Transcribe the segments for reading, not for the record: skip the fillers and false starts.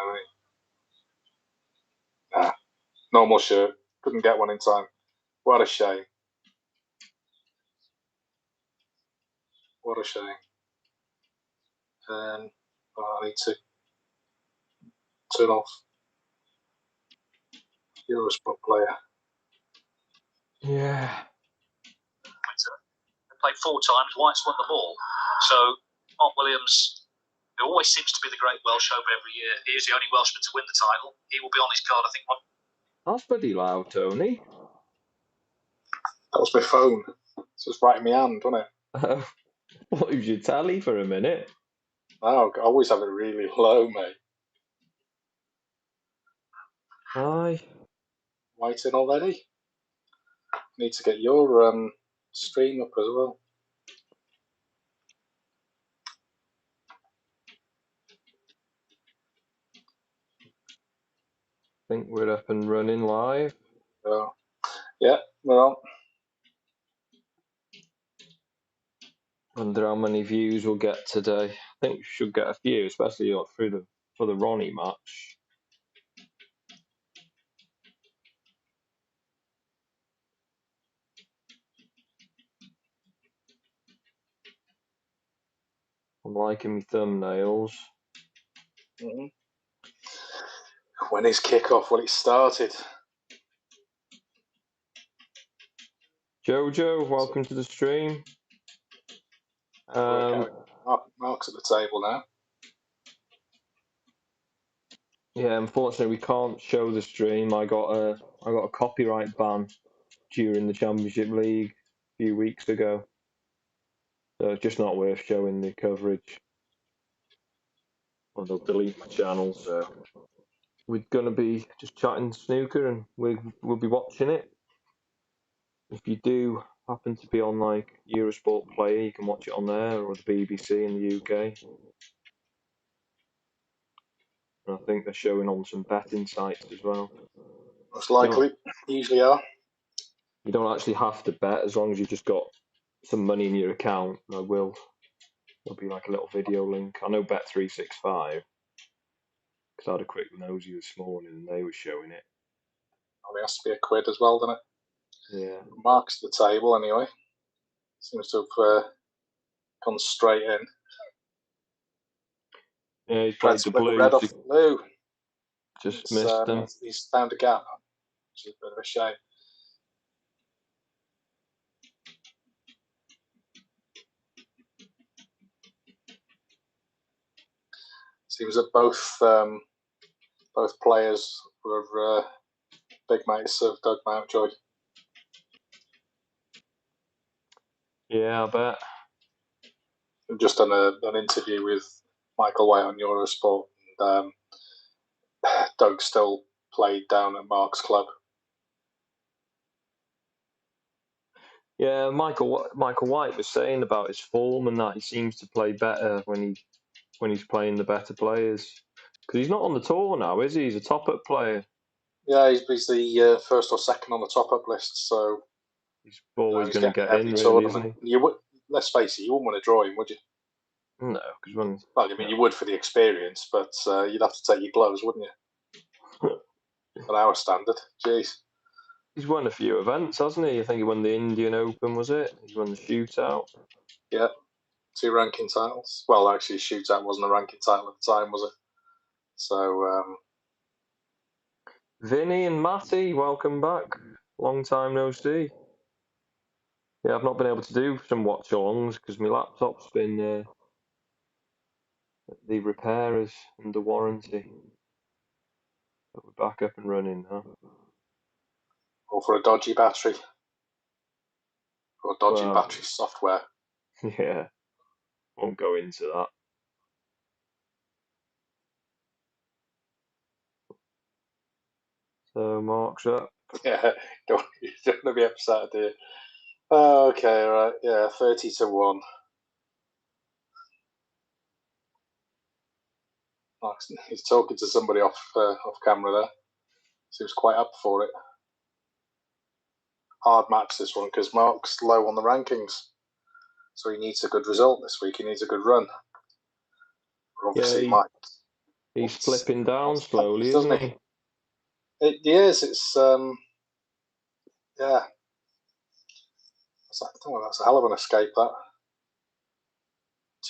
Right. Nah, normal shirt. Couldn't get one in time. What a shame. What a shame. I need to turn off Eurosport player. Yeah. Played 4 times. White's won them all. So Mark Williams, who always seems to be the great Welsh Open every year, he is the only Welshman to win the title. He will be on his card, I think. That's pretty loud, Tony. That was my phone. So it's right in my hand, wasn't it? What was your tally for a minute? Oh, I always have it really low, mate. Aye. White in already? Need to get your stream up as well. I think we're up and running live. Oh. Yeah, we're on. Wonder how many views we'll get today. I think we should get a few, especially for the Ronnie match. I'm liking my thumbnails. Mm-hmm. When is kickoff? Well, it started. Jojo, welcome to the stream. Mark's at the table now. Yeah, unfortunately we can't show the stream. I got a copyright ban during the Championship League a few weeks ago. So it's just not worth showing the coverage. Or they'll delete my channel, so we're gonna be just chatting snooker and we'll be watching it. If you do happen to be on like Eurosport Player, you can watch it on there, or the BBC in the UK. And I think they're showing on some betting sites as well. Most likely, usually are. You don't actually have to bet as long as you've just got some money in your account. There'll be like a little video link. I know Bet365 because I had a quick nosy this morning and they were showing it. Oh, there has to be a quid as well, doesn't it? Yeah. Mark's at the table anyway. Seems to have gone straight in. Yeah, he's played the blue. Red off blue. Just missed them. He's found a gap, which is a bit of a shame. Seems that both players were big mates of Doug Mountjoy. Yeah, I bet. I've just done an interview with Michael White on Eurosport, and Doug still played down at Mark's club. Yeah, Michael White was saying about his form and that he seems to play better when he's playing the better players. Because he's not on the tour now, is he? He's a top-up player. Yeah, he's the first or second on the top-up list, so he's always going to get in, really, isn't he? Let's face it, you wouldn't want to draw him, would you? No, because you would for the experience, but you'd have to take your blows, wouldn't you? At our standard, jeez. He's won a few events, hasn't he? I think he won the Indian Open, was it? He won the shootout. Yeah, 2 ranking titles. Well, actually, shootout wasn't a ranking title at the time, was it? So, Vinny and Matty, welcome back. Long time no see. Yeah, I've not been able to do some watch-alongs because my laptop's been at the repairers under warranty. But we're back up and running now. Or for a dodgy battery. Or dodgy battery software. Yeah, won't go into that. So Mark's up. Yeah, you don't want to be upset, do you? Okay, right. Yeah, 30-1. He's talking to somebody off camera there. Seems quite up for it. Hard match this one because Mark's low on the rankings, so he needs a good result this week. He needs a good run. Obviously, He's slipping down slowly, doesn't isn't he? He is. It's yeah. That's a hell of an escape. That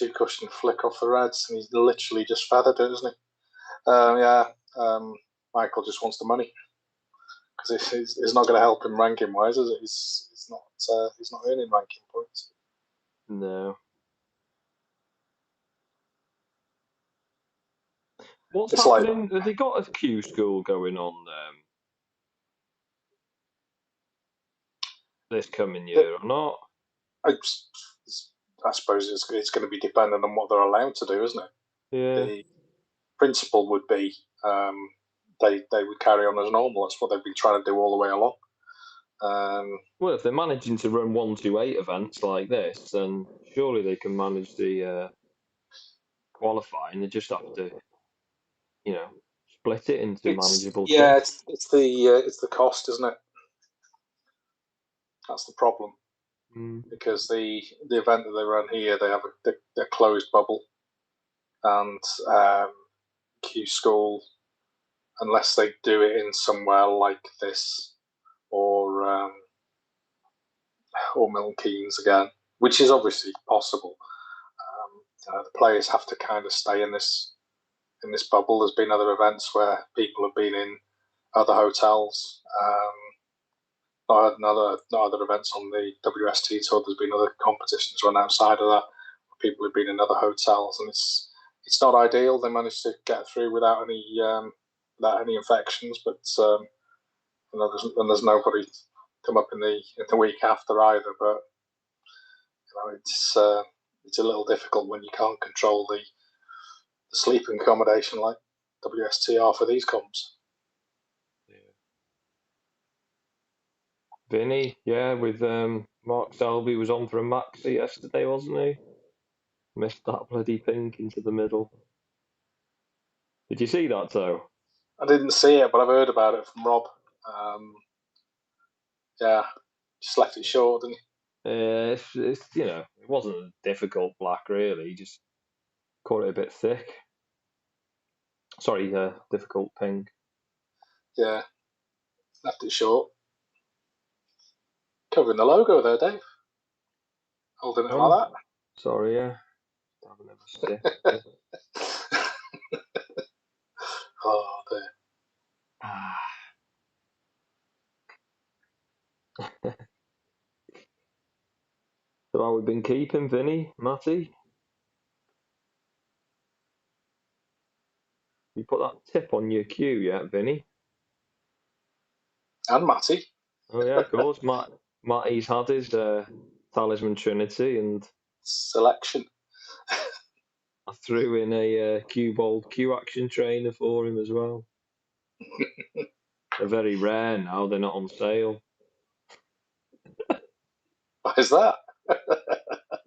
2-cushion flick off the reds, and he's literally just feathered it, isn't he? Michael just wants the money because it's not going to help him ranking wise, is it? He's not earning ranking points. No. What's It's happening? Have they got a Q school going on this coming year or not? I suppose it's going to be dependent on what they're allowed to do, isn't it? Yeah. The principle would be they would carry on as normal. That's what they've been trying to do all the way along. Well, if they're managing to run 1-2-8 events like this, then surely they can manage the qualifying. They just have to, split it into manageable chunks. It's the cost, isn't it? That's the problem. Because the event that they run here, they have a closed bubble, and Q School, unless they do it in somewhere like this or Milton Keynes again, which is obviously possible. The players have to kind of stay in this bubble. There's been other events where people have been in other hotels. Not other events on the WST tour. There's been other competitions run outside of that. People have been in other hotels, and it's not ideal. They managed to get through without any infections, but there's nobody come up in the week after either. But it's a little difficult when you can't control the sleeping accommodation like WST are for these comps. Vinny, with Mark Selby was on for a maxi yesterday, wasn't he? Missed that bloody pink into the middle. Did you see that though? I didn't see it, but I've heard about it from Rob. Just left it short, didn't he? It's it wasn't a difficult black really. Just caught it a bit thick. Sorry, difficult pink. Yeah, left it short. Covering the logo there, Dave. Holding it like that. Sorry, yeah. Having a stick. Oh, dear. So how we been keeping, Vinny, Matty? You put that tip on your queue yet, Vinny? And Matty. Oh yeah, of course. Matty's had his Talisman Trinity, and selection. I threw in a Q Bold Q Action trainer for him as well. They're very rare now. They're not on sale. Why is that?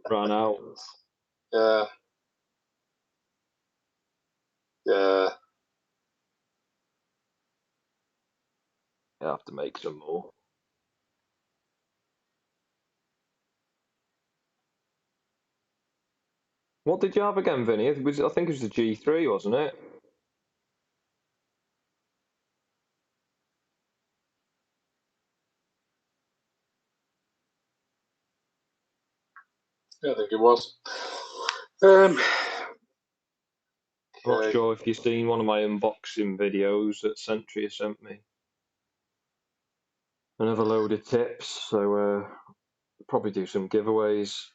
Ran out. Yeah. I have to make some more. What did you have again, Vinny? I think it was the G3, wasn't it? I think it was. I'm not sure if you've seen one of my unboxing videos that Sentry sent me. Another load of tips, so probably do some giveaways.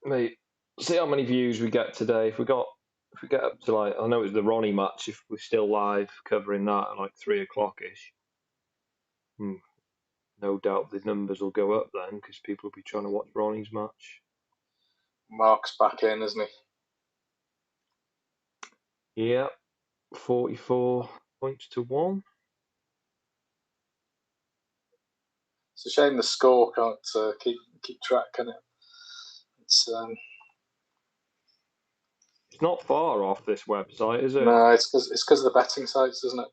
Mate, see how many views we get today. If we get up to I know it's the Ronnie match. If we're still live covering that at 3 o'clock-ish, no doubt the numbers will go up then because people will be trying to watch Ronnie's match. Mark's back in, isn't he? Yeah, 44 points to 1. It's a shame the score can't keep track, can it? It's not far off this website, is it? No, it's because of the betting sites, isn't it?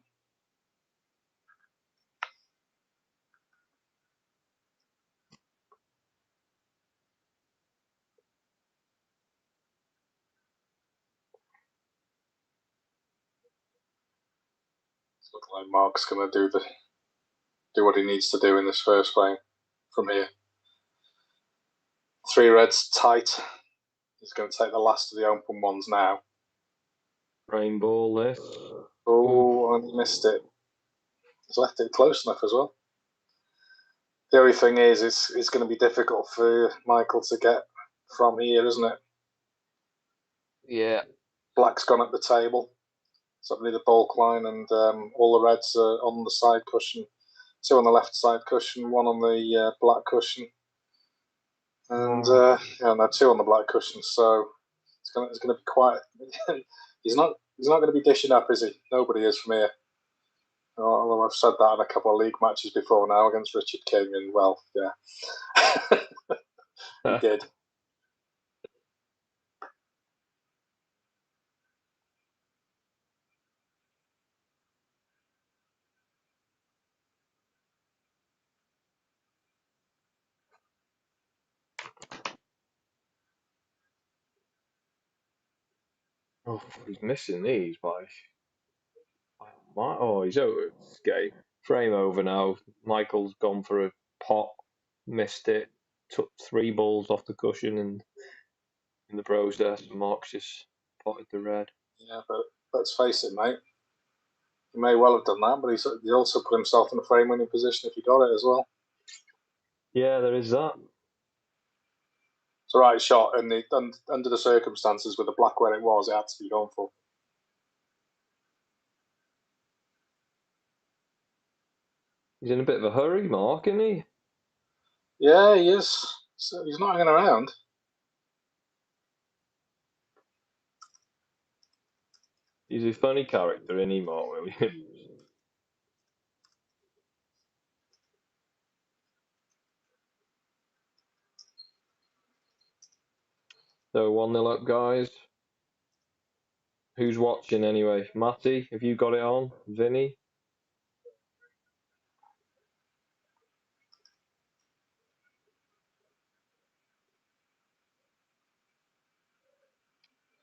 Looks like Mark's going to do what he needs to do in this first frame from here. 3 reds tight. He's going to take the last of the open ones now. Rain ball this. Oh, and he missed it. He's left it close enough as well. The only thing is, it's going to be difficult for Michael to get from here, isn't it? Yeah. Black's gone at the table. It's up near the bulk line, and all the reds are on the side cushion. 2 on the left side cushion, 1 on the black cushion, and no, 2 on the black cushion. So it's going to be quite. He's not going to be dishing up, is he? Nobody is from here. Although I've said that in a couple of league matches before now against Richard King, and well, yeah, he did. Oh, he's missing these by. Oh, he's over. Okay, frame over now. Michael's gone for a pot, missed it, took 3 balls off the cushion, and in the process, Mark's just potted the red. Yeah, but let's face it, mate. He may well have done that, but he also put himself in a frame-winning position if he got it as well. Yeah, there is that. It's a right shot, and under the circumstances with the black where it was, it had to be gone for. He's in a bit of a hurry, Mark, isn't he? Yeah, he is. So he's not hanging around. He's a funny character, isn't he, Mark Williams? So 1-0 up, guys. Who's watching anyway? Matty, have you got it on? Vinny?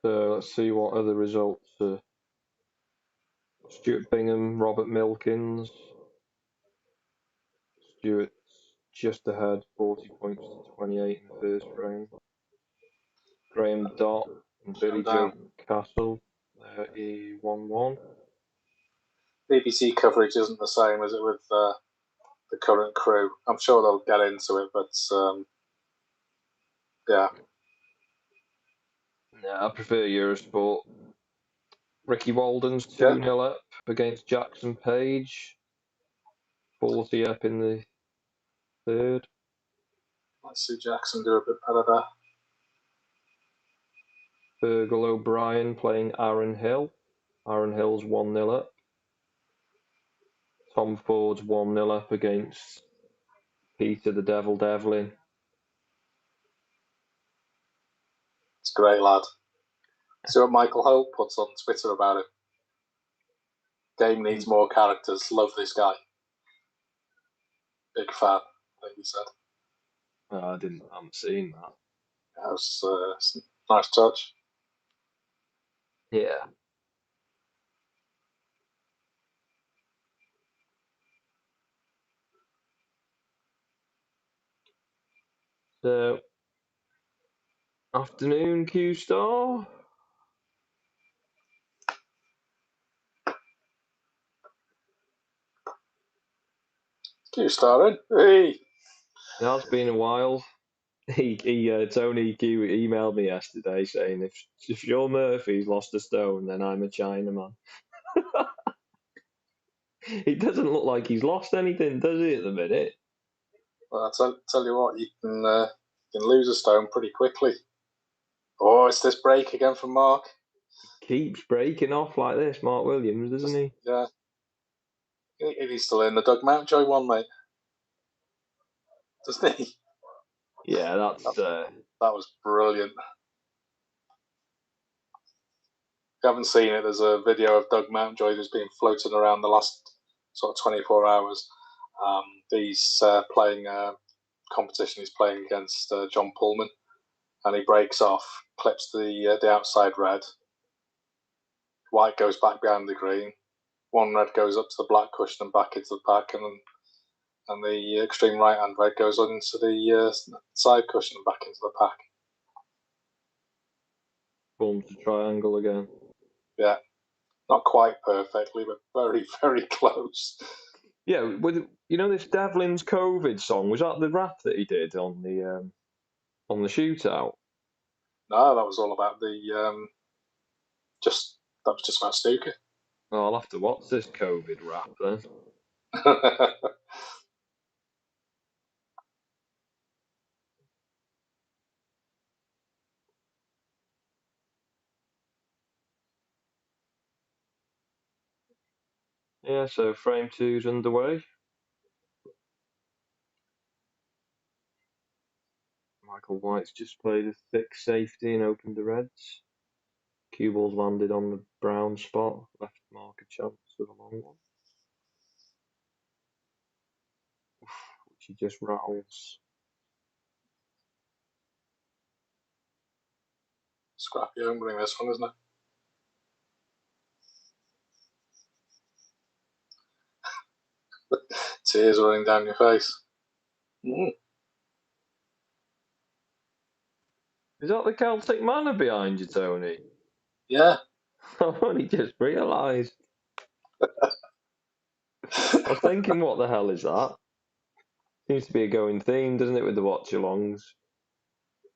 So let's see what other results are. Stuart Bingham, Robert Milkins. Stuart's just ahead, 40 points to 28 in the first frame. Graham Dott and Billy Joe Castle, 1-1. BBC coverage isn't the same as it with the current crew. I'm sure they'll get into it, but yeah. Yeah, I prefer Eurosport. Ricky Walden's 2-0 up against Jackson Page. 40 up in the third. Let's see Jackson do a bit better there. Fergal O'Brien playing Aaron Hill. Aaron Hill's 1-0 up. Tom Ford's 1-0 up against Peter the Devil Devlin. It's a great lad. See what Michael Hope puts on Twitter about him. Game needs more characters. Love this guy. Big fan, I think he said. I haven't seen that. That was a nice touch. Yeah. So, afternoon, Q-Star. Q-Star in. Hey! It has been a while. Tony Q emailed me yesterday saying if Sean Murphy's lost a stone, then I'm a Chinaman. It doesn't look like he's lost anything, does he, at the minute? Well, I'll tell you what, you can lose a stone pretty quickly. Oh, it's this break again from Mark. He keeps breaking off like this, Mark Williams, doesn't he? Yeah. He's still in the Doug Mountjoy one, mate. Doesn't he? Yeah, that was brilliant. If you haven't seen it, there's a video of Doug Mountjoy who's been floating around the last sort of 24 hours. He's playing a competition. He's playing against John Pullman, and he breaks off, clips the outside red. White goes back behind the green. one red goes up to the black cushion and back into the pack, and the extreme right hand red goes into the side cushion and back into the pack. Forms a triangle again. Yeah, not quite perfectly, but very, very close. Yeah, with this Devlin's COVID song, was that the rap that he did on the shootout? No, that was all about that was just about snooker. Oh, I'll have to watch this COVID rap then. Yeah, so frame 2's underway. Michael White's just played a thick safety and opened the reds. Cue ball's landed on the brown spot, left mark a chance of a long one. Which he just rattles. Scrappy opening this one, isn't it? Tears running down your face. Is that the Celtic Manor behind you, Tony? Yeah. I've only just realised. I was thinking, what the hell is that? Seems to be a going theme, doesn't it, with the watch-alongs?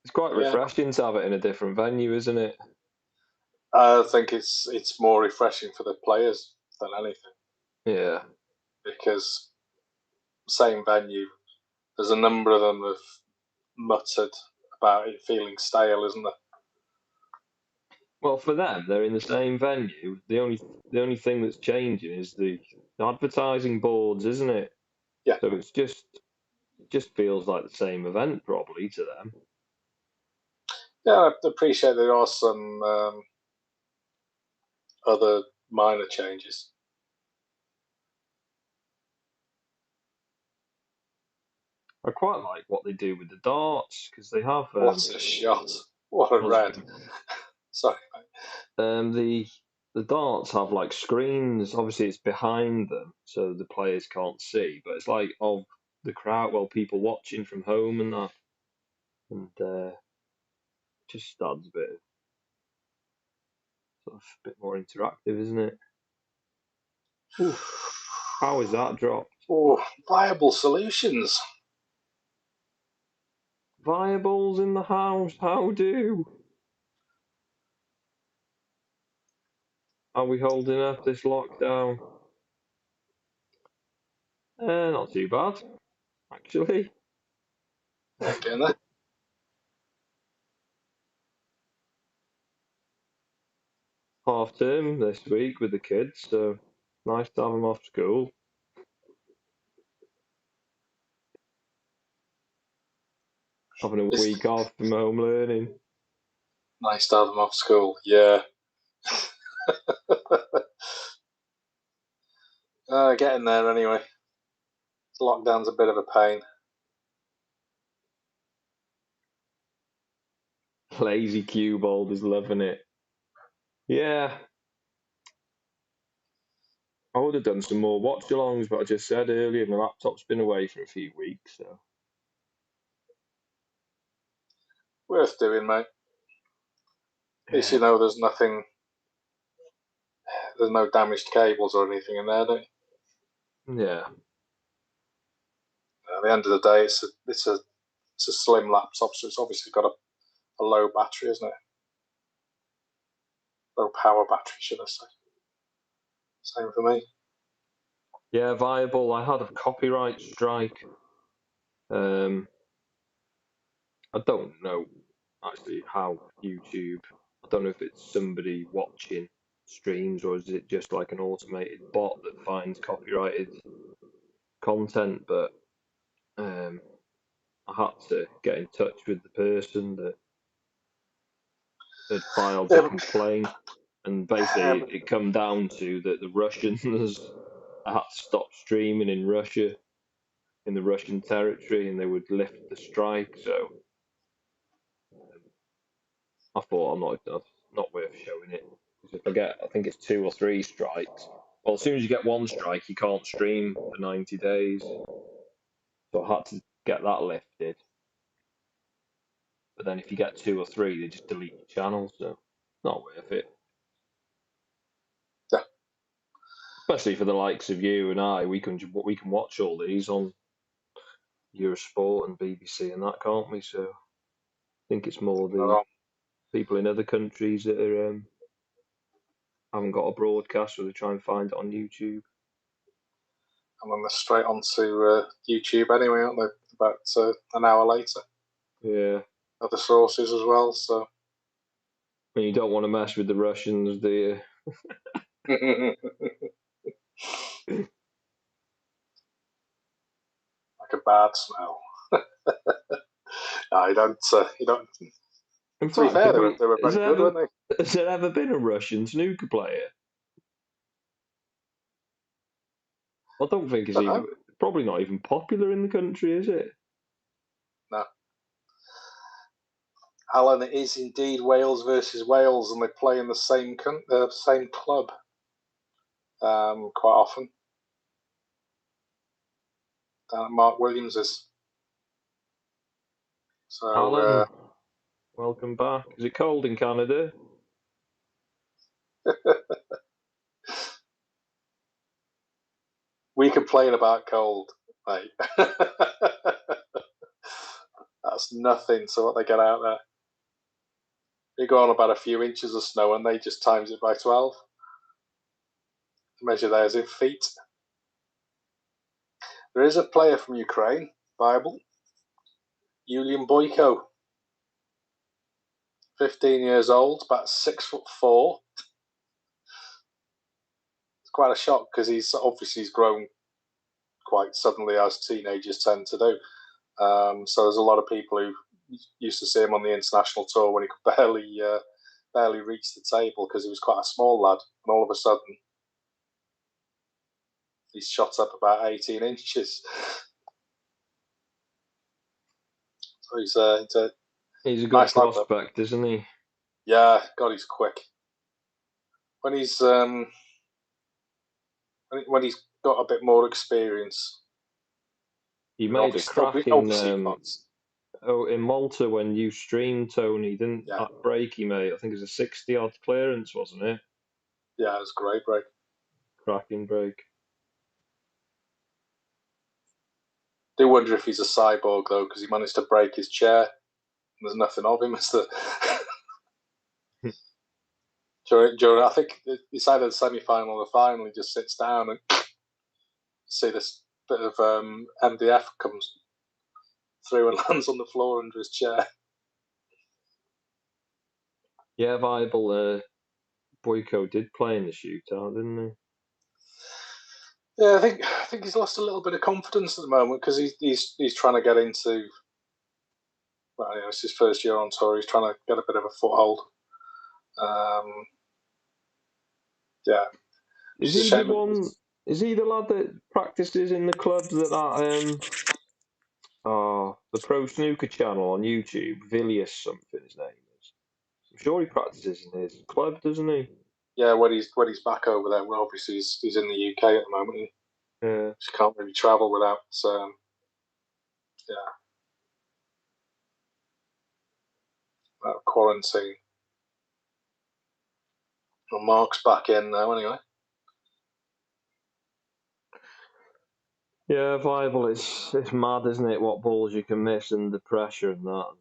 It's quite refreshing to have it in a different venue, isn't it? I think it's more refreshing for the players than anything. Yeah. Because same venue, there's a number of them have muttered about it feeling stale, isn't there? Well, for them, they're in the same venue. The only thing that's changing is the advertising boards, isn't it? Yeah. So it just feels like the same event, probably, to them. Yeah, I appreciate there are some other minor changes. I quite like what they do with the darts, because they have... What a shot. What a red. Sorry, mate. The darts have like screens. Obviously, it's behind them, so the players can't see. But it's like of the crowd, people watching from home and that, and just adds a bit more interactive, isn't it? Oof. How is that dropped? Oh, viable solutions. Viables in the house. How do? Are we holding up this lockdown? Not too bad, actually. Getting there. Half term this week with the kids, so nice to have them off school. Having a week off from home learning. Nice to have them off school, yeah. Getting there anyway. Lockdown's a bit of a pain. Lazy cue ball is loving it. Yeah. I would have done some more watch-alongs, but I just said earlier my laptop's been away for a few weeks, so... Worth doing, mate. At least you know there's nothing... There's no damaged cables or anything in there, don't you? Yeah. At the end of the day, it's a slim laptop, so it's obviously got a low battery, isn't it? Low power battery, should I say. Same for me. Yeah, viable. I had a copyright strike. I don't know actually how YouTube. I don't know if it's somebody watching streams or is it just like an automated bot that finds copyrighted content. But I had to get in touch with the person that had filed the complaint, and basically it come down to that the Russians had to stop streaming in Russia, in the Russian territory, and they would lift the strike. So I thought I'm not worth showing it, because if I think it's 2 or 3 strikes, Well, as soon as you get one strike, you can't stream for 90 days. So I had to get that lifted. But then if you get 2 or 3, they just delete your channel, so it's not worth it. Yeah. Especially for the likes of you and I, we can watch all these on Eurosport and BBC and that, can't we? So I think it's more the people in other countries that are haven't got a broadcast, so they try and find it on YouTube. And then they're straight onto YouTube anyway, aren't they? About an hour later. Yeah. Other sources as well, so. And you don't want to mess with the Russians, do you? Like a bad smell. No, you don't. In To fact, be fair, they were very good, weren't they? Has there ever been a Russian snooker player? I don't think it's probably not even popular in the country, is it? No. Alan, it is indeed Wales versus Wales, and they play in the same club quite often. Down at Mark Williams's. So, Alan, welcome back. Is it cold in Canada? we complain about cold, mate. That's nothing to what they get out there. You go on about a few inches of snow and they just times it by 12. Measure theirs in feet. There is a player from Ukraine, Bible, Yulian Boyko. 15 years old, about 6'4". It's quite a shock because he's grown quite suddenly, as teenagers tend to do. So there's a lot of people who used to see him on the international tour when he could barely reach the table because he was quite a small lad, and all of a sudden he's shot up about 18 inches. So he's a good nice prospect, isn't he? Yeah, God, he's quick. When he's when he's got a bit more experience. He made a crack in Malta when you streamed, Tony, didn't that break he made? I think it was a 60-odd clearance, wasn't it? Yeah, it was a great break. Cracking break. Do wonder if he's a cyborg though, because he managed to break his chair. And there's nothing of him. During I think it's either the semi-final or the final. He just sits down and see this bit of MDF comes through and lands on the floor under his chair. Yeah, Bible. Boyko did play in the shootout, didn't he? Yeah, I think he's lost a little bit of confidence at the moment because he's trying to get into. Well, it's his first year on tour. He's trying to get a bit of a foothold. Yeah. Is he the one? Is he the lad that practices in the club that the Pro Snooker channel on YouTube? Villius something his name is. I'm sure he practices in his club, doesn't he? Yeah, when he's back over there, well, obviously he's in the UK at the moment. Yeah. He can't really travel without quarantine. Well, Mark's back in now anyway. Yeah, Bible, it's mad, isn't it, what balls you can miss and the pressure and that.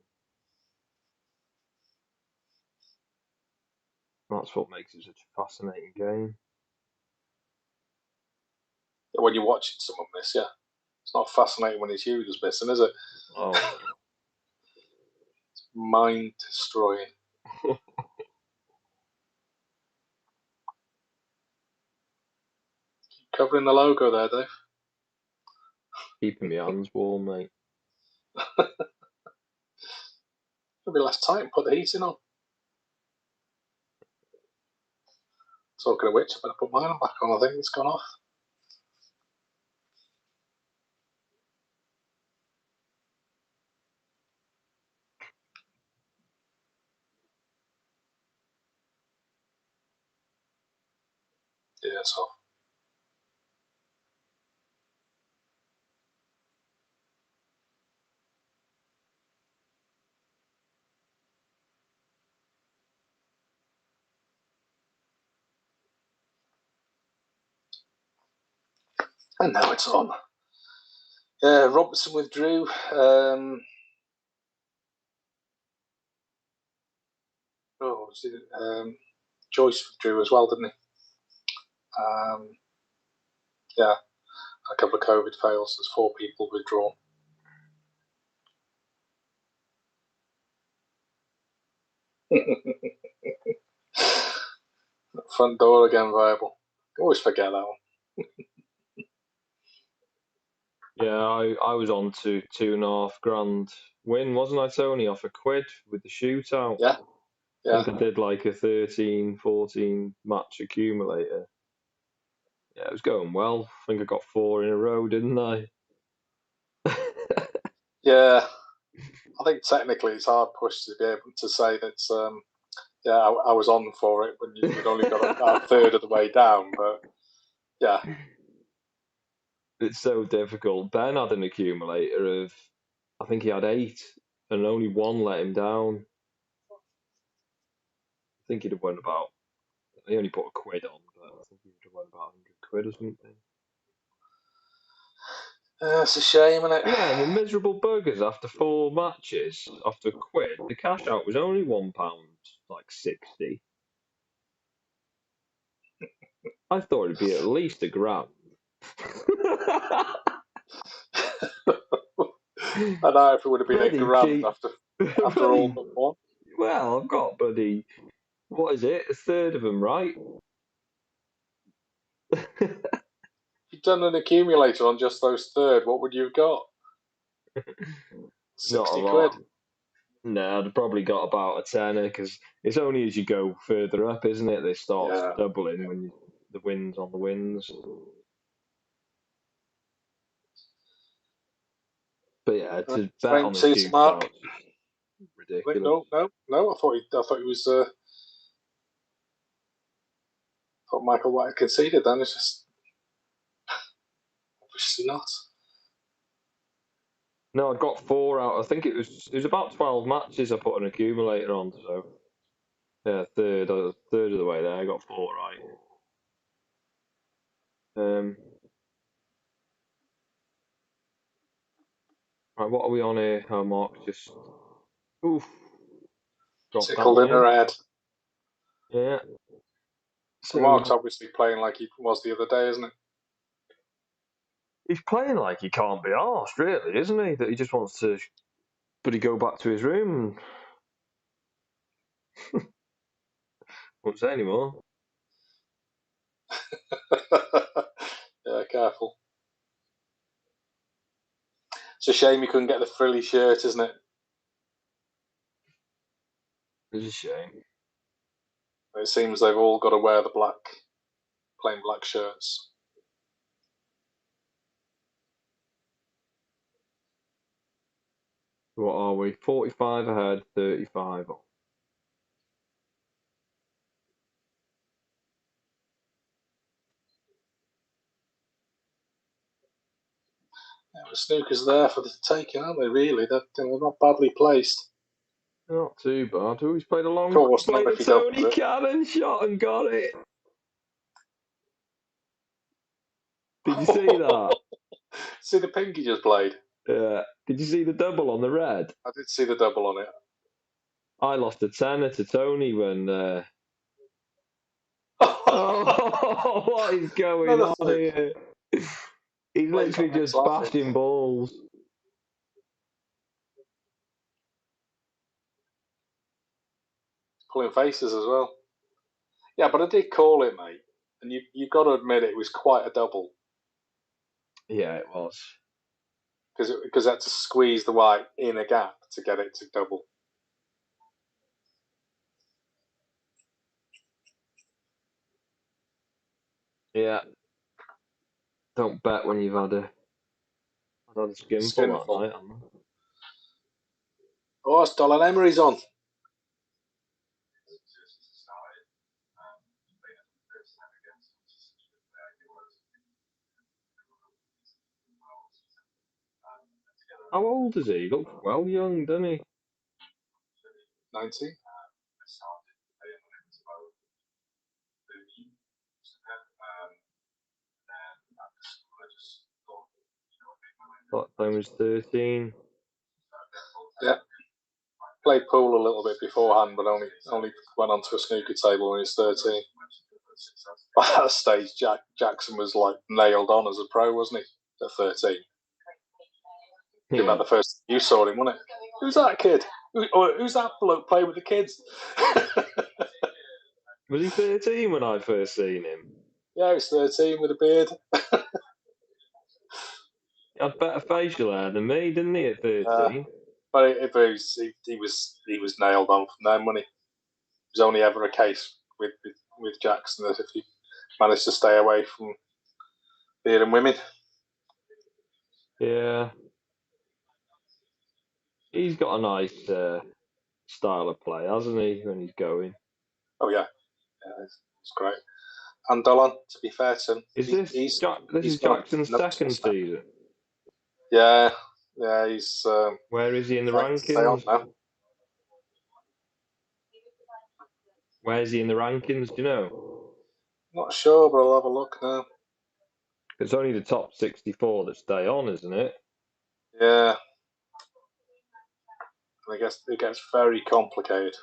That's what makes it such a fascinating game. When you're watching someone miss, it's not fascinating when it's you who's missing, is it? Oh. It's mind destroying. Covering the logo there, Dave. Keeping my hands warm, mate. It'll be less tight and put the heating on. Talking of which, I better put mine back on. I think it's gone off. Yeah, it's off. And now it's on. Robertson withdrew. Joyce withdrew as well, didn't he? A couple of COVID fails. There's 4 people withdrawn. Front door again viable. Always forget that one. Yeah, I was on to £2.5 win, wasn't I, Tony, off £1 with the shootout? Yeah. I think I did like a 13, 14 match accumulator. Yeah, it was going well. I think I got 4 in a row, didn't I? Yeah. I think technically it's hard push to be able to say that. I was on for it when you'd only got about a third of the way down, but yeah. It's so difficult. Ben had an accumulator of, I think he had 8, and only 1 let him down. I think he'd have won about, he only put £1 on, but I think he'd have won about £100 or something. It's a shame, isn't it? Yeah, and the miserable buggers after 4 matches, after £1, the cash out was only £1.60. I thought it'd be at least £1,000. I know if it would have been £1,000 after all but 1. Well, I've got, buddy, what is it? A third of them, right? If you'd done an accumulator on just those third, what would you have got? 60 quid. No, I'd probably got about a tenner, because it's only as you go further up, isn't it? They start doubling when the wins on the wins. But yeah, to bet on a shootout, ridiculous. No. I thought he was. Thought Michael White had conceded. Then it's just obviously not. No, I got 4 out. I think it was about 12 matches I put an accumulator on. So yeah, third of the way there, I got 4 right. Right, what are we on here? Oh, Mark just Tickled in her head. Yeah. So Mark's obviously playing like he was the other day, isn't he? He's playing like he can't be arsed, really, isn't he? That he just wants to, but he go back to his room. Won't say anymore. Yeah, careful. It's a shame you couldn't get the frilly shirt, isn't it? It's a shame. It seems they've all got to wear the plain black shirts. What are we? 45 ahead, 35 on. Yeah, the snooker's there for the taking, aren't they? Really, they're not badly placed. Not too bad. He's played a long. Of course, played a Tony Cannon shot and got it. Did you see that? See the pink he just played? Yeah. Did you see the double on the red? I did see the double on it. I lost a tenner to Tony when. Oh, what is going on here? He's literally just bashing balls. Pulling faces as well. Yeah, but I did call it, mate. And you've got to admit it was quite a double. Yeah, it was. Because it had to squeeze the white in a gap to get it to double. Yeah. Don't bet when you've had a skinful that night. Oh, it's Dolan Emery's on. How old is he? He looks well young, doesn't he? 90. Like playing was 13. Yeah. Played pool a little bit beforehand, but only went onto a snooker table when he was 13. By that stage, Jackson was like nailed on as a pro, wasn't he? At 13. Yeah. About the first you saw him, wasn't it? Who's that kid? Who's that bloke playing with the kids? Was he 13 when I first seen him? Yeah, he was 13 with a beard. He had better facial hair than me, didn't he, at 13? But he was nailed on from then, wasn't he? It was only ever a case with Jackson that if he managed to stay away from bearding women. Yeah. He's got a nice style of play, hasn't he, when he's going? Oh, yeah. It's great. And Dolan, to be fair to him, Is this is gonna Jackson's notice second that. season? Yeah, he's. Where is he in the trying to stay on rankings? now. Where is he in the rankings? Do you know? Not sure, but I'll have a look now. It's only the top 64 that stay on, isn't it? Yeah. I guess it gets very complicated.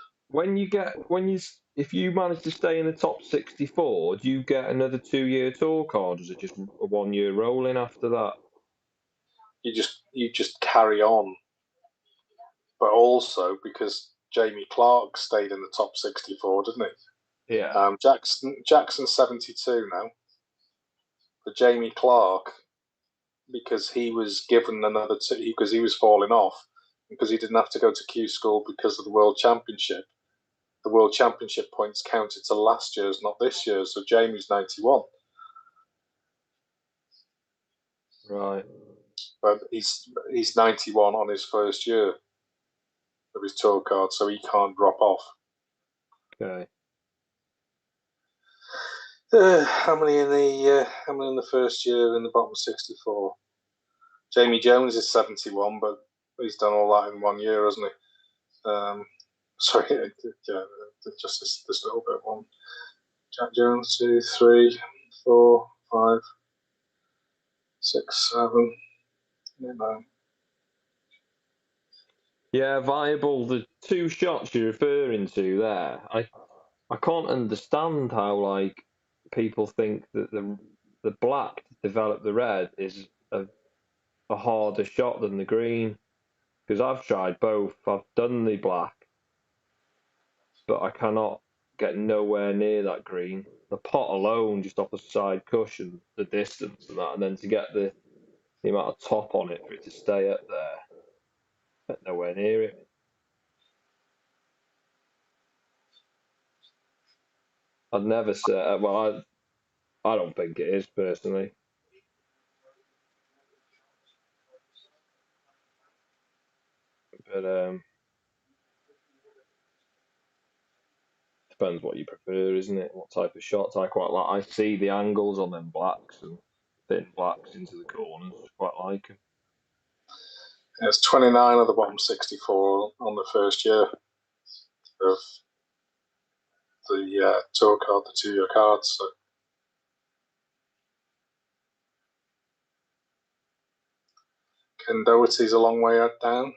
If you manage to stay in the top 64, do you get another 2-year tour card? Or is it just a 1-year rolling after that? You just carry on, but also because Jamie Clark stayed in the top 64, didn't he? Yeah. Jackson's 72 now. But Jamie Clark, because he was given another because he was falling off, because he didn't have to go to Q school because of the World Championship. The World Championship points counted to last year's, not this year's. So Jamie's 91. Right. But he's 91 on his first year of his tour card, so he can't drop off. Okay. How many in the first year in the bottom 64? Jamie Jones is 71, but he's done all that in 1 year, hasn't he? Sorry, yeah, just this little bit. 1, Jack Jones, 2, 3, 4, 5, 6, 7, 8, 9. Yeah, viable. The 2 shots you're referring to there, I can't understand how like people think that the black to develop the red is a harder shot than the green, because I've tried both. I've done the black, but I cannot get nowhere near that green. The pot alone, just off the side cushion, the distance and that, and then to get the amount of top on it for it to stay up there, get nowhere near it. I'd never say. Well, I don't think it is personally. But depends what you prefer, isn't it? What type of shots I quite like. I see the angles on them blacks and thin blacks into the corners. Quite like them. There's 29 of the bottom 64 on the first year of the tour card, the 2-year cards. So Ken Doherty's a long way down.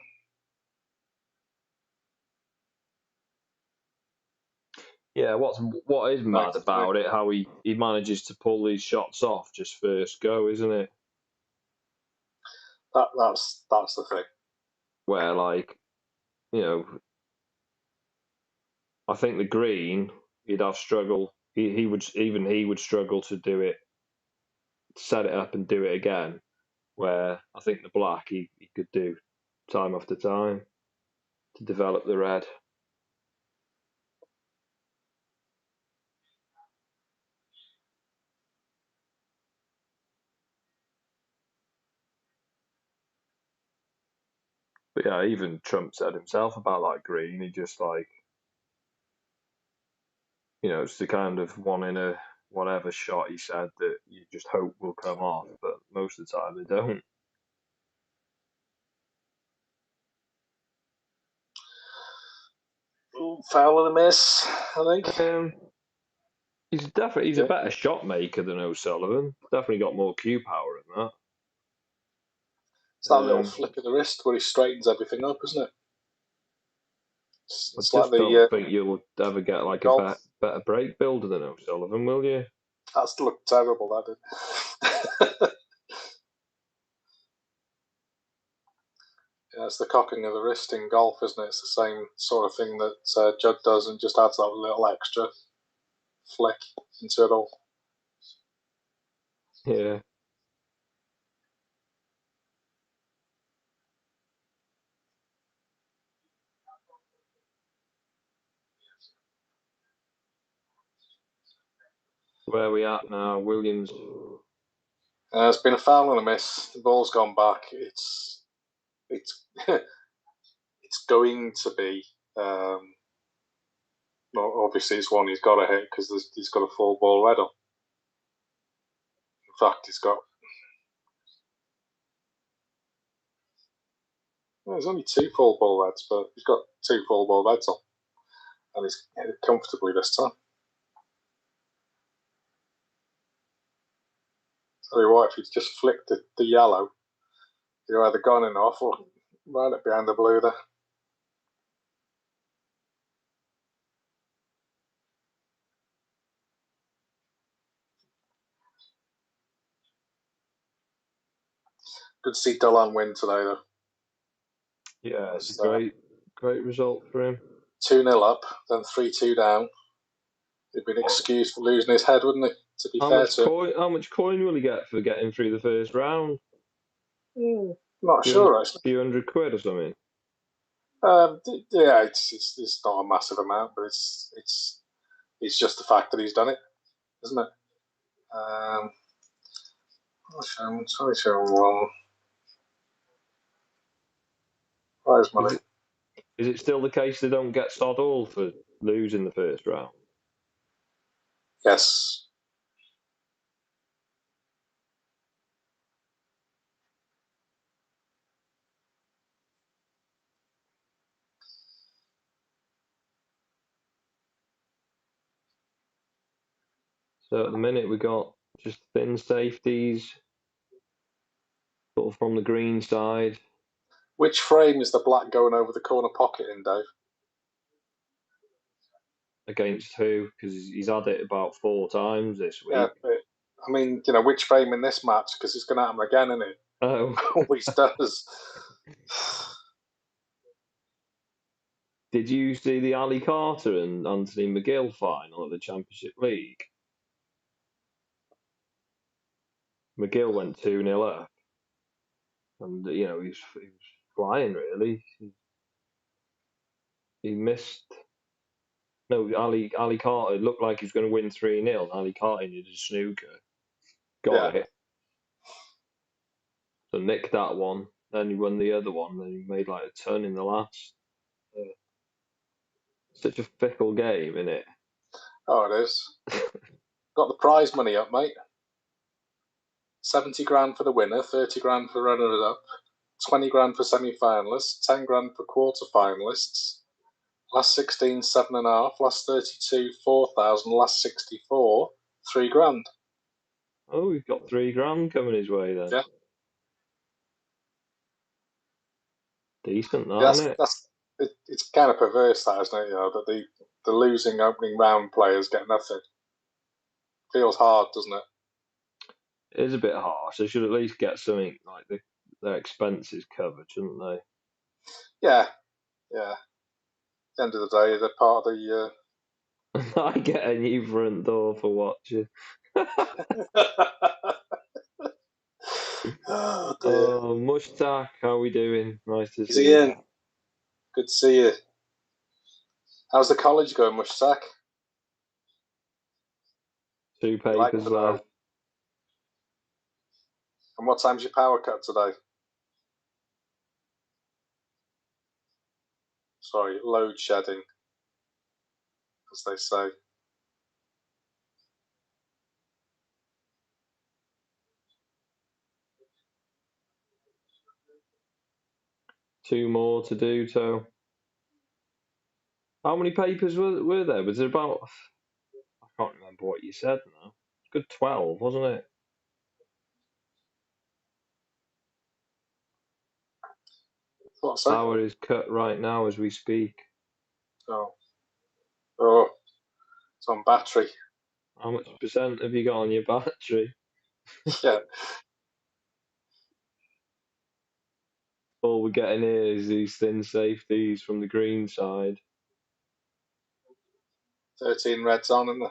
Yeah, what is mad about it? How he manages to pull these shots off just first go, isn't it? That's the thing. Where like, you know, I think the green he'd have struggle. He would struggle to do it, set it up and do it again. Where I think the black he could do time after time to develop the red. But yeah, even Trump said himself about like green. He just like, you know, it's the kind of one in a whatever shot he said that you just hope will come off, but most of the time they don't. Foul and a miss, I think. He's a better shot maker than O'Sullivan. Definitely got more cue power in that. It's that little flick of the wrist where he straightens everything up, isn't it? I just don't think you'll ever get like a better break builder than O'Sullivan, will you? That's looked terrible, that did. Yeah, it's the cocking of the wrist in golf, isn't it? It's the same sort of thing that Judd does, and just adds that little extra flick into it all. Yeah. Where are we at now? Williams. It's been a foul and a miss. The ball's gone back. It's it's going to be. Well, obviously, it's one he's got to hit because he's got a full ball red on. In fact, he's got. Well, there's only 2 full ball reds, but he's got 2 full ball reds on, and he's hit it comfortably this time. Tell you what, if he'd just flicked the yellow, you'd either gone in off or right up behind the blue there. Good to see Dolan win today, though. Yeah, it's a great result for him. 2-0 up, then 3-2 down. He'd been excused for losing his head, wouldn't he? To be fair to him. How much coin will he get for getting through the first round? Not sure, actually. A few £100 or something. Yeah, it's not a massive amount, but it's just the fact that he's done it, isn't it? Prize money. Is it still the case they don't get sod all for losing the first round? Yes. So at the minute we got just thin safeties, sort of from the green side. Which frame is the black going over the corner pocket in, Dave? Against who? Because he's had it about 4 times this week. Yeah, I mean, which frame in this match? Because it's going to happen again, isn't it? Oh. Always does. Did you see the Ali Carter and Anthony McGill final at the Championship League? McGill went 2-0 up. And, he was flying, really. He missed. No, Ali Carter, it looked like he was going to win 3-0. Ali Carter did a snooker. Got it. So nicked that one. Then he won the other one. Then he made like a ton in the last. Such a fickle game, isn't it? Oh, it is. Got the prize money up, mate. 70 grand for the winner, 30 grand for runner-up, 20 grand for semi-finalists, 10 grand for quarter-finalists. Last 16, 7.5. Last 32, 4,000. Last 64, 3 grand. Oh, he's got 3 grand coming his way then. Yeah. Decent, isn't it? It's kind of perverse, that, isn't it? That the losing opening round players get nothing. Feels hard, doesn't it? It is a bit harsh. They should at least get something like their expenses covered, shouldn't they? Yeah. At the end of the day, they're part of the. I get a new front door for watching. Oh, dear. Mushtaq, how we doing? Nice to see you. you. In. Good to see you. How's the college going, Mushtaq? 2 papers left. And what time's your power cut today? Sorry, load shedding, as they say. Two more to do, so. How many papers were there? Was there about... I can't remember what you said now. Good 12, wasn't it? What's that? Power is cut right now as we speak. Oh, it's on battery. How much percent have you got on your battery? Yeah, All we're getting here is these thin safeties from the green side. 13 reds on, isn't there?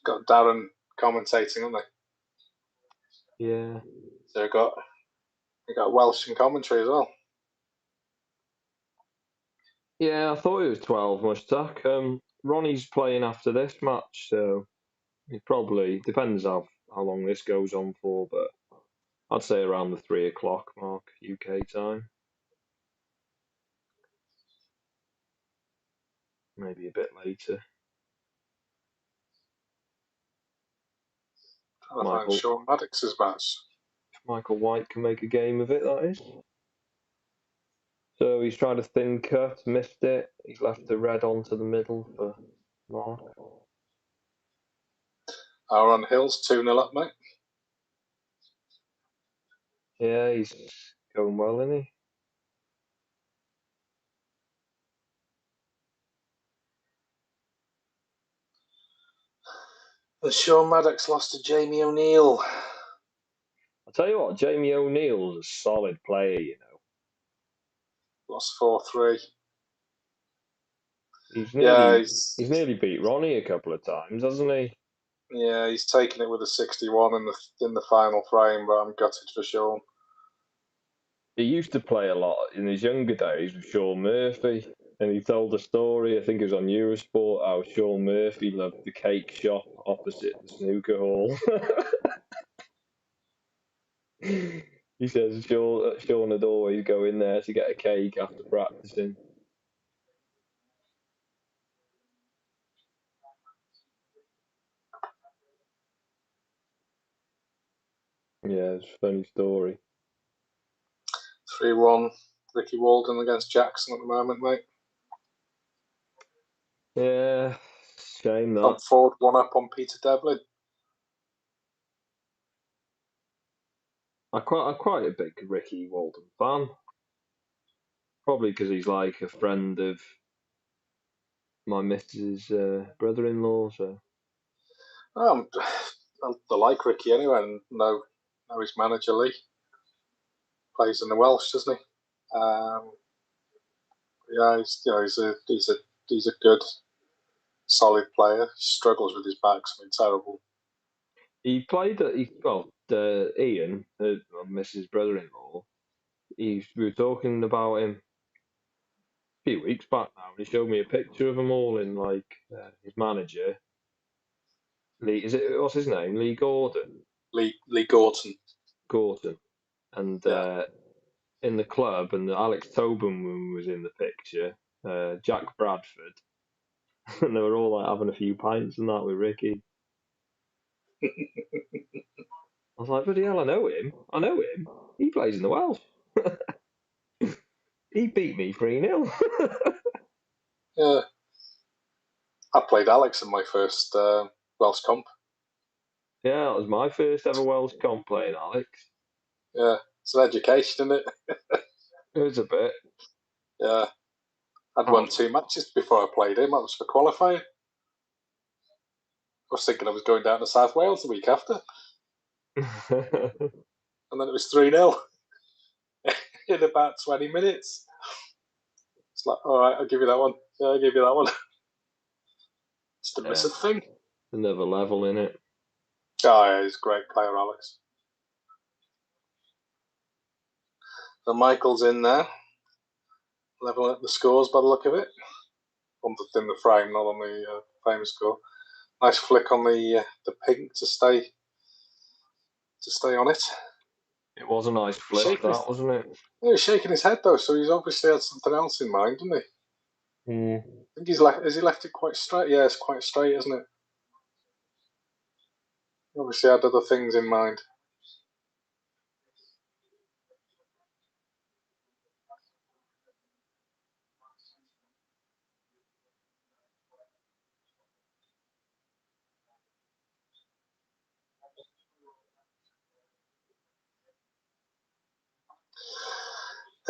Got Darren commentating, haven't they? Yeah. So we got Welsh in commentary as well. Yeah, I thought it was 12 Mustak. Ronnie's playing after this match, so it probably depends how long this goes on for, but I'd say around the 3 o'clock mark UK time. Maybe a bit later. Trying to find Sean Maddox's match. If Michael White can make a game of it, that is. So he's tried a thin cut, missed it. He's left the red onto the middle for Mark. Aaron Hill's 2-0 up, mate. Yeah, he's going well, isn't he? And Sean Maddox lost to Jamie O'Neill. I'll tell you what, Jamie O'Neill's a solid player, you know. Lost 4-3. He's nearly beat Ronnie a couple of times, hasn't he? Yeah, he's taken it with a 61 in the final frame, but I'm gutted for Sean. He used to play a lot in his younger days with Sean Murphy, and he told a story, I think it was on Eurosport, how Sean Murphy loved the cake shop opposite the snooker hall. He says Sean would always go in there to get a cake after practicing. Yeah, it's a funny story. 3-1, Ricky Walden against Jackson at the moment, mate. Yeah, shame that. Tom Ford 1 up on Peter Devlin. I'm quite a big Ricky Walden fan. Probably because he's like a friend of my missus' brother-in-law, so. I like Ricky anyway, and know his manager Lee. Plays in the Welsh, doesn't he? Yeah, he's a good, solid player. He struggles with his backs. I mean, terrible. He played at Ian, my missus' brother-in-law. We were talking about him a few weeks back now, and he showed me a picture of them all in like his manager. Lee, what's his name? Lee Gordon. Lee Gorton. Gorton, and in the club, and Alex Tobin was in the picture. Jack Bradford, and they were all like having a few pints and that with Ricky. I was like, bloody hell, I know him. He plays in the Welsh. He beat me 3-0. Yeah. I played Alex in my first Welsh comp. Yeah, that was my first ever Welsh comp playing Alex. Yeah, it's an education, isn't it? It was a bit. Yeah. I'd won 2 matches before I played him. That was for qualifying. I was thinking I was going down to South Wales the week after. And then it was 3-0 in about 20 minutes. It's like, all right, I'll give you that one. Yeah, I'll give you that one. It's the missing thing. Another level in it. Oh, yeah, he's a great player, Alex. So Michael's in there, leveling up the scores by the look of it. On the frame, not on the frame score. Nice flick on the pink to stay on it. It was a nice flick, wasn't it? He was shaking his head though, so he's obviously had something else in mind, didn't he? Mm. I think has he left it quite straight? Yeah, it's quite straight, isn't it? He obviously had other things in mind.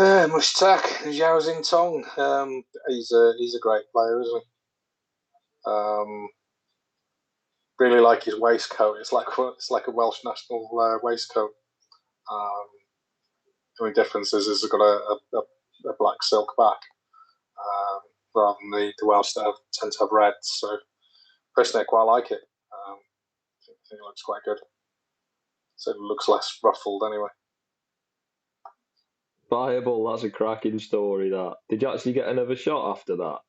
Mushtaq Zhao Xintong. He's a great player, isn't he? Really like his waistcoat. It's like a Welsh national waistcoat. The only difference is it's got a black silk back, rather than the Welsh that tend to have red. So personally, I quite like it. I think it looks quite good. So it looks less ruffled anyway. Viable, that's a cracking story, that. Did you actually get another shot after that?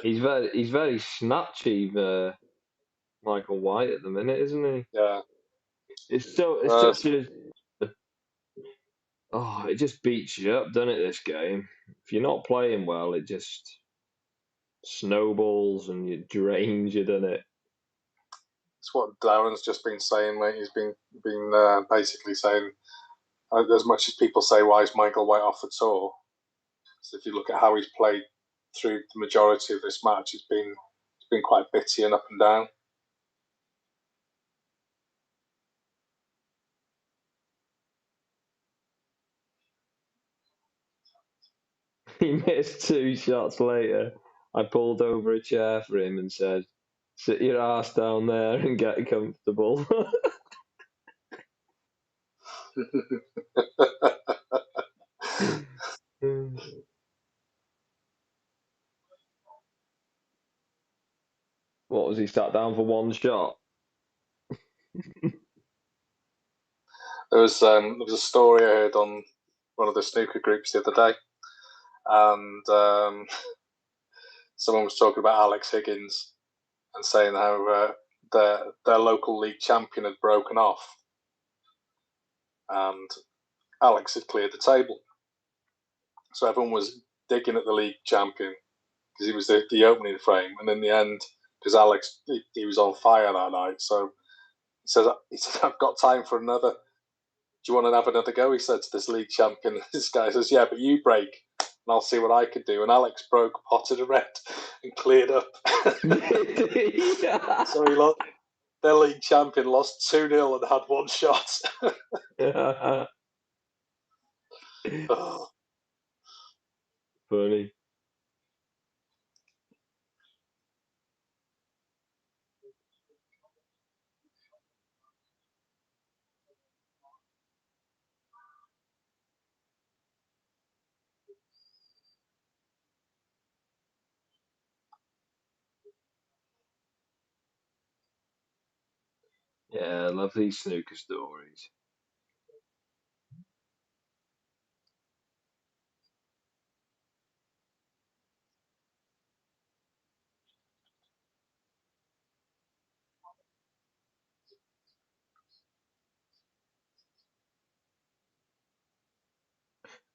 He's very snatchy, Michael White, at the minute, isn't he? Yeah. It's such a... Oh, it just beats you up, doesn't it, this game? If you're not playing well, it just snowballs and it drains you, doesn't it? It's what Darren's just been saying, mate. He's been basically saying, as much as people say, why is Michael White off the tour? So if you look at how he's played through the majority of this match, it's been quite bitty and up and down. He missed 2 shots later. I pulled over a chair for him and said, "Sit your ass down there and get comfortable." What was he, sat down for 1 shot? There was a story I heard on one of the snooker groups the other day, and someone was talking about Alex Higgins and saying how their local league champion had broken off, and Alex had cleared the table, so everyone was digging at the league champion because he was the opening frame, and in the end, because Alex he was on fire that night, so he said I've got time for another. Do you want to have another go? He said to this league champion. This guy says, yeah, but you break and I'll see what I can do. And Alex broke, potted a red and cleared up. So he lost. Their league champion lost 2-0 and had 1 shot. Oh. Funny. Yeah, I love these snooker stories.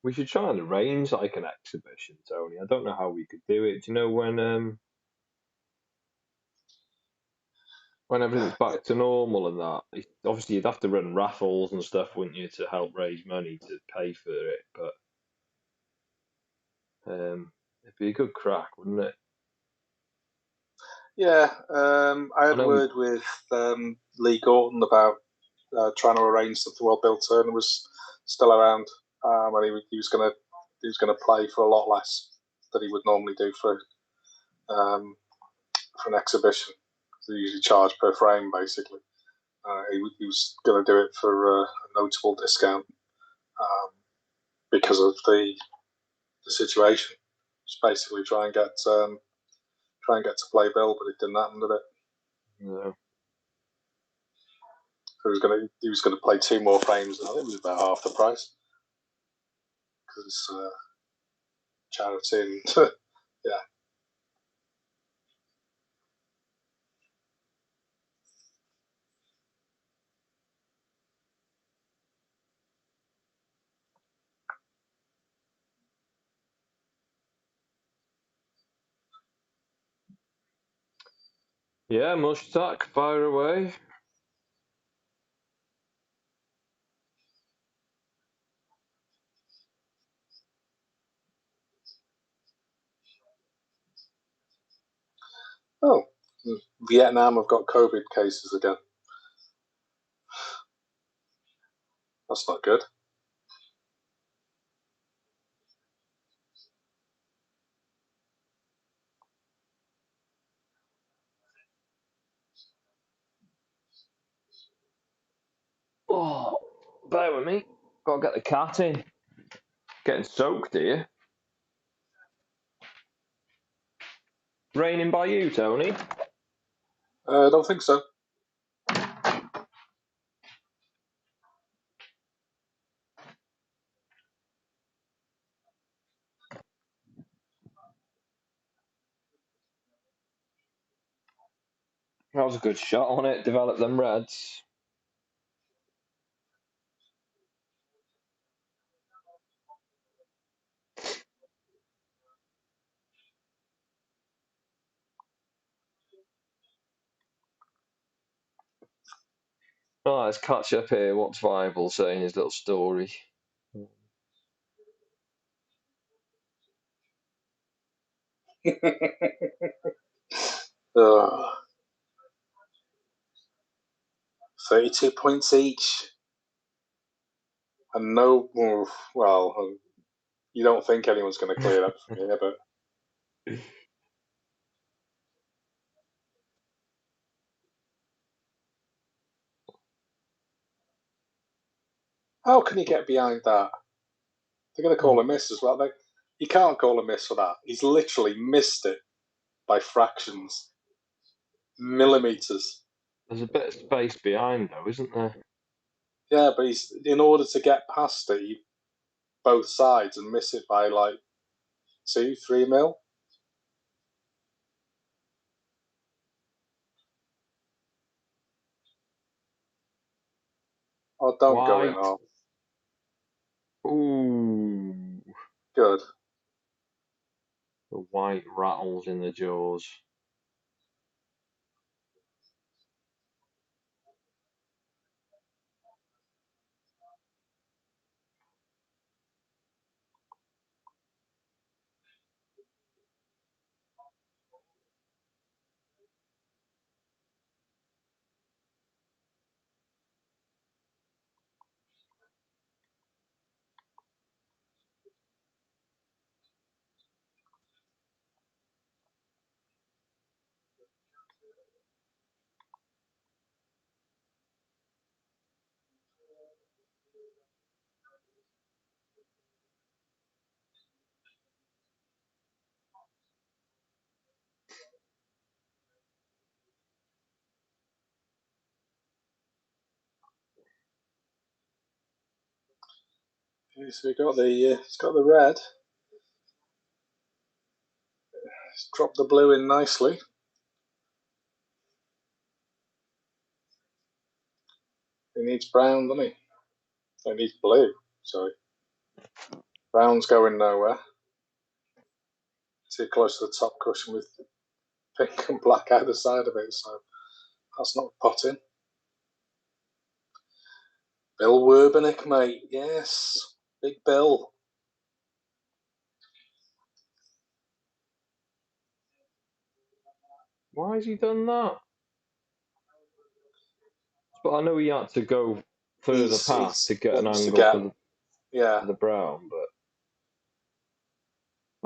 We should try and arrange like an exhibition, Tony. I don't know how we could do it. Do you know when everything's back to normal and that? Obviously, you'd have to run raffles and stuff, wouldn't you, to help raise money to pay for it? But it'd be a good crack, wouldn't it? Yeah, I had word with Lee Gorton about trying to arrange something while Bill Turner was still around, and he was going to play for a lot less than he would normally do for an exhibition. They usually charge per frame, basically. He was going to do it for a notable discount because of the situation. Just basically try and get to play Bill, but it didn't happen, did it? No. So he was gonna play 2 more frames. I think it was about half the price because charity and yeah. Yeah, Mushtaq, fire away. Oh, Vietnam have got COVID cases again. That's not good. Oh, bear with me. Gotta get the cat in. Getting soaked here. Raining by you, Tony? I don't think so. That was a good shot on it. Develop them reds. Oh, let's catch up here. What's Viable saying his little story? uh, 32 points each. And no, well, you don't think anyone's going to clear up from here, but how can you get behind that? They're going to call a miss as well. You can't call a miss for that. He's literally missed it by fractions, millimeters. There's a bit of space behind, though, isn't there? Yeah, but he's in order to get past it, both sides, and miss it by like 2-3 mil. Oh, don't go in. Oh, Ooh. good. The white rattles in the jaws. Okay, so it's got the red. It's dropped the blue in nicely. He needs brown, doesn't he? He needs blue. Sorry. Brown's going nowhere. Too close to the top cushion with pink and black either side of it, so that's not potting. Bill Werbenick, mate. Yes. Big Bill. Why has he done that? But I know he had to go further past to get an angle for the brown, but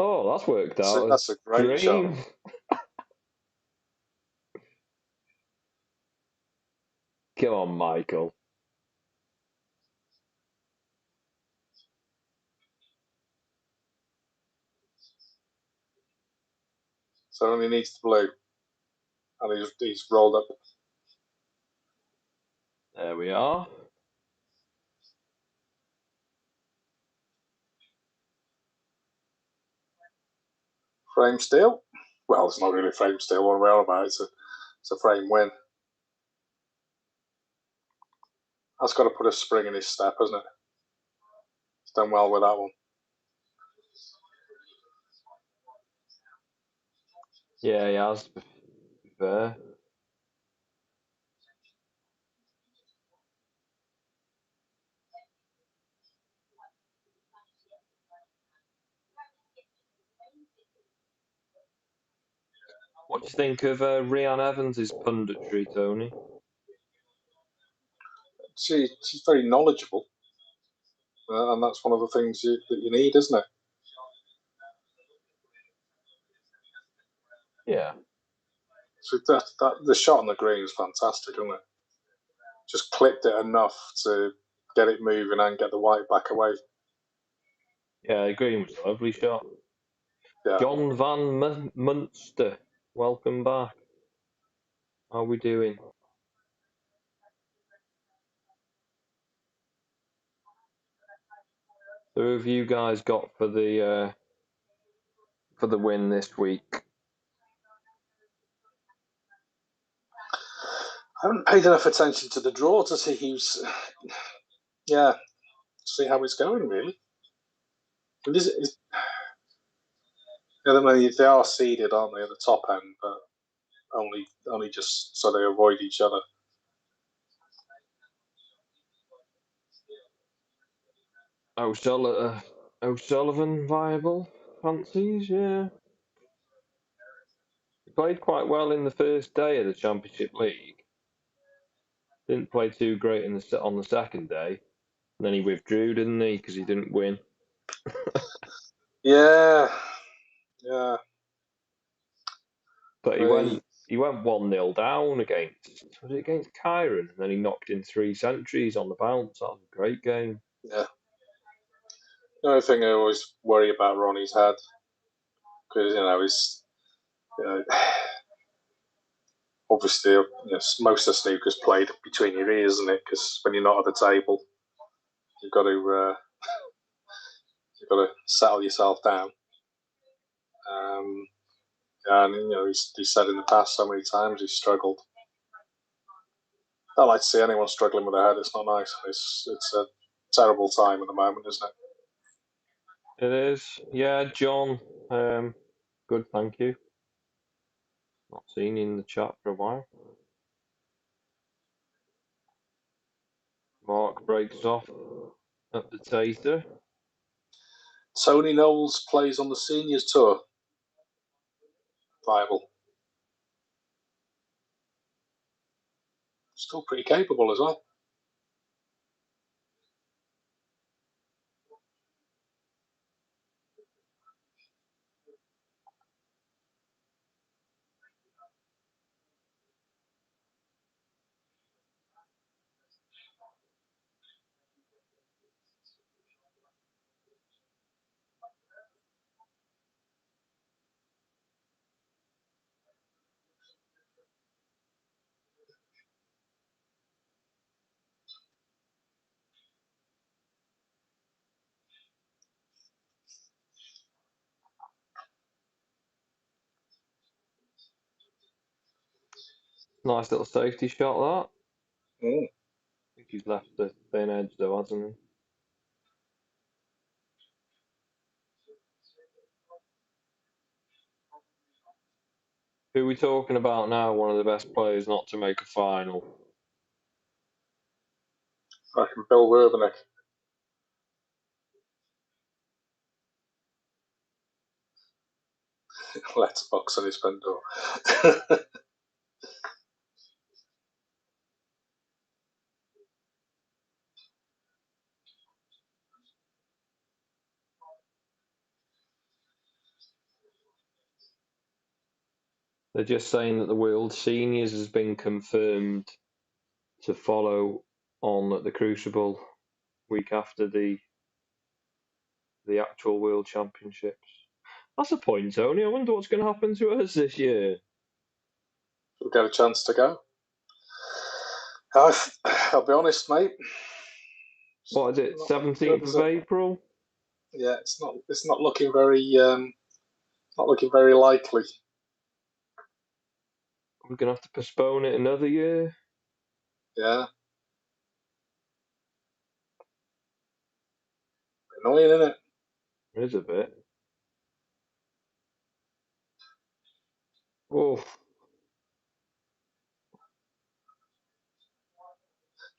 oh, that's worked out. That's a great dream. shot. Come on, Michael. So only needs the blue. And he's rolled up. There we are. Frame steal. Well, it's not really frame steal one way about it. It's a frame win. That's got to put a spring in his step, hasn't it? He's done well with that one. Yeah, he has. Fair. What do you think of Rhian Evans' punditry, Tony? She's very knowledgeable, and that's one of the things that you need, isn't it? Yeah. So that the shot on the green is fantastic, isn't it? Just clipped it enough to get it moving and get the white back away. Yeah, the green was a lovely shot. Yeah. John Van Munster, welcome back. How are we doing? So who have you guys got for the win this week? I haven't paid enough attention to the draw to see who's, see how it's going, really. And they are seeded, aren't they, at the top end, but only just so they avoid each other. O'Sullivan viable fancies, yeah. He played quite well in the first day of the Championship League. Didn't play too great on the second day. And then he withdrew, didn't he? Because he didn't win. Yeah. But he went 1-0 down against Kyron, and then he knocked in 3 centuries on the bounce. That was a great game. Yeah. The only thing I always worry about Ronnie's head, because he's obviously most of snooker's played between your ears, isn't it? Because when you're not at the table, you've got to settle yourself down. And he's said in the past so many times he's struggled. I don't like to see anyone struggling with their head. It's not nice. It's a terrible time at the moment, isn't it? It is. Yeah, John. Good, thank you. Not seen you in the chat for a while. Mark breaks off at the tater. Tony Knowles plays on the seniors tour. Viable. Still pretty capable as well. Nice little safety shot, that. Mm. I think he's left the thin edge, though, hasn't he? Who are we talking about now? One of the best players not to make a final. I reckon Bill Werbenek. Letterbox on his front door. They're just saying that the World Seniors has been confirmed to follow on at the Crucible week after the actual World Championships. That's a point, Tony. I wonder what's going to happen to us this year. We'll get a chance to go. I'll be honest, mate. What is it? 17th of April? Yeah, it's not looking very likely. We're going to have to postpone it another year. Yeah. Annoying, isn't it? It is a bit. Oh. Do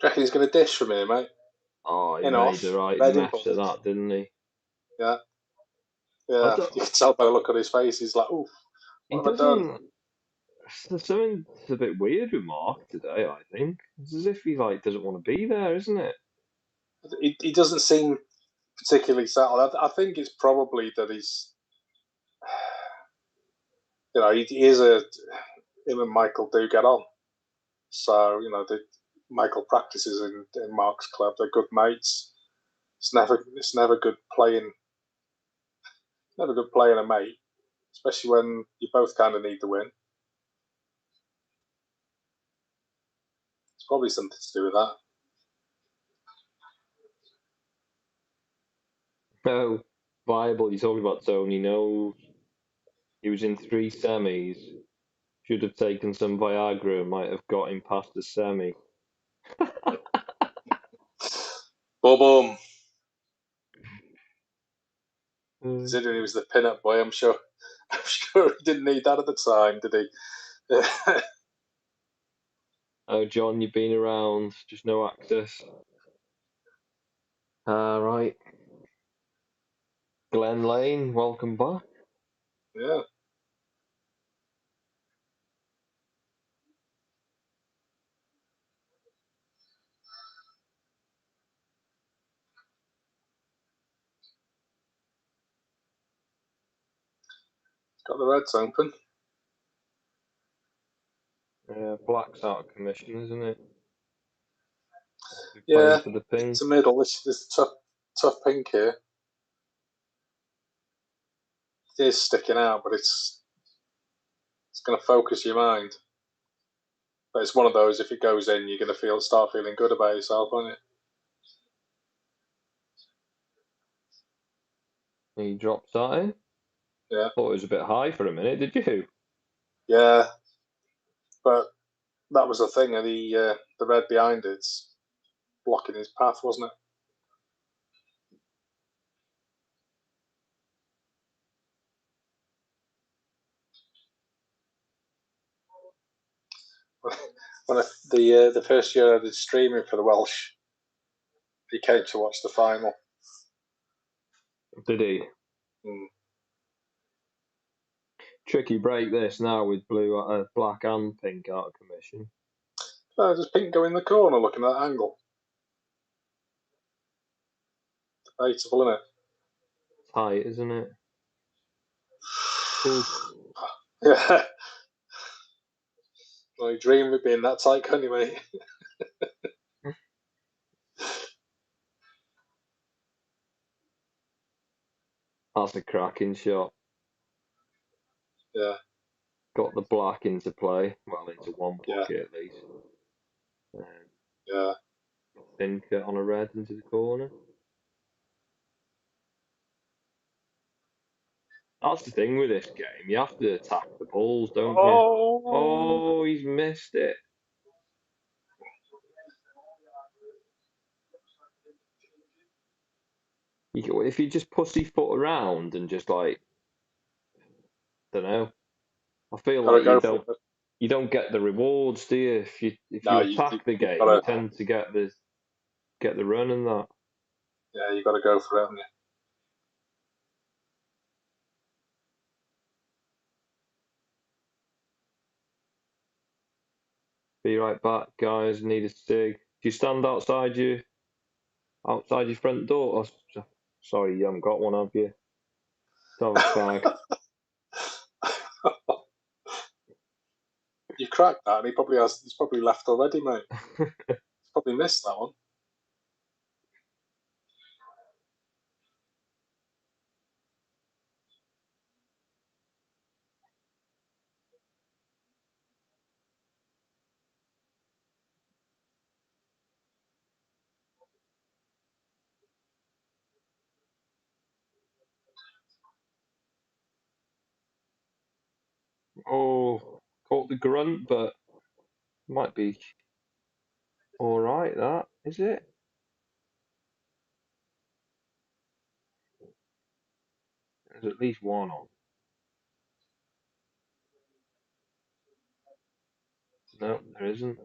you reckon he's going to dish from here, mate? Oh, he made the right mess of that, didn't he? Yeah. Yeah. You can tell by the look on his face. He's like, "Oof, what have I done?" There's something a bit weird with Mark today, I think. It's as if he doesn't want to be there, isn't it? He doesn't seem particularly settled. I think it's probably that he's, he is him and Michael do get on. So, Michael practices in Mark's club. They're good mates. It's never good playing. Never good playing a mate, especially when you both kind of need the win. It's probably something to do with that. Oh, Bible, you're talking about Tony knows. He was in 3 semis. Should have taken some Viagra and might have got him past the semi. Boom. Considering he was the pin-up boy, I'm sure he didn't need that at the time, did he? Oh, John, you've been around, just no access. Right. Glen Lane, welcome back. Yeah. Got the Reds open. Yeah, Black's out of commission, isn't it? Yeah, for the pink. it's a middle. This is tough pink here. It is sticking out, but it's going to focus your mind. But it's one of those, if it goes in, you're going to start feeling good about yourself, aren't you? He drops that in. Yeah. Thought it was a bit high for a minute, did you? Yeah, but that was the thing. The red behind it's blocking his path, wasn't it? When the first year I did streaming for the Welsh, he came to watch the final. Did he? Tricky break this now with black and pink out of commission. Oh, does pink go in the corner looking at that angle? Debatable, isn't it? Tight, isn't it? Ooh. Yeah. Well, you dream of it being that tight, can't you, mate? That's a cracking shot. Yeah. Got the black into play. Well, into one pocket at least. Yeah. Thin cut on a red into the corner. That's the thing with this game. You have to attack the balls, don't you? Oh, he's missed it. If you just pussyfoot around and just don't know. I feel like you don't get the rewards, do you? If you attack the game, you tend to get the run and that. Yeah, you got to go for it, haven't you? Be right back, guys. Need a cig. Do you stand outside your front door? Oh, sorry, you haven't got one, have you? Don't have a fag. You've cracked that, and he's probably left already, mate. He's probably missed that one. Oh, caught the grunt, but might be all right. That is it. There's at least one on. No, there isn't.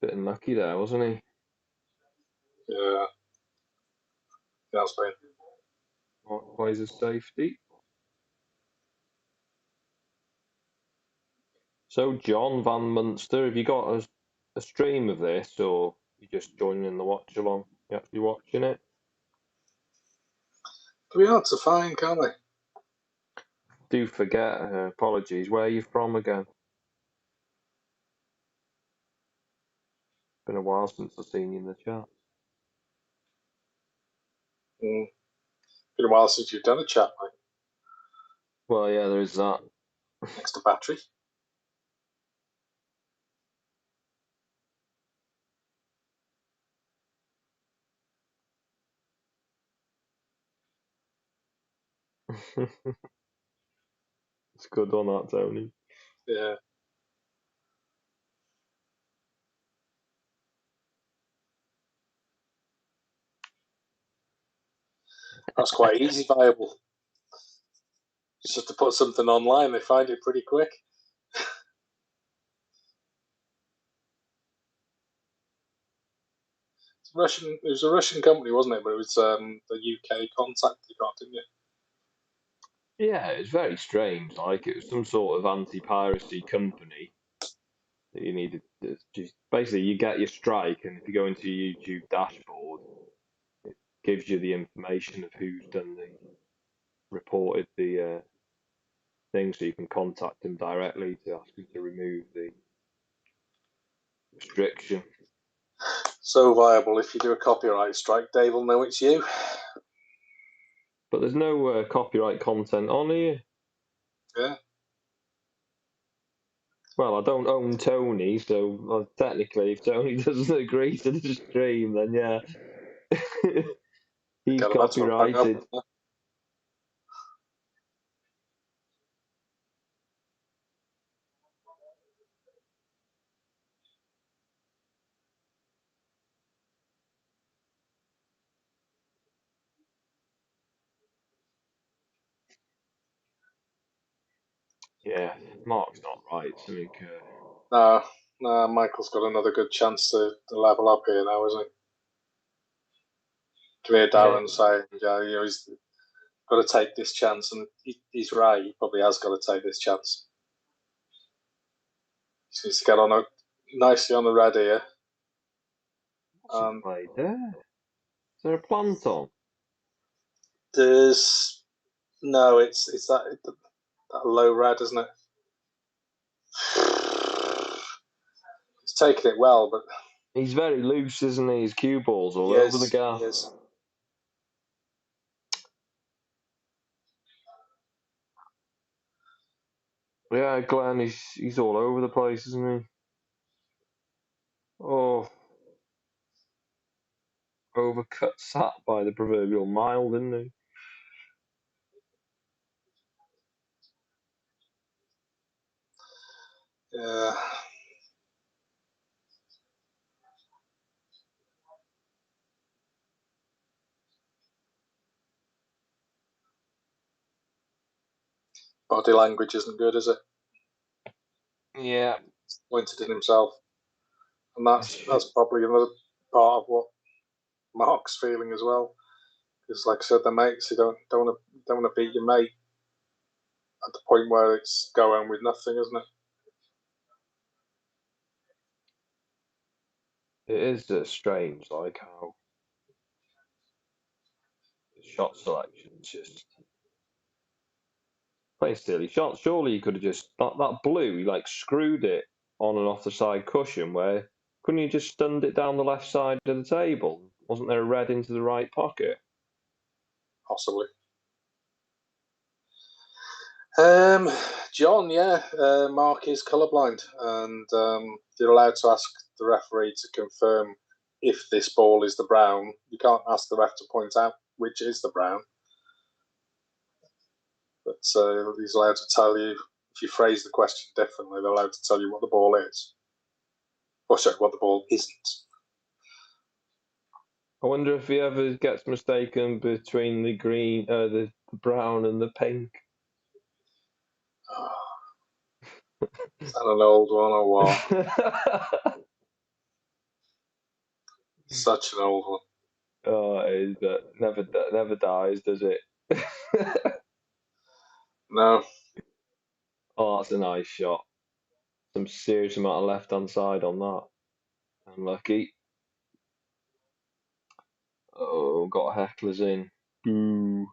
Bit unlucky there, wasn't he? Yeah. That's been. Plays a safety. So, John Van Munster, have you got a stream of this, or you just joining in the watch along? You actually watching it? Can be hard to find, can't they? Do forget, apologies, where are you from again? Been a while since I've seen you in the chat. Been a while since you've done a chat, mate. Well, yeah, there is that. Next to battery. It's good on that, Tony. Yeah. That's quite easy viable. Just have to put something online, they find it pretty quick. It was a Russian company, wasn't it? But it was the UK contact you got, didn't you? Yeah, it's very strange. Like, it was some sort of anti-piracy company that you needed to just basically you get your strike, and if you go into your YouTube dashboard, it gives you the information of who's reported the thing, so you can contact them directly to ask them to remove the restriction. So viable. If you do a copyright strike, Dave will know it's you. But there's no copyright content on here. Yeah. Well, I don't own Tony, so technically, if Tony doesn't agree to the stream, then yeah, he's copyrighted. Yeah, Mark's not right. Something. No, Michael's got another good chance to level up here now, isn't he? To hear Darren saying, he's got to take this chance, and he's right. He probably has got to take this chance. He needs to get on nicely on the red here. What's played there? Is there a plant on? No, it's that low red, isn't it? He's taken it well, but he's very loose, isn't he? His cue ball's all over the gaff. He is. Yeah, Glenn, he's all over the place, isn't he? Oh, overcut sat by the proverbial mile, didn't he? Yeah. Body language isn't good, is it? Yeah. Pointed in himself. And that's probably another part of what Mark's feeling as well. Because, like I said, the mates, you don't want to beat your mate at the point where it's going with nothing, isn't it? It is strange, like how the shot selection just play silly shots. Surely you could have just that blue, he like screwed it on and off the side cushion. Where couldn't you just stunned it down the left side of the table? Wasn't there a red into the right pocket? Possibly. John, yeah, Mark is colourblind, and you're allowed to ask the referee to confirm if this ball is the brown. You can't ask the ref to point out which is the brown, but he's allowed to tell you. If you phrase the question differently, they're allowed to tell you what the ball is, or sorry, what the ball isn't. I wonder if he ever gets mistaken between the green, the brown, and the pink. Is that an old one or what? Such an old one. Oh, it is, but never dies, does it? No. Oh, that's a nice shot. some serious amount of left-hand side on that. Unlucky. Oh, got hecklers in. Boo.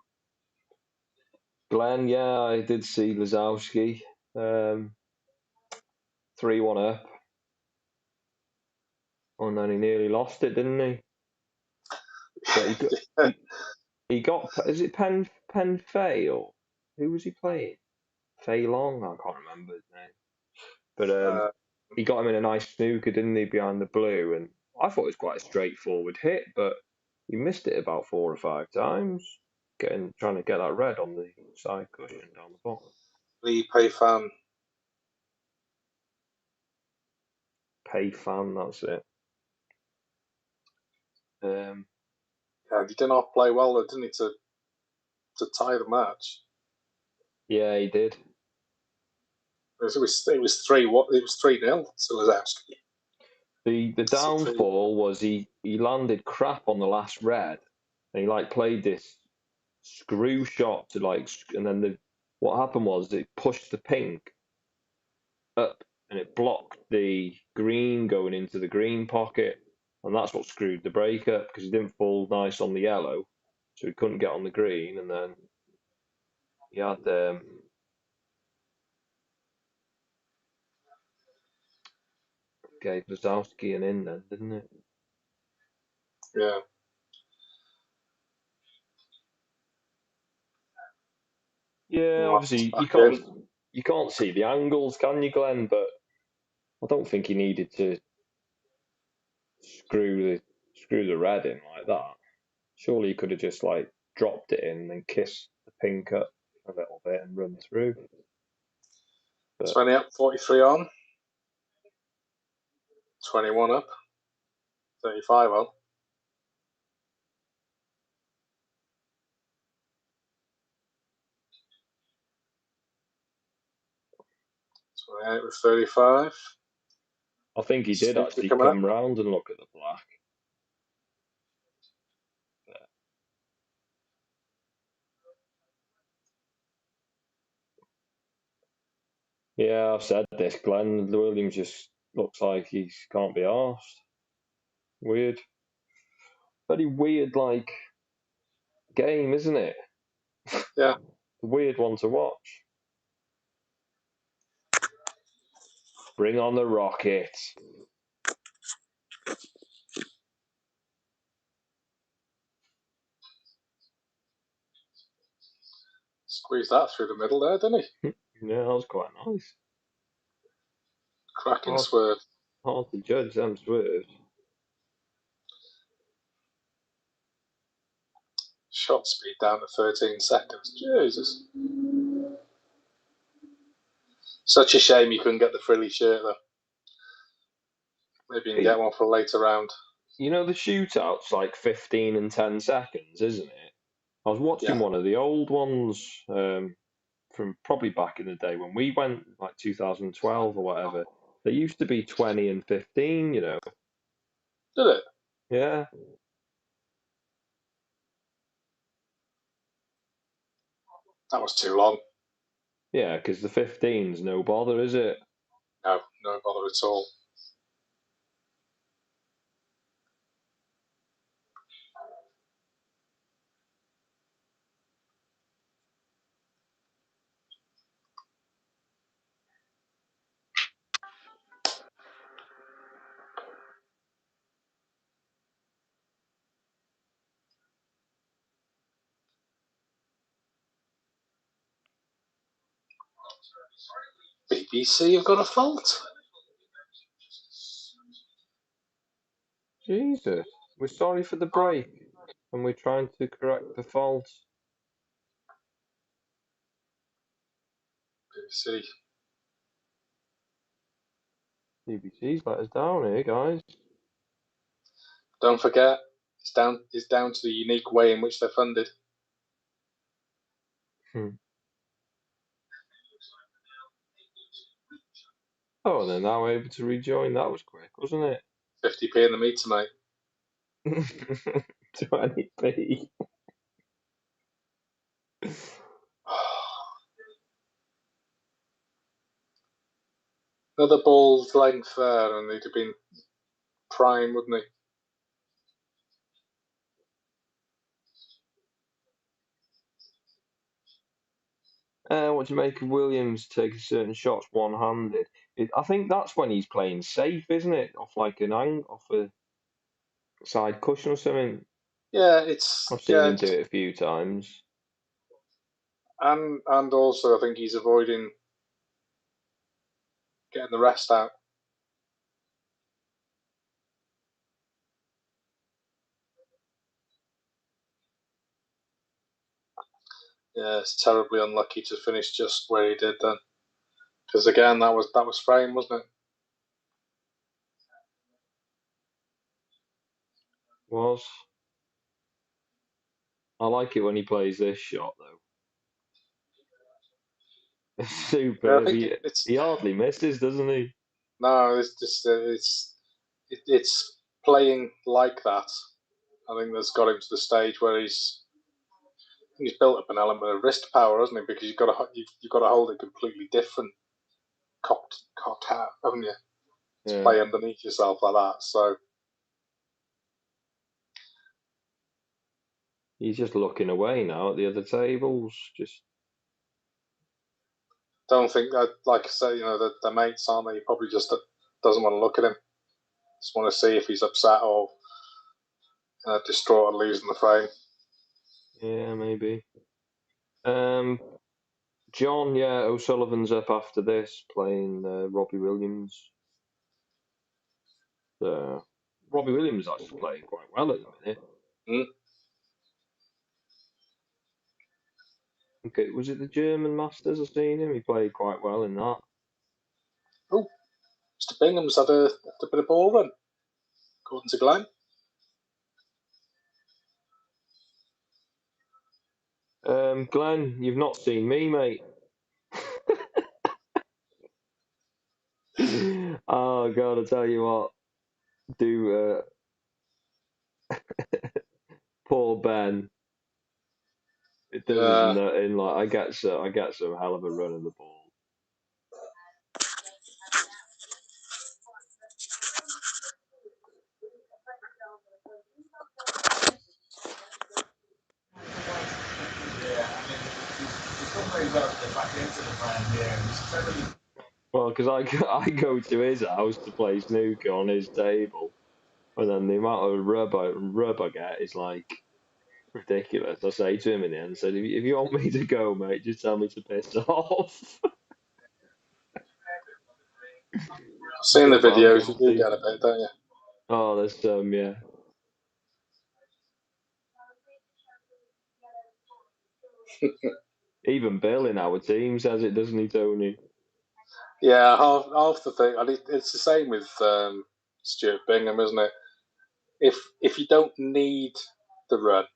Glenn, yeah, I did see Lazowski. 3-1 up. And then he nearly lost it, didn't he? But he got is it Pen Fei or who was he playing? Fei Long? I can't remember his name. But he got him in a nice snooker, didn't he, behind the blue? And I thought it was quite a straightforward hit, but he missed it about 4 or 5 times, trying to get that red on the side cushion down the bottom. Lee Pei Fan. Pei Fan, that's it. Yeah, he did not play well, though, didn't he, to tie the match? Yeah, he did. It was 3-1. It was 3-0 to Lazowski. The downfall was he landed crap on the last red, and he played this screw shot to and then what happened was it pushed the pink up and it blocked the green going into the green pocket, and that's what screwed the break up because he didn't fall nice on the yellow, so he couldn't get on the green, and then he had gave Lazowski an in then, didn't it? Yeah. Yeah, obviously you can't see the angles, can you, Glenn? But I don't think he needed to screw the red in like that. Surely he could have just dropped it in and then kissed the pink up a little bit and run through. But 20 up, 43 on. 21 up, 35 on. 28 with 35. I think he did actually coming come round and look at the black. Yeah, I've said this, Glenn. Williams just looks like he can't be arsed. Weird. Very weird, game, isn't it? Yeah. A weird one to watch. Bring on the rocket. Squeeze that through the middle there, didn't he? Yeah, that was quite nice. Cracking swerve. Hard to judge them swerves. Shot speed down to 13 seconds. Jesus. Such a shame you couldn't get the frilly shirt, though. Maybe you can get one for a later round. You know, the shootout's 15 and 10 seconds, isn't it? I was watching one of the old ones from probably back in the day when we went, 2012 or whatever. They used to be 20 and 15, you know. Did it? Yeah. That was too long. Yeah, because the 15's no bother, is it? No bother at all. BBC have got a fault. Jesus. We're sorry for the break, and we're trying to correct the fault. BBC's let us down here, guys. Don't forget, it's down to the unique way in which they're funded. Oh, they're now able to rejoin. That was quick, wasn't it? 50p in the meter, mate. 20p. Another ball's length there, and he'd have been prime, wouldn't he? What do you make of Williams taking certain shots one-handed? I think that's when he's playing safe, isn't it? Off like off a side cushion or something. Yeah, I've seen him do it a few times. And also I think he's avoiding getting the rest out. Yeah, it's terribly unlucky to finish just where he did then. Because again, that was frame, wasn't it? Was. I like it when he plays this shot though. It's superb. Yeah, He hardly misses, doesn't he? No, it's just it's playing like that. I think that's got him to the stage where he's built up an element of wrist power, hasn't he? Because you've got to hold it completely different, cocked out, haven't you? To play underneath yourself like that. So he's just looking away now at the other tables. Just don't think that, like I say, the mates aren't they? He probably just doesn't want to look at him. Just want to see if he's upset or distraught and losing the frame. Yeah, maybe. John, O'Sullivan's up after this playing Robbie Williams. Robbie Williams actually playing quite well at the minute. Okay, was it the German Masters? I've seen him. He played quite well in that. Oh, Mr. Bingham's had a bit of ball run, according to Glenn. Glenn, you've not seen me, mate. Oh God, I tell you what. Poor Ben. It does nothing. Like I get some hell of a run of the ball. Well, because I go to his house to play snooker on his table, and then the amount of rub I get is like ridiculous. I say to him in the end, I said, if you want me to go, mate, just tell me to piss off. Seeing the videos, you do get a bit, don't you? Oh, there's some, yeah. Even Bill in our team says it, doesn't he, Tony? Yeah, half the thing. It's the same with Stuart Bingham, isn't it? If you don't need the run, I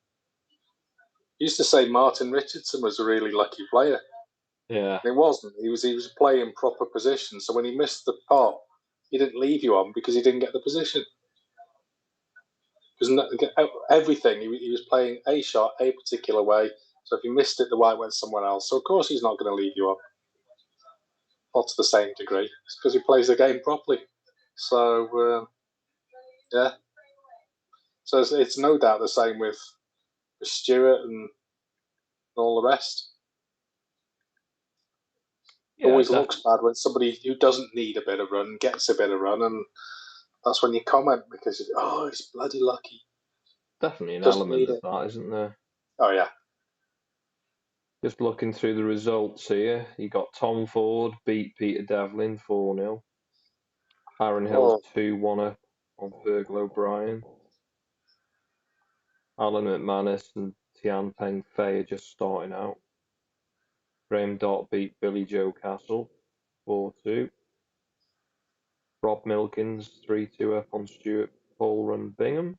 used to say Martin Richardson was a really lucky player. Yeah, and he wasn't. He was playing proper position. So when he missed the pot, he didn't leave you on because he didn't get the position. Because everything he was playing a shot a particular way. So if he missed it, the white went somewhere else. So of course he's not going to leave you on. Not to the same degree. It's because he plays the game properly. So yeah. So it's no doubt the same with Stewart and all the rest. It always looks bad when somebody who doesn't need a bit of run gets a bit of run, and that's when you comment because he's bloody lucky. Definitely an element of that, isn't there? Oh yeah. Just looking through the results here, you got Tom Ford beat Peter Devlin 4-0. Aaron Hill 2-1 up on Fergal O'Brien. Alan McManus and Tian Peng Fei are just starting out. Graham Dott beat Billy Joe Castle 4-2. Rob Milkins 3-2 up on Stuart Paul Run Bingham.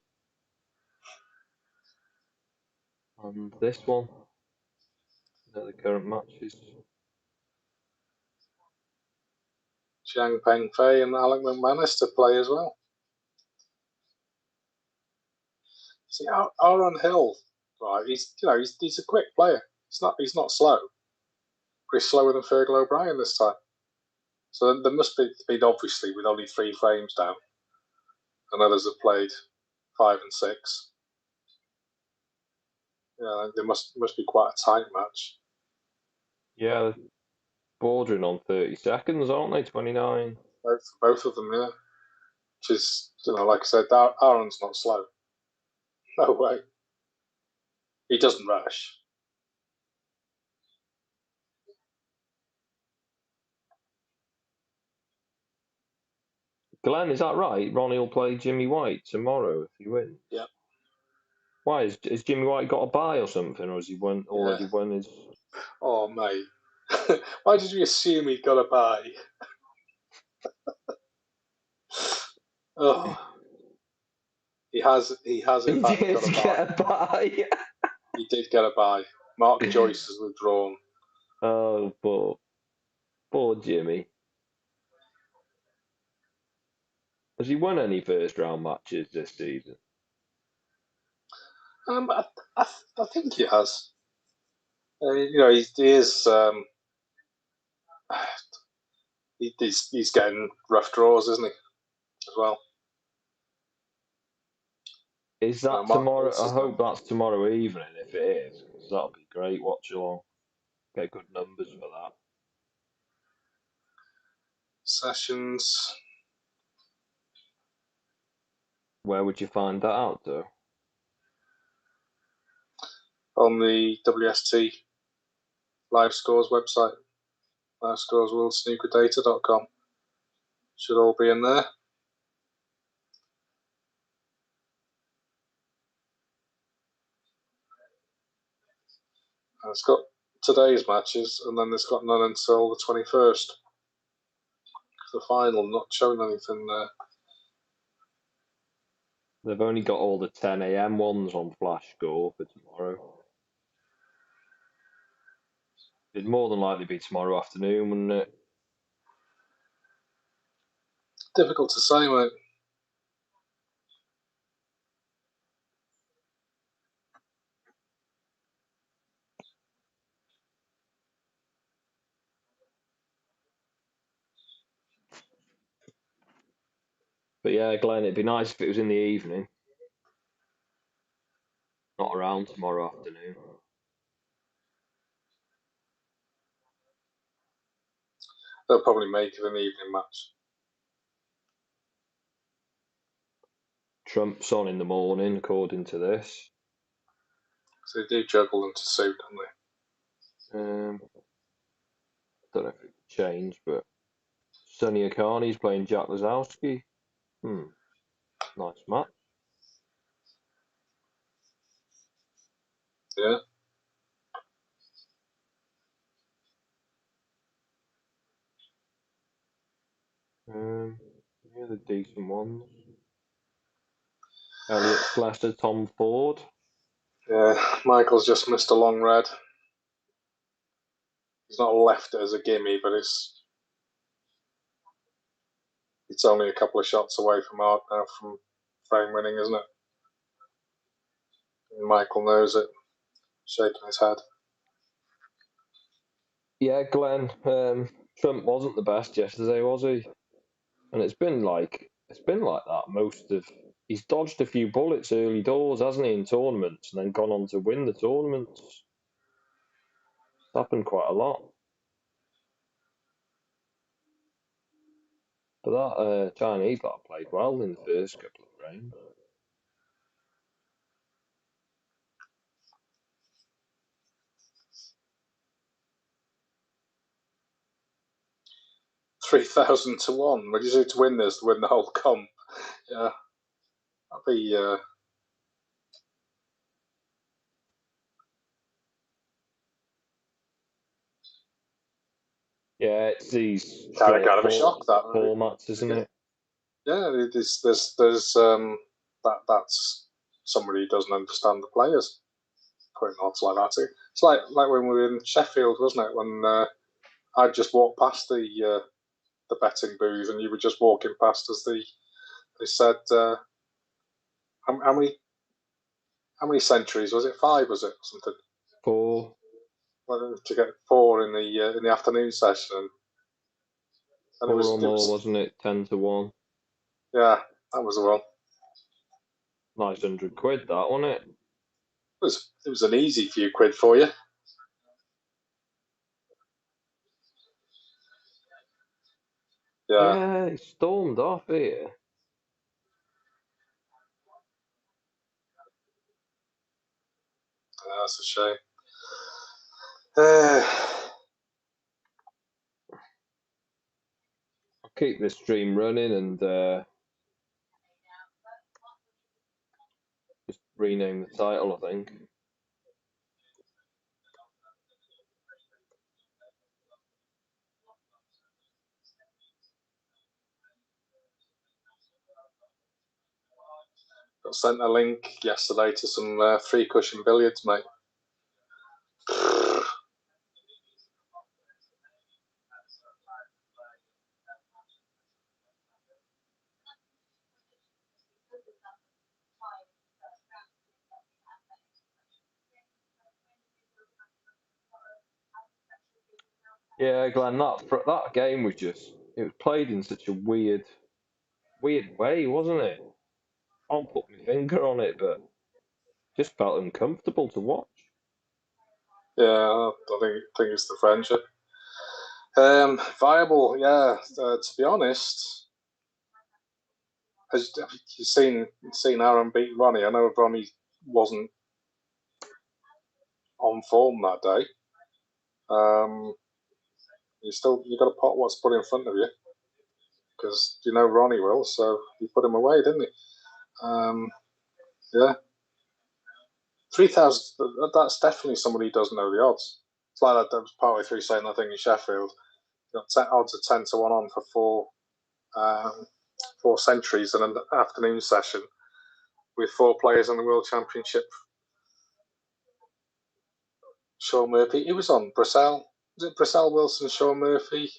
And this one, the current matches. Chiang Peng Fei and Alec McManus to play as well. See, Aaron Hill, right? He's a quick player. He's not slow. But he's slower than Fergal O'Brien this time. So there must be been, obviously, with only 3 frames down, and others have played 5 and 6. Yeah, there must be quite a tight match. Yeah, bordering on 30 seconds, aren't they? 29. Both of them, yeah. Which is, like I said, Aaron's not slow. No way. He doesn't rush. Glenn, is that right? Ronnie will play Jimmy White tomorrow if he wins. Yeah. Why has Jimmy White got a bye or something, or has he already won his? Oh mate, why did you assume he got a bye? Oh, he has in fact got a bye. Get a bye. He did get a bye. Mark Joyce has withdrawn. Oh, poor Jimmy. Has he won any first round matches this season? I think he has. He is. He's getting rough draws, isn't he? As well. Is that tomorrow? I hope that's tomorrow evening. If it is, because that'll be great. Watch along. Get good numbers for that. Sessions. Where would you find that out, though? On the WST Live Scores website. LiveScoresWorldSnookerData.com. Should all be in there. And it's got today's matches, and then it's got none until the 21st. The final, not showing anything there. They've only got all the 10 a.m. ones on Flash Score for tomorrow. It'd more than likely be tomorrow afternoon, wouldn't it? Difficult to say, mate. But yeah, Glenn, it'd be nice if it was in the evening. Not around tomorrow afternoon. They'll probably make it an evening match. Trump's on in the morning, according to this. So they do juggle them to suit, don't they? Don't know if it changed, but Sonny Akani's playing Jack Lazowski. Nice match. Yeah. Yeah, the decent ones. Elliot Slessor, Tom Ford. Yeah, Michael's just missed a long red. He's not left it as a gimme, but it's only a couple of shots away from Art now from frame winning, isn't it? And Michael knows it, shaking his head. Yeah, Glenn. Trump wasn't the best yesterday, was he? And it's been like that he's dodged a few bullets early doors, hasn't he, in tournaments, and then gone on to win the tournaments. It's happened quite a lot. But that Chinese lad played well in the first couple of frames. $3,000 to 1. What do you do to win this? To win the whole comp? Yeah, that'd be. Yeah, it's these kind of a shock, that formats, isn't it? Yeah, there's that's somebody who doesn't understand the players putting odds like that. It's like when we were in Sheffield, wasn't it? When I just walked past the betting booth, and you were just walking past as they said, how many centuries was it? 5, was it, or something? 4. Well, to get 4 in the afternoon session. And 4 or more, wasn't it? 10-1. Yeah, that was the one. Nice £100, that, wasn't it? It was an easy few quid for you. Yeah, it stormed off here. That's a shame. I'll keep this stream running and just rename the title, I think. Got sent a link yesterday to some 3-cushion billiards, mate. Yeah, Glenn, that game was just, it was played in such a weird way, wasn't it? I can't put my finger on it, but just felt uncomfortable to watch. Yeah, I think it's the friendship. Viable, yeah. To be honest, as you've seen Aaron beat Ronnie. I know Ronnie wasn't on form that day. You got to pot what's put in front of you, because you know Ronnie will. So he put him away, didn't he? Yeah, 3,000. That's definitely somebody who doesn't know the odds. It's like that was partway through saying that thing in Sheffield. You got odds of 10-1 on for 4 centuries in an afternoon session with 4 players in the World Championship. Sean Murphy. He was on Brissell. Was it Brissell, Wilson, Sean Murphy?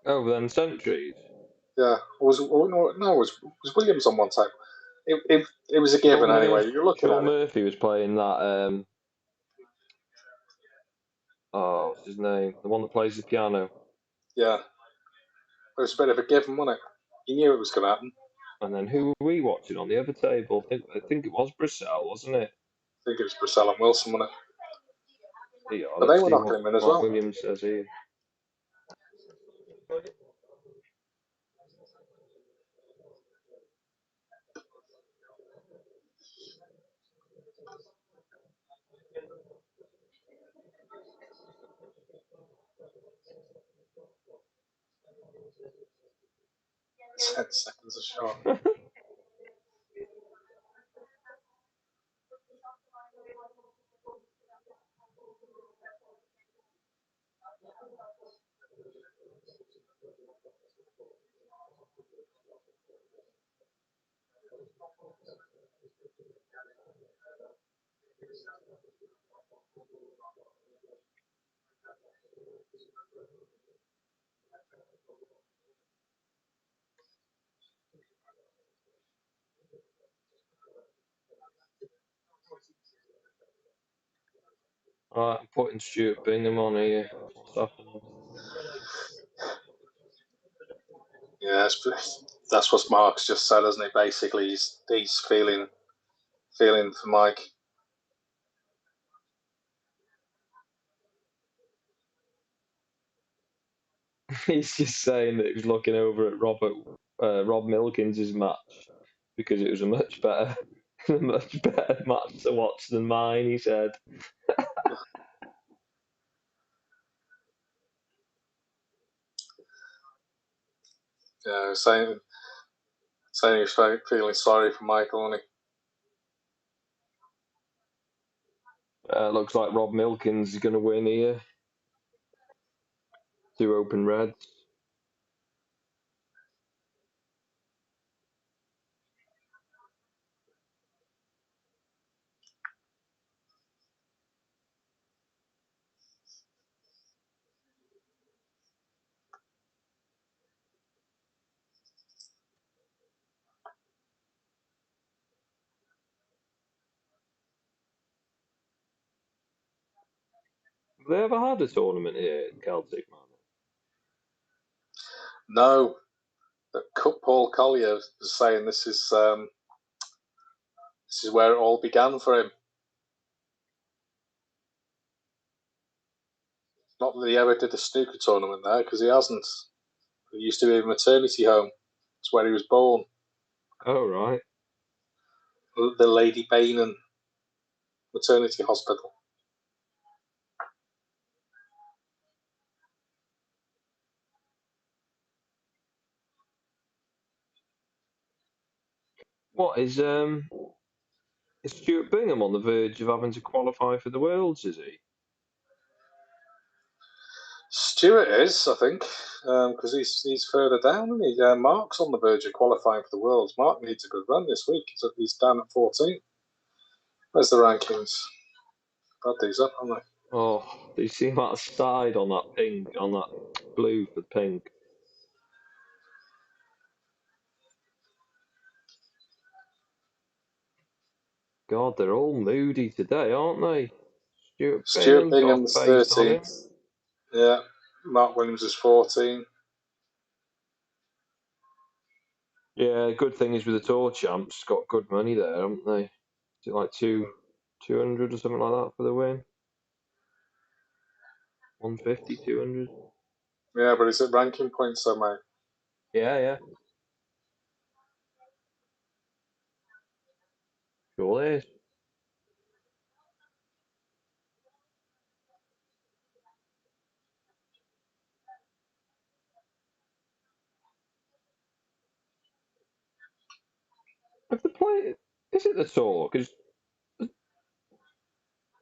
Oh, then centuries. Yeah. Was Williams on one time? It was a given anyway. You're looking Sean at it. Murphy was playing that. What's his name? The one that plays the piano. Yeah. It was a bit of a given, wasn't it? You knew it was going to happen. And then who were we watching on the other table? I think it was Brissell, wasn't it? I think it was Brissell and Wilson, wasn't it? Yeah, But they were knocking him in as Mark well. Williams says here. Ten seconds a shot. Alright, I'm putting Stuart Bingham on here. What's happening? Yeah, that's what Mark's just said, isn't he? Basically, he's feeling for Mike. He's just saying that he was looking over at Rob Milkins' match because it was a much better match to watch than mine, he said. Yeah, saying he's feeling sorry for Michael, and Looks like Rob Milkins is going to win here. 2 open reds. Have they ever had a tournament here in Celtic, man? No, but Paul Collier was saying this is where it all began for him. Not that he ever did a snooker tournament there, because he hasn't. It used to be a maternity home. It's where he was born. Oh, right. The Lady Bainan Maternity Hospital. What is Stuart Bingham on the verge of having to qualify for the Worlds? Is he? Stuart is, I think, because he's further down, isn't he? Mark's on the verge of qualifying for the Worlds. Mark needs a good run this week. He's down at 14. Where's the rankings? Got these up, haven't they? Oh, do you see that side on that pink, on that blue for pink? God, they're all moody today, aren't they? Stuart Bingham's Bingham's got face on him. 13th. Yeah, Mark Williams is 14. Yeah, good thing is with the Tour champs, got good money there, haven't they? Is it like 200 or something like that for the win? 150, 200? Yeah, but is it ranking points though, mate? Yeah. Sure is. If the play, is it the Tour? Because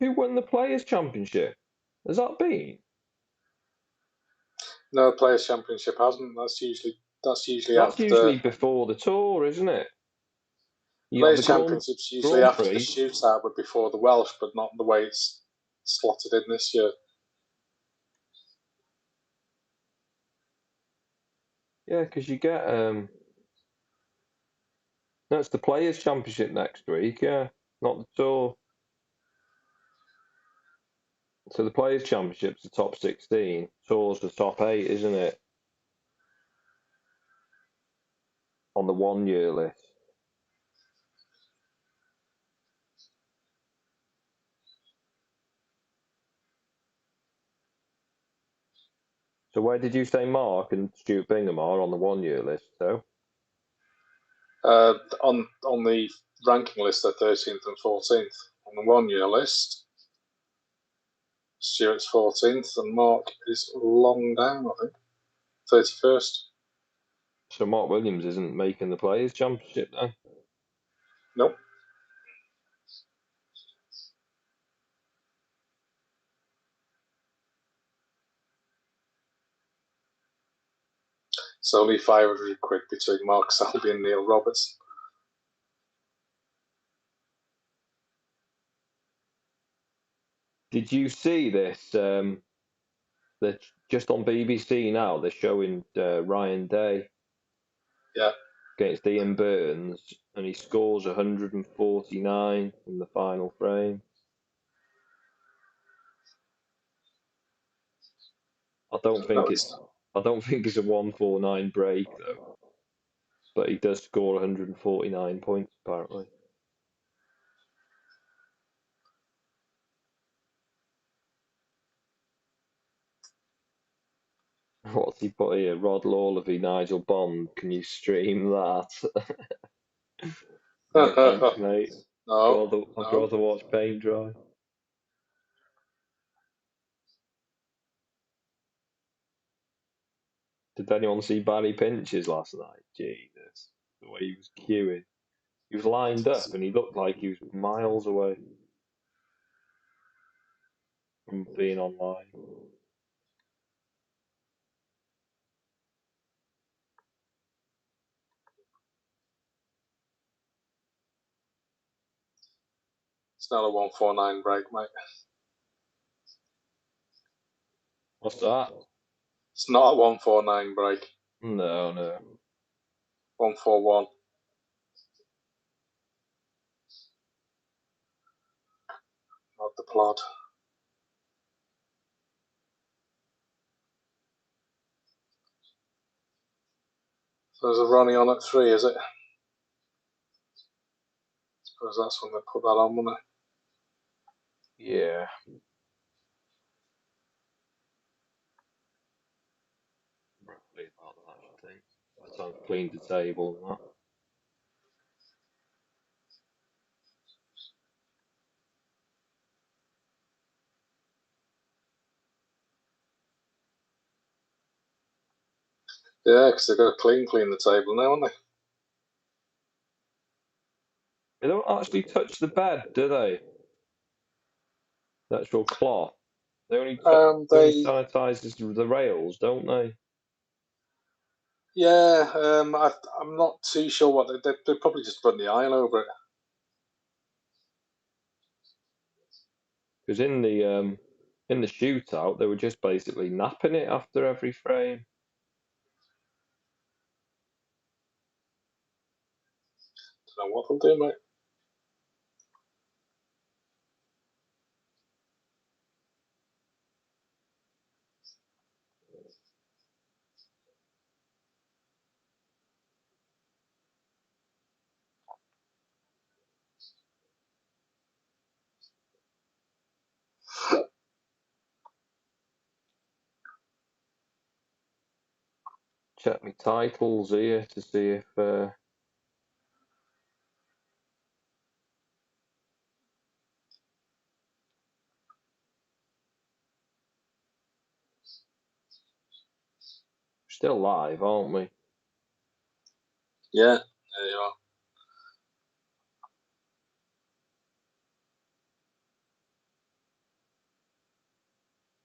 who won the Players' Championship? Has that been? No, Players' Championship hasn't. That's usually That's after. usually before the Tour, isn't it? You have Players' the Grand Championship's usually after the Prix. shootout, but before the Welsh, but not the way it's slotted in this year. Yeah, because you get no, it's the Players' Championship next week. Yeah, not the Tour. So the Players' Championship's the top 16. Tour's the top 8, isn't it? On the 1 year list. So where did you say Mark and Stuart Bingham are on the 1 year list? So On the ranking list, they're 13th and 14th. On the 1 year list, Stuart's 14th and Mark is long down, I think, 31st. so Mark Williams isn't making the Players' Championship then? Nope. It's only 500 quid between Mark Selby and Neil Robertson. Did you see this? They're just on BBC now. They're showing Ryan Day. Yeah. Against Ian Burns, and he scores 149 in the final frame. I don't think it's a 149 break though, but he does score 149 points apparently. What's he put here? Rod Lawler v Nigel Bond. Can you stream that? No thanks, mate. I'd rather watch paint dry. Did anyone see Barry Pinches last night? Jesus, the way he was queuing. He was lined up and he looked like he was miles away from being online. It's not a 149 break, mate. What's that? It's not a 149 break. No. 141. Not the plot. So there's a Ronnie on at 3, is it? I suppose that's when they put that on, wouldn't it? Yeah. Roughly about that, I think. By the time I've cleaned the table and that. Yeah, because they've got to clean the table now, haven't they? They don't actually touch the bed, do they? The actual cloth. They only sanitize the rails, don't they? Yeah, I'm not too sure what they probably just run the iron over it. Because in the shootout, they were just basically napping it after every frame. Don't know what they'll do, mate. Check my titles here to see if still live, aren't we? Yeah, there you are.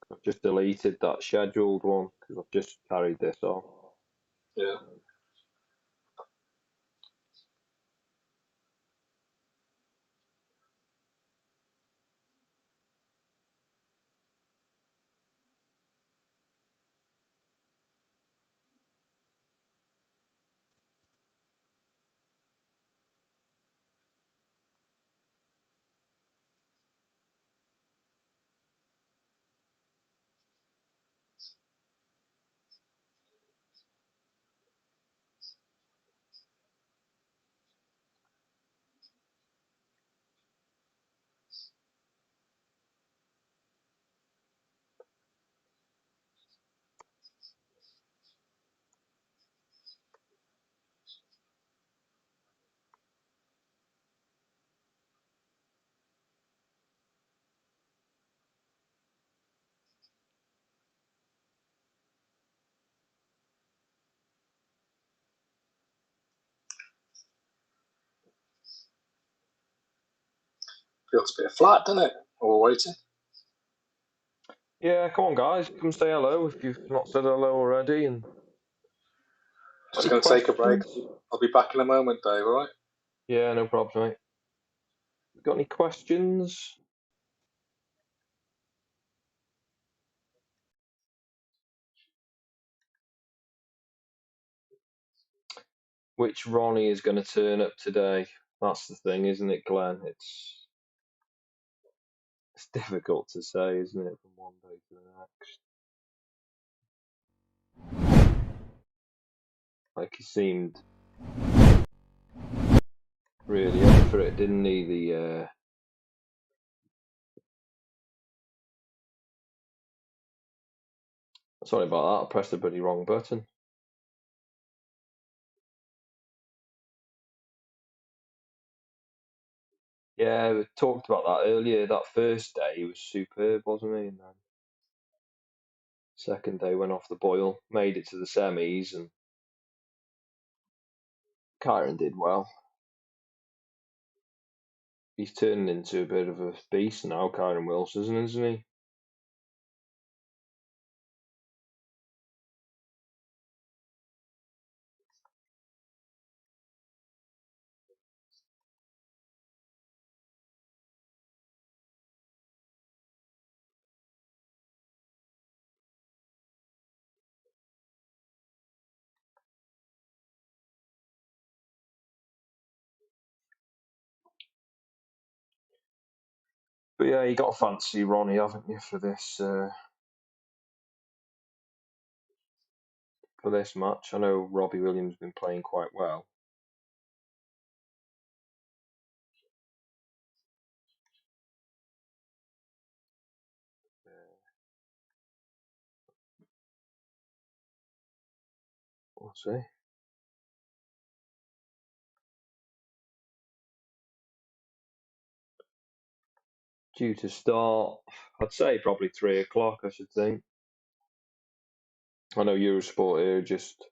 I've just deleted that scheduled one because I've just carried this on. Yeah. Feels a bit flat, doesn't it? While we're waiting. Yeah, come on, guys, come say hello if you've not said hello already. And Just going to take a break. I'll be back in a moment, Dave. All right? Yeah, no problem, mate. Got any questions? Which Ronnie is going to turn up today? That's the thing, isn't it, Glenn? It's difficult to say, isn't it, from one day to the next. Like he seemed really up for it, didn't he? Sorry about that. I pressed the bloody wrong button. Yeah, we talked about that earlier. That first day he was superb, wasn't he? And then second day went off the boil, made it to the semis, and Kyron did well. He's turning into a bit of a beast now, Kyron Wilson, isn't he? But yeah, you got to fancy Ronnie, haven't you, for this for this match. I know Robbie Williams has been playing quite well. We'll see. Due to start, I'd say probably 3 o'clock, I should think. I know Eurosport here just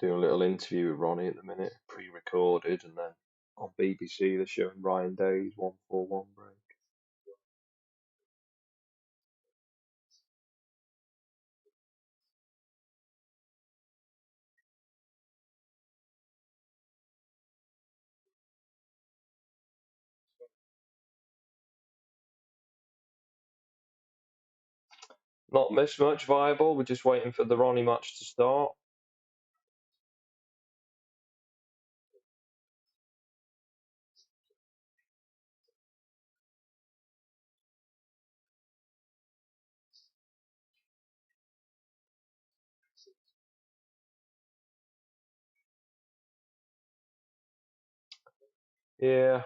doing a little interview with Ronnie at the minute, pre-recorded, and then on BBC they're showing Ryan Day's 141 break. Not missed much viable. We're just waiting for the Ronnie match to start. Yeah.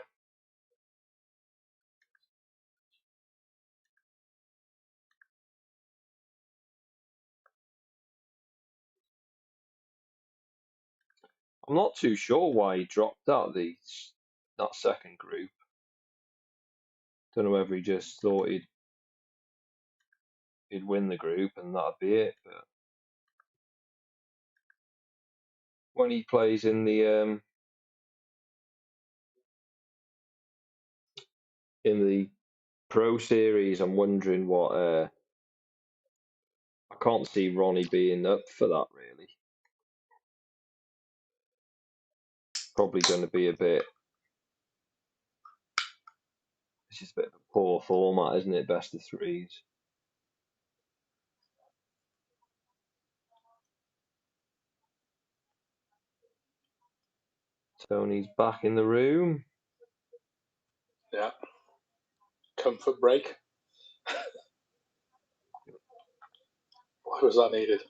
I'm not too sure why he dropped out of that second group. Don't know whether he just thought he'd win the group and that'd be it. But when he plays in the Pro Series, I'm wondering what. I can't see Ronnie being up for that really. Probably going to be a bit. It's just a bit of a poor format, isn't it? Best of threes. Tony's back in the room. Yeah. Comfort break. Why was that needed?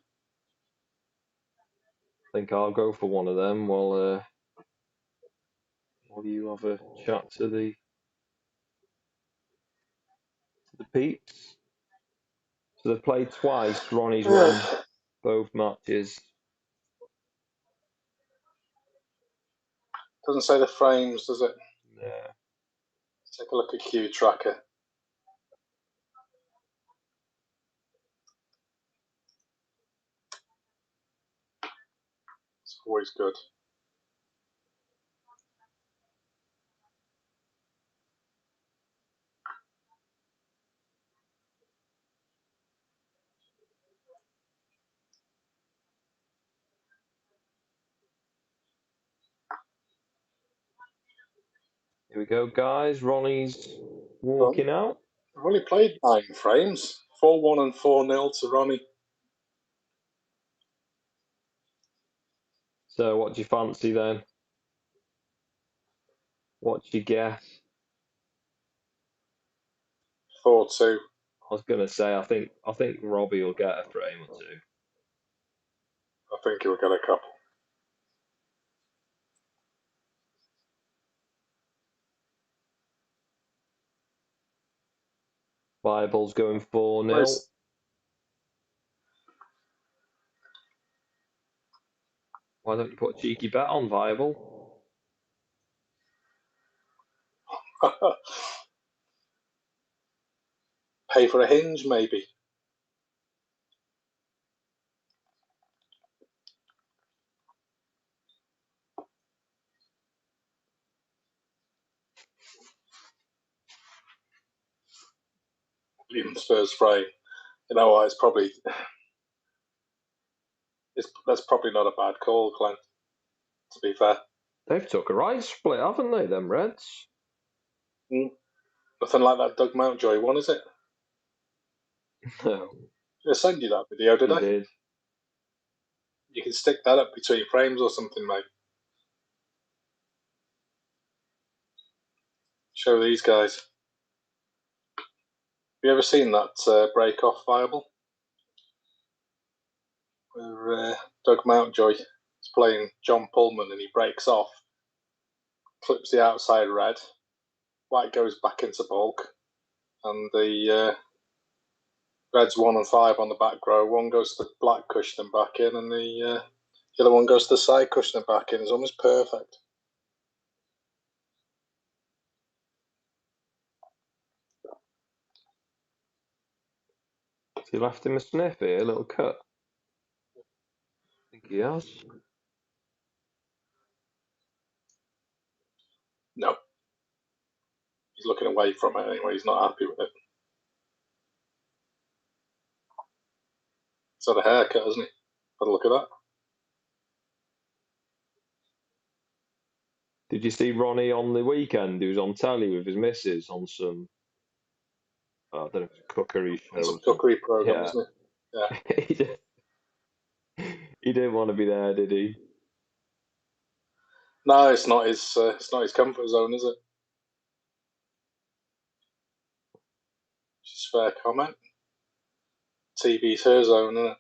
I think I'll go for one of them while you have a chat to the peeps. So they've played twice. Ronnie's won both matches. Doesn't say the frames, does it? Yeah. Take a look at Q Tracker. It's always good. Here we go, guys. Ronnie's walking out. I've only played 9 frames. 4-1 and 4-0 to Ronnie. So what do you fancy then? What do you guess? 4-2. I was gonna say I think Robbie will get a frame or two. I think he'll get a couple. Bible's going 4-0. Why don't you put a cheeky bet on Viable? Pay for a hinge, maybe. Liam's first frame. You know what? That's probably not a bad call, Glenn. To be fair, They've took a right split, haven't they? Them Reds. Nothing like that Doug Mountjoy one, is it? No. Did I send you that video? Did I? Did. You can stick that up between frames or something, mate. Show these guys. Have you ever seen that break off Viable? where Doug Mountjoy is playing John Pullman and he breaks off, clips the outside red, white goes back into bulk, and the red's 1 and 5 on the back row. One goes to the black cushion and back in, and the other one goes to the side cushion and back in. It's almost perfect. Has he left him a sniff here, a little cut? I think he has. No. He's looking away from it anyway. He's not happy with it. He's had a haircut, hasn't he? Had a look at that. Did you see Ronnie on the weekend? He was on telly with his missus on some, I don't know if it's a cookery show. On some cookery program, yeah. isn't it? Yeah. He didn't want to be there, did he? No, it's not his comfort zone, is it? It's fair comment. TV's her zone, isn't it?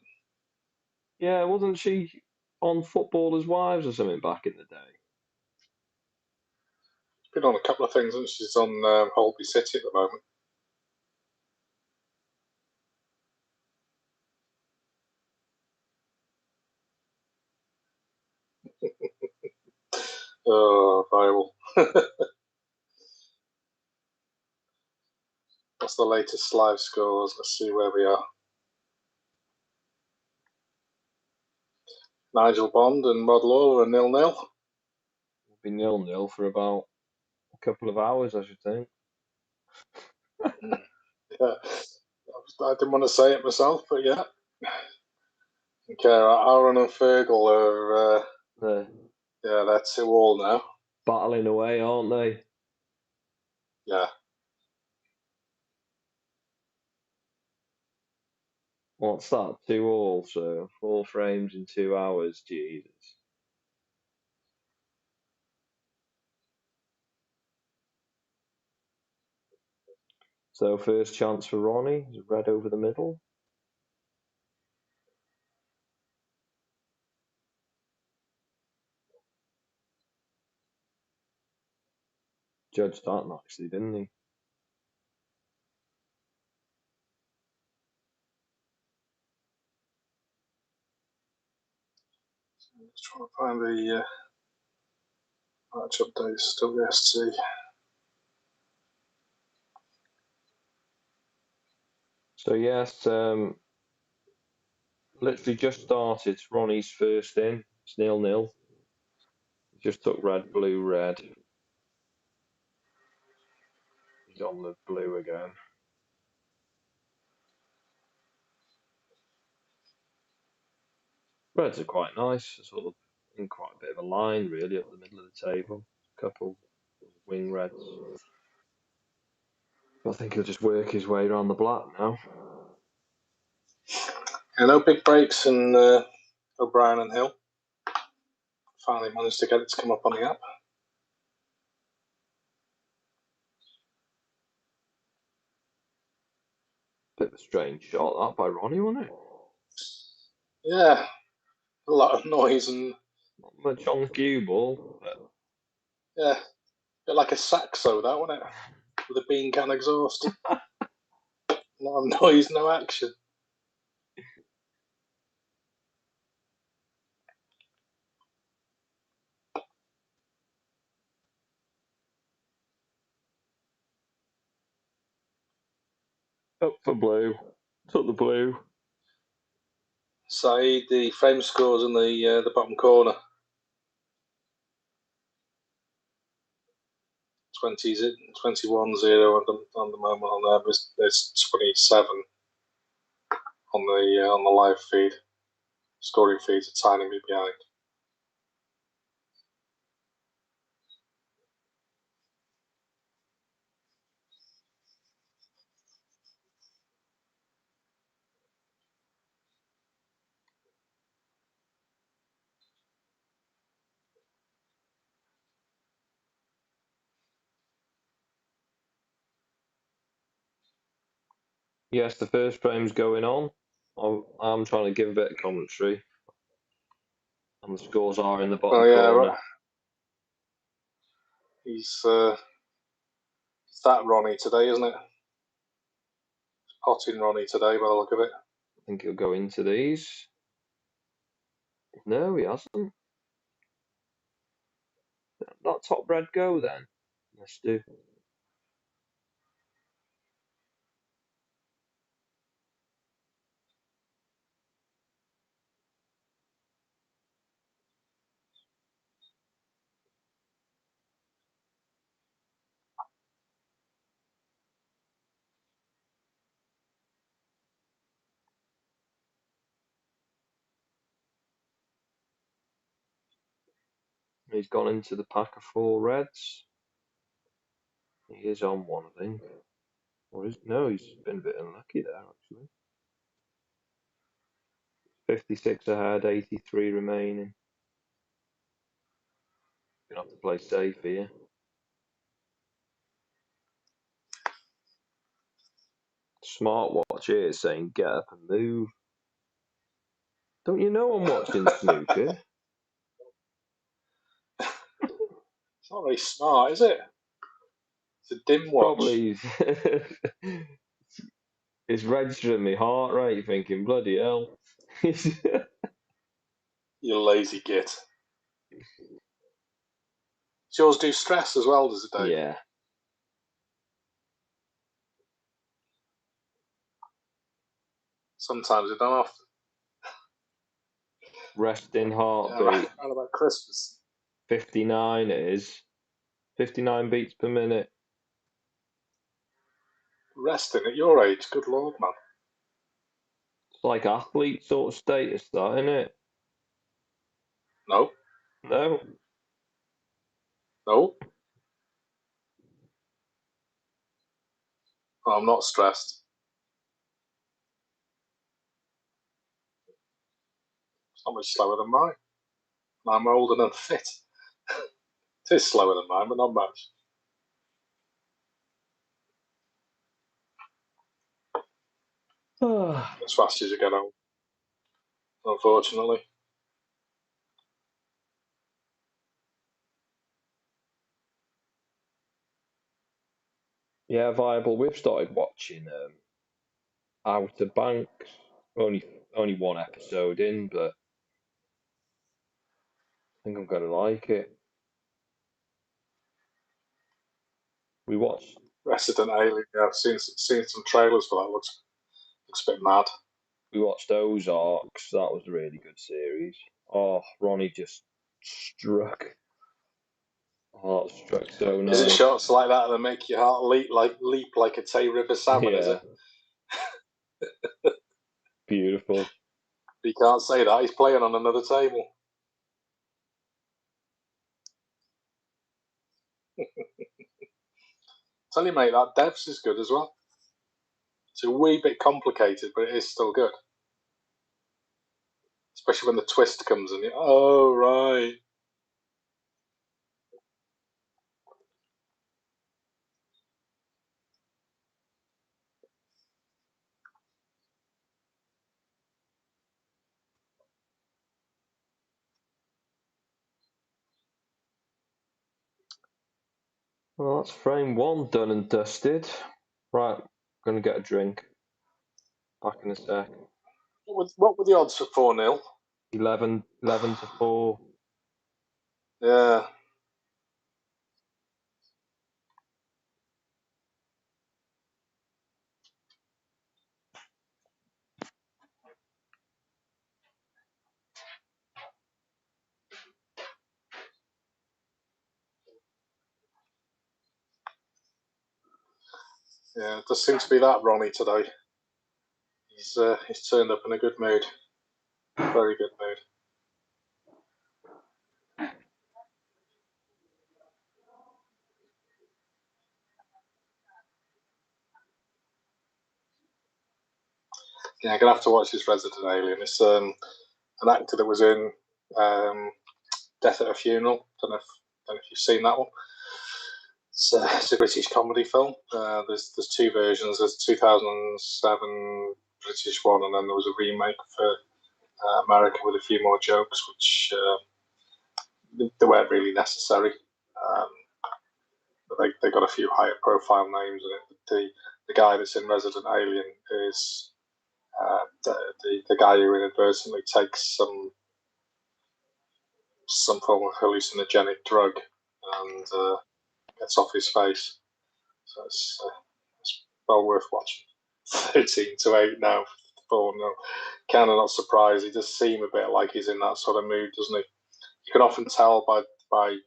Yeah, wasn't she on Footballers' Wives or something back in the day? She's been on a couple of things, and she's on Holby City at the moment. Oh, viral. What's the latest live scores? Let's see where we are. Nigel Bond and Rod Law are 0-0. It'll be 0-0 for about a couple of hours, I should think. Yeah, I didn't want to say it myself, but yeah. Okay, Aaron and Fergal are They're they're 2-2 now. battling away, aren't they? Yeah. What's that? 2-2, so 4 frames in 2 hours. Jesus. So first chance for Ronnie. Red over the middle. Judged that nicely, didn't he? Just trying to find the match updates. Still the SC. So yes, literally just started. Ronnie's first in. It's 0-0. He just took red, blue, red. He's on the blue again. Reds are quite nice, sort of in quite a bit of a line, really, up the middle of the table. Couple wing reds. I think he'll just work his way around the black now. Yeah, no big breaks in O'Brien and Hill. Finally managed to get it to come up on the app. Bit of a strange shot that by Ronnie, wasn't it? Yeah, a lot of noise and Not much on cue ball, but yeah, a bit like a saxo, that, wasn't it? With a bean can exhaust. A lot of noise, no action. up for blue. Took the blue. Saeed, the frame scores in the bottom corner. 20s, 21-0 on the moment on there. There's 27 on the live feed. Scoring feed's a tiny bit behind. Yes, the first frame's going on. I'm trying to give a bit of commentary, and the scores are in the bottom Oh yeah, corner. right. It's that Ronnie today, isn't it? Potting Ronnie today by the look of it. I think he'll go into these. No, he hasn't. That top red go then. Let's do. He's gone into the pack of 4 reds. He is on one, I think. Or is no? He's been a bit unlucky there actually. 56 ahead, 83 remaining. Gonna have to play safe here. Smartwatch here is saying get up and move. Don't you know I'm watching snooker? It's not very smart, is it? It's a dim watch. Probably it's registering my heart rate, thinking bloody hell. You lazy git. Does yours do stress as well, does it, Dave? Yeah. Sometimes it don't often. Resting heartbeat. Around about Christmas. 59 is 59 beats per minute. Resting at your age, good lord, man. It's like athlete sort of status, that, isn't it? No. No. No. I'm not stressed. It's not much slower than mine. I'm older and fit. It is slower than mine, but not much. As fast as you get old, unfortunately. Yeah, viable. We've started watching Outer Banks. Only one episode in, but I think I'm gonna like it. We watched Resident Alien. Yeah, I've seen some trailers for that. Looks a bit mad. We watched Ozarks. That was a really good series. Oh, Ronnie just struck. Oh, it struck so nice. Is it shots like that that make your heart leap like a Tay River salmon? Yeah. Is it? Beautiful. You can't say that. He's playing on another table. Tell you, mate, that Devs is good as well. It's a wee bit complicated, but it is still good. Especially when the twist comes in. Oh, right. Well, that's frame 1 done and dusted. Right, gonna get a drink. Back in a sec. What were the odds for 4-0? 11 to 4. Yeah. Yeah, it does seem to be that Ronnie today. He's turned up in a good mood. Very good mood. Yeah, I'm gonna have to watch this Resident Alien. It's an actor that was in Death at a Funeral. Don't know if you've seen that one. It's a British comedy film. There's 2 versions. There's 2007 British one, and then there was a remake for America with a few more jokes, which they weren't really necessary. But they got a few higher profile names in it. The guy that's in Resident Alien is the guy who inadvertently takes some form of hallucinogenic drug and gets off his face. So it's well worth watching. 13-8 now, 4-0. Kind of not surprised. He does seem a bit like he's in that sort of mood, doesn't he? You can often tell by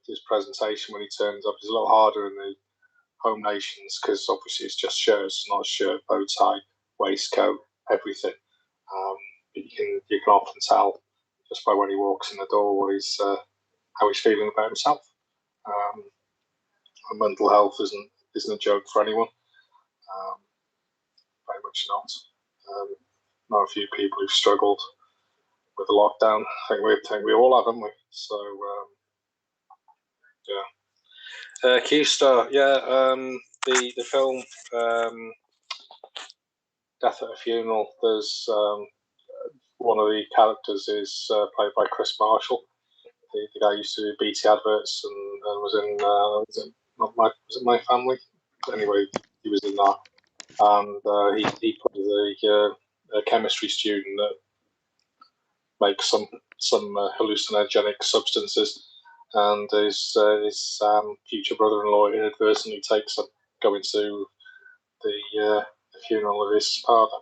his presentation when he turns up. He's a little harder in the home nations because obviously it's just shirts, not a shirt, bow tie, waistcoat, everything. But you can often tell just by when he walks in the door what how he's feeling about himself. And mental health isn't a joke for anyone. Very much not. Know a few people who've struggled with the lockdown. I think we all have, haven't we? So yeah. Q-Star, yeah. The film Death at a Funeral. There's one of the characters is played by Chris Marshall. The guy used to do BT adverts and was it My Family? Anyway, he was in that, and he played a chemistry student that makes some hallucinogenic substances, and his future brother-in-law inadvertently takes them, going to the funeral of his father.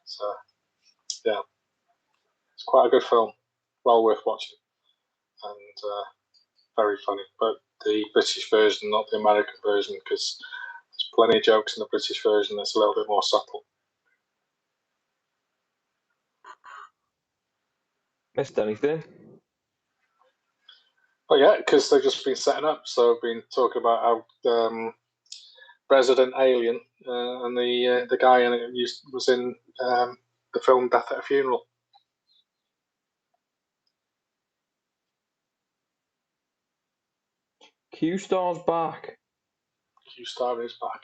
So yeah, it's quite a good film, well worth watching, and very funny. But the British version, not the American version, because there's plenty of jokes in the British version that's a little bit more subtle. Missed anything? But yeah, because they've just been setting up. So I've been talking about how Resident Alien and the guy in it was in the film Death at a Funeral. Q-Star's back. Q-Star is back.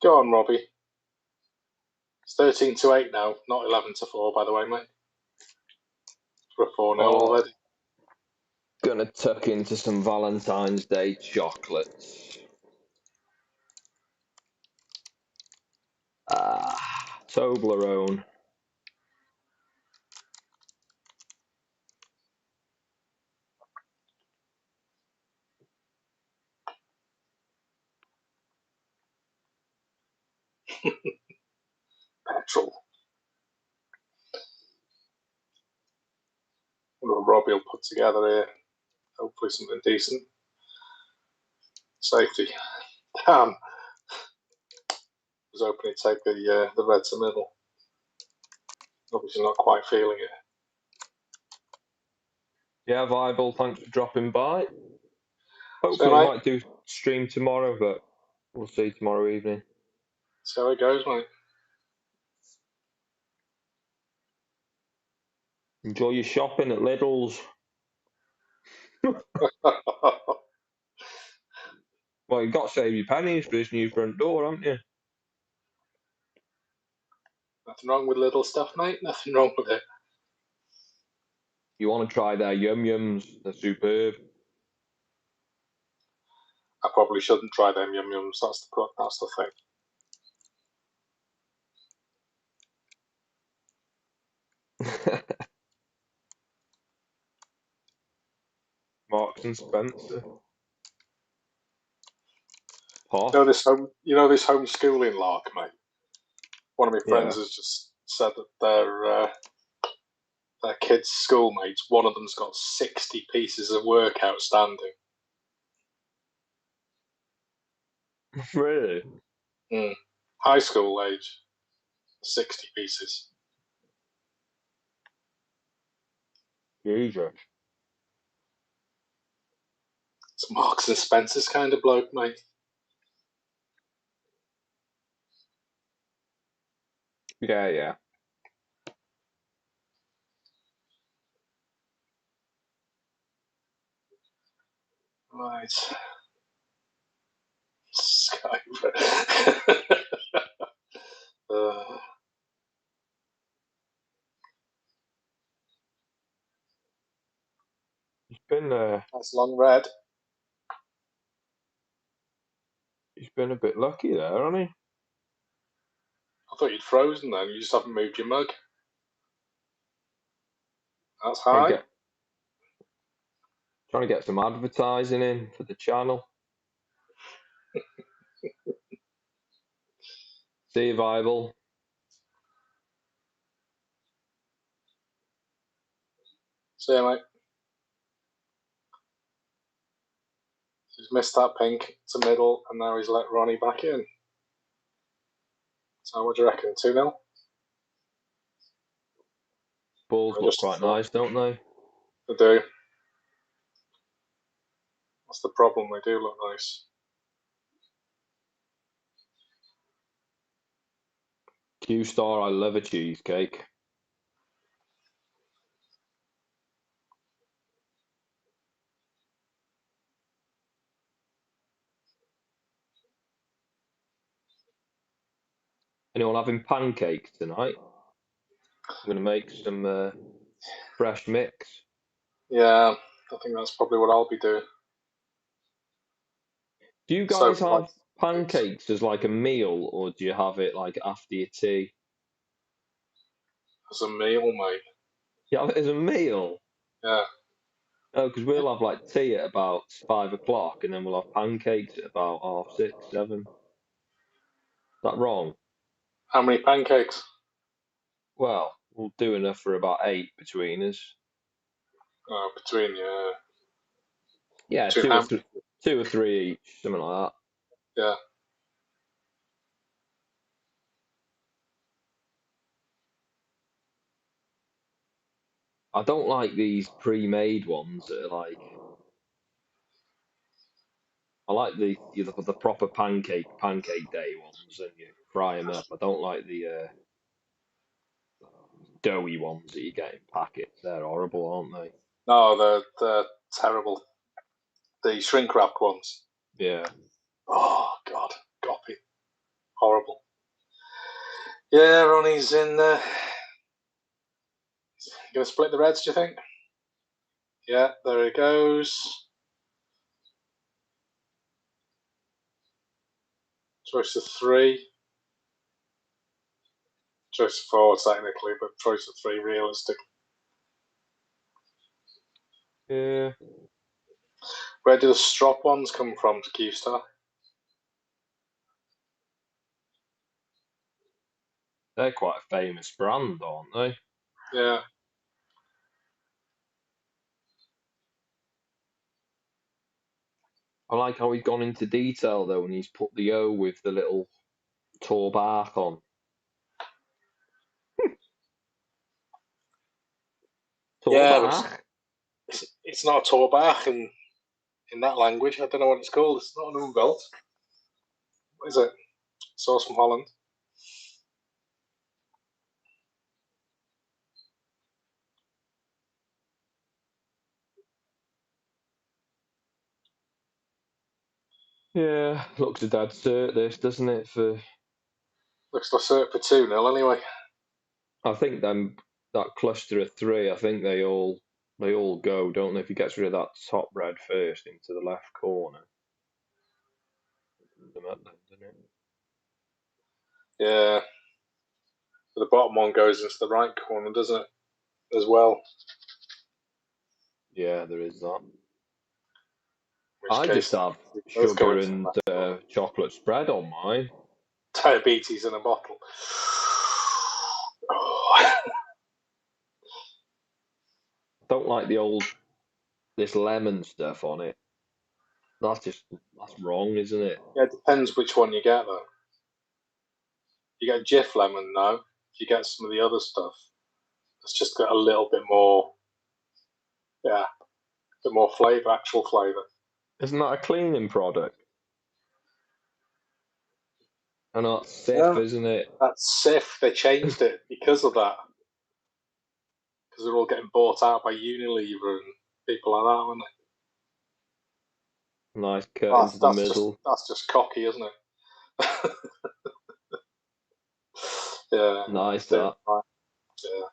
Go on, Robbie. It's 13-8 now, not 11-4, by the way, mate. We're 4-0 already. Gonna tuck into some Valentine's Day chocolates. Toblerone. Petrol. What Robbie will put together here. Hopefully something decent. Safety. Damn. I was hoping he'd take the red to middle. Obviously not quite feeling it. Yeah, Viable, thanks for dropping by. Hopefully, So, I might do stream tomorrow, but we'll see tomorrow evening. See how it goes, mate. Enjoy your shopping at Lidl's. Well, you've got to save your pennies for this new front door, haven't you? Nothing wrong with little stuff, mate. Nothing wrong with it. You want to try their yum-yums. They're superb. I probably shouldn't try them yum-yums. That's the thing. Marks and Spencer. You know this homeschooling lark, mate. One of my friends has just said that their kids' schoolmates, one of them's got 60 pieces of work outstanding. Really? High school age, 60 pieces. Jesus. It's Marks and Spencer's kind of bloke, mate. Yeah. Right. Skype. He's been That's long red. he's been a bit lucky there, hasn't he? I thought you'd frozen then. You just haven't moved your mug. That's Trying high. to get some advertising in for the channel. See you, Bible. See you, mate. He's missed that pink to middle, and now he's let Ronnie back in. So what do you reckon? 2-0? Balls look quite nice, don't they? They do. That's the problem. They do look nice. Q-Star, I love a cheesecake. Anyone having pancakes tonight? I'm going to make some fresh mix. Yeah, I think that's probably what I'll be doing. Do you guys have pancakes as like a meal, or do you have it like after your tea? As a meal, mate. You have it as a meal? Yeah. Oh, because we'll have like tea at about 5 o'clock, and then we'll have pancakes at about 6:30, 7. Is that wrong? How many pancakes? Well, we'll do enough for about 8 between us. Oh, between you. Yeah, two or three each, something like that. Yeah. I don't like these pre-made ones that are like. I like the proper pancake day ones, and you fry them up. I don't like the doughy ones that you get in packets. They're horrible, aren't they? No, they're terrible. The shrink wrapped ones. Yeah. Oh God, goppy, horrible. Yeah, Ronnie's in there. Gonna split the reds, do you think? Yeah, there he goes. Choice of 3. Choice of 4, technically, but choice of 3, realistic. Yeah. Where do the strop ones come from to Q-Star? They're quite a famous brand, aren't they? Yeah. I like how he's gone into detail though, and he's put the O with the little tall bark on. Torbark? It's not a Torbark in that language. I don't know what it's called. It's not an umvelt. What is it? Sauce from Holland. Yeah, looks a dead cert this, doesn't it? Looks like cert for 2-0 anyway. I think that cluster of 3. I think they all go, don't they? If he gets rid of that top red first into the left corner. Yeah. The bottom one goes into the right corner, doesn't it? As well. Yeah, there is that. I just have sugar sugar and chocolate spread on mine. Diabetes in a bottle. Don't like this lemon stuff on it. That's wrong, isn't it? Yeah, it depends which one you get though. You get Jif lemon now. If you get some of the other stuff, it's just got a little bit more, a bit more flavour, actual flavour. Isn't that a cleaning product? And that's Sif, isn't it? That's Sif. They changed it because of that. Because they're all getting bought out by Unilever and people like that, aren't they? Nice cut into the middle. That's just cocky, isn't it? Yeah. Nice that. Yeah.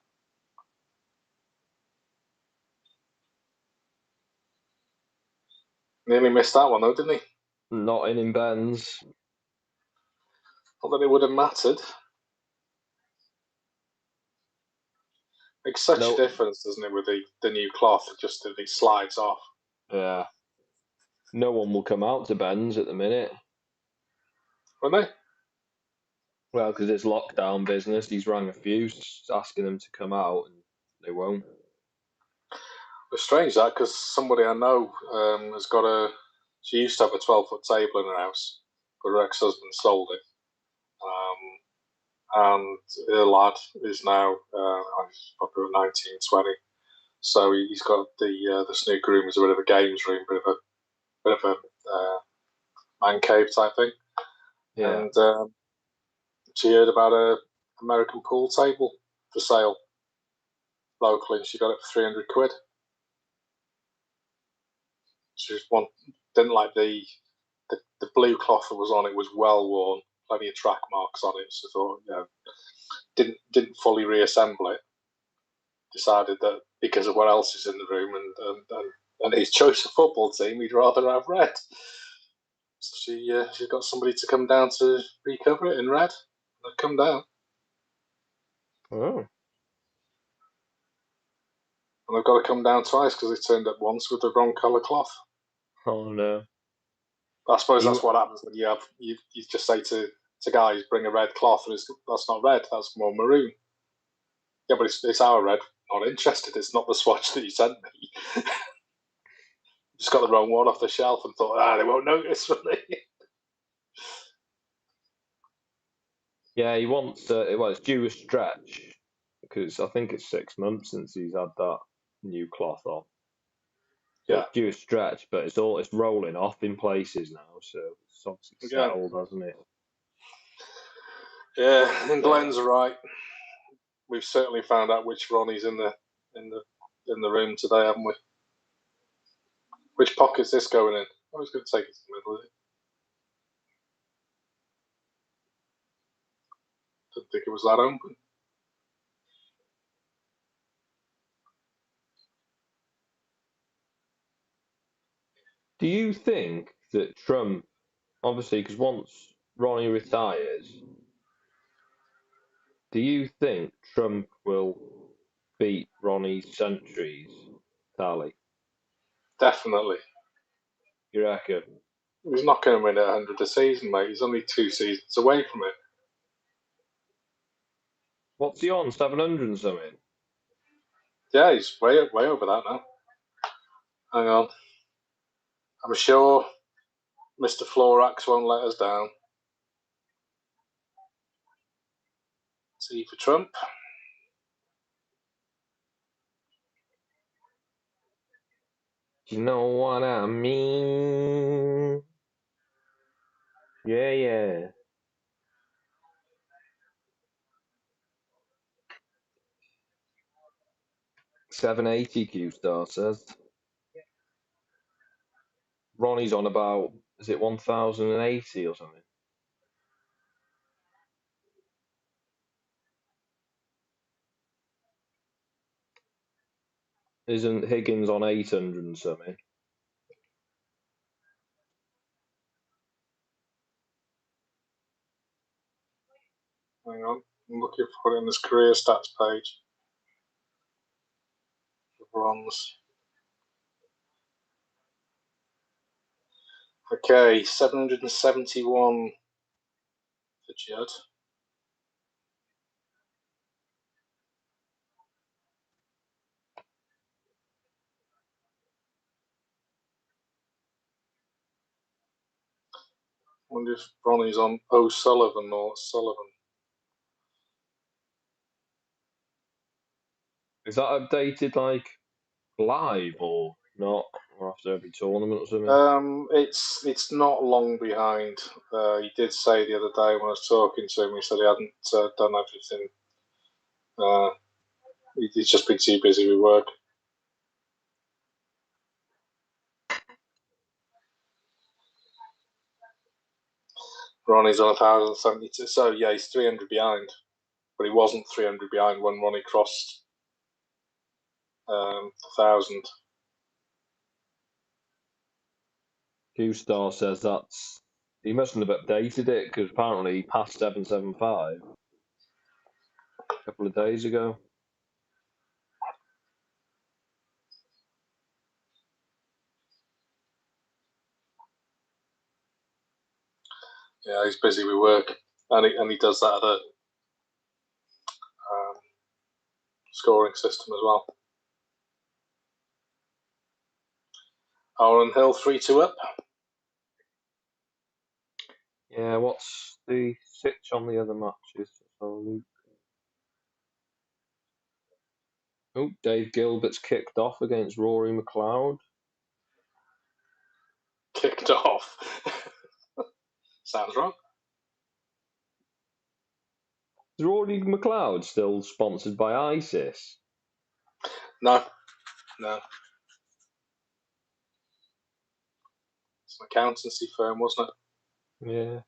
Nearly missed that one though, didn't he? Not in Ben's. Not that it would have mattered. Makes such a difference, doesn't it, with the new cloth, just that it slides off. Yeah. No one will come out to Ben's at the minute. Won't they? Well, because it's lockdown business. He's rang a few asking them to come out, and they won't. It's strange that, because somebody I know has got she used to have a 12-foot table in her house, but her ex-husband sold it. And her lad is now he's probably 19, 20. So he's got the snooker room as a bit of a games room, bit of a man cave type thing. Yeah. And she heard about a American pool table for sale locally, and she got it for 300 quid. She just didn't like the blue cloth that was on it was well worn, plenty of track marks on it. So I thought, didn't fully reassemble it. Decided that because of what else is in the room and his choice of football team, he'd rather have red. So she's got somebody to come down to recover it in red. They've come down. Oh. And they've got to come down twice because they turned up once with the wrong colour cloth. Oh no. I suppose that's what happens when you just say to guys, bring a red cloth, and that's not red, that's more maroon. Yeah, but it's our red. Not interested. It's not the swatch that you sent me. Just got the wrong one off the shelf and thought, they won't notice, will they? Yeah, he wants. It's due a stretch because I think it's 6 months since he's had that new cloth on. So Yeah. it's due a stretch, but it's rolling off in places now, so it's obviously settled, hasn't it? Yeah, and Glenn's right. We've certainly found out which Ronnie's in the room today, haven't we? Which pocket's this going in? I was going to take it to the middle, is it? Didn't think it was that open. Do you think that Trump, obviously, because once Ronnie retires, do you think Trump will beat Ronnie's centuries tally? Definitely. You reckon? He's not going to win 100 a season, mate. He's only 2 seasons away from it. What's he on? 700 and something? Yeah, he's way over that now. Hang on. I'm sure Mr. Florax won't let us down. T for Trump. You know what I mean? Yeah. 780 Q-Star says. Ronnie's on about, is it 1080 or something? Isn't Higgins on 800 and something? Hang on. I'm looking for it in this career stats page. Bronze. Okay, 771 for Judd. I wonder if Ronnie's on O'Sullivan or Sullivan. Is that updated like live or not? Or after every tournament or something? It's not long behind. He did say the other day when I was talking to him, he said he hadn't done everything. He's just been too busy with work. Ronnie's on 1,072, so yeah, he's 300 behind. but he wasn't 300 behind when Ronnie crossed 1,000. Q-Star says he mustn't have updated it because apparently he passed 775 a couple of days ago. Yeah, he's busy with work, and he does that other scoring system as well. Owen Hill 3-2 up. Yeah, what's the sitch on the other matches? Oh, Dave Gilbert's kicked off against Rory McLeod. Kicked off. Sounds wrong. Is Rory McLeod still sponsored by ISIS? No. It's an accountancy firm, wasn't it? Yeah.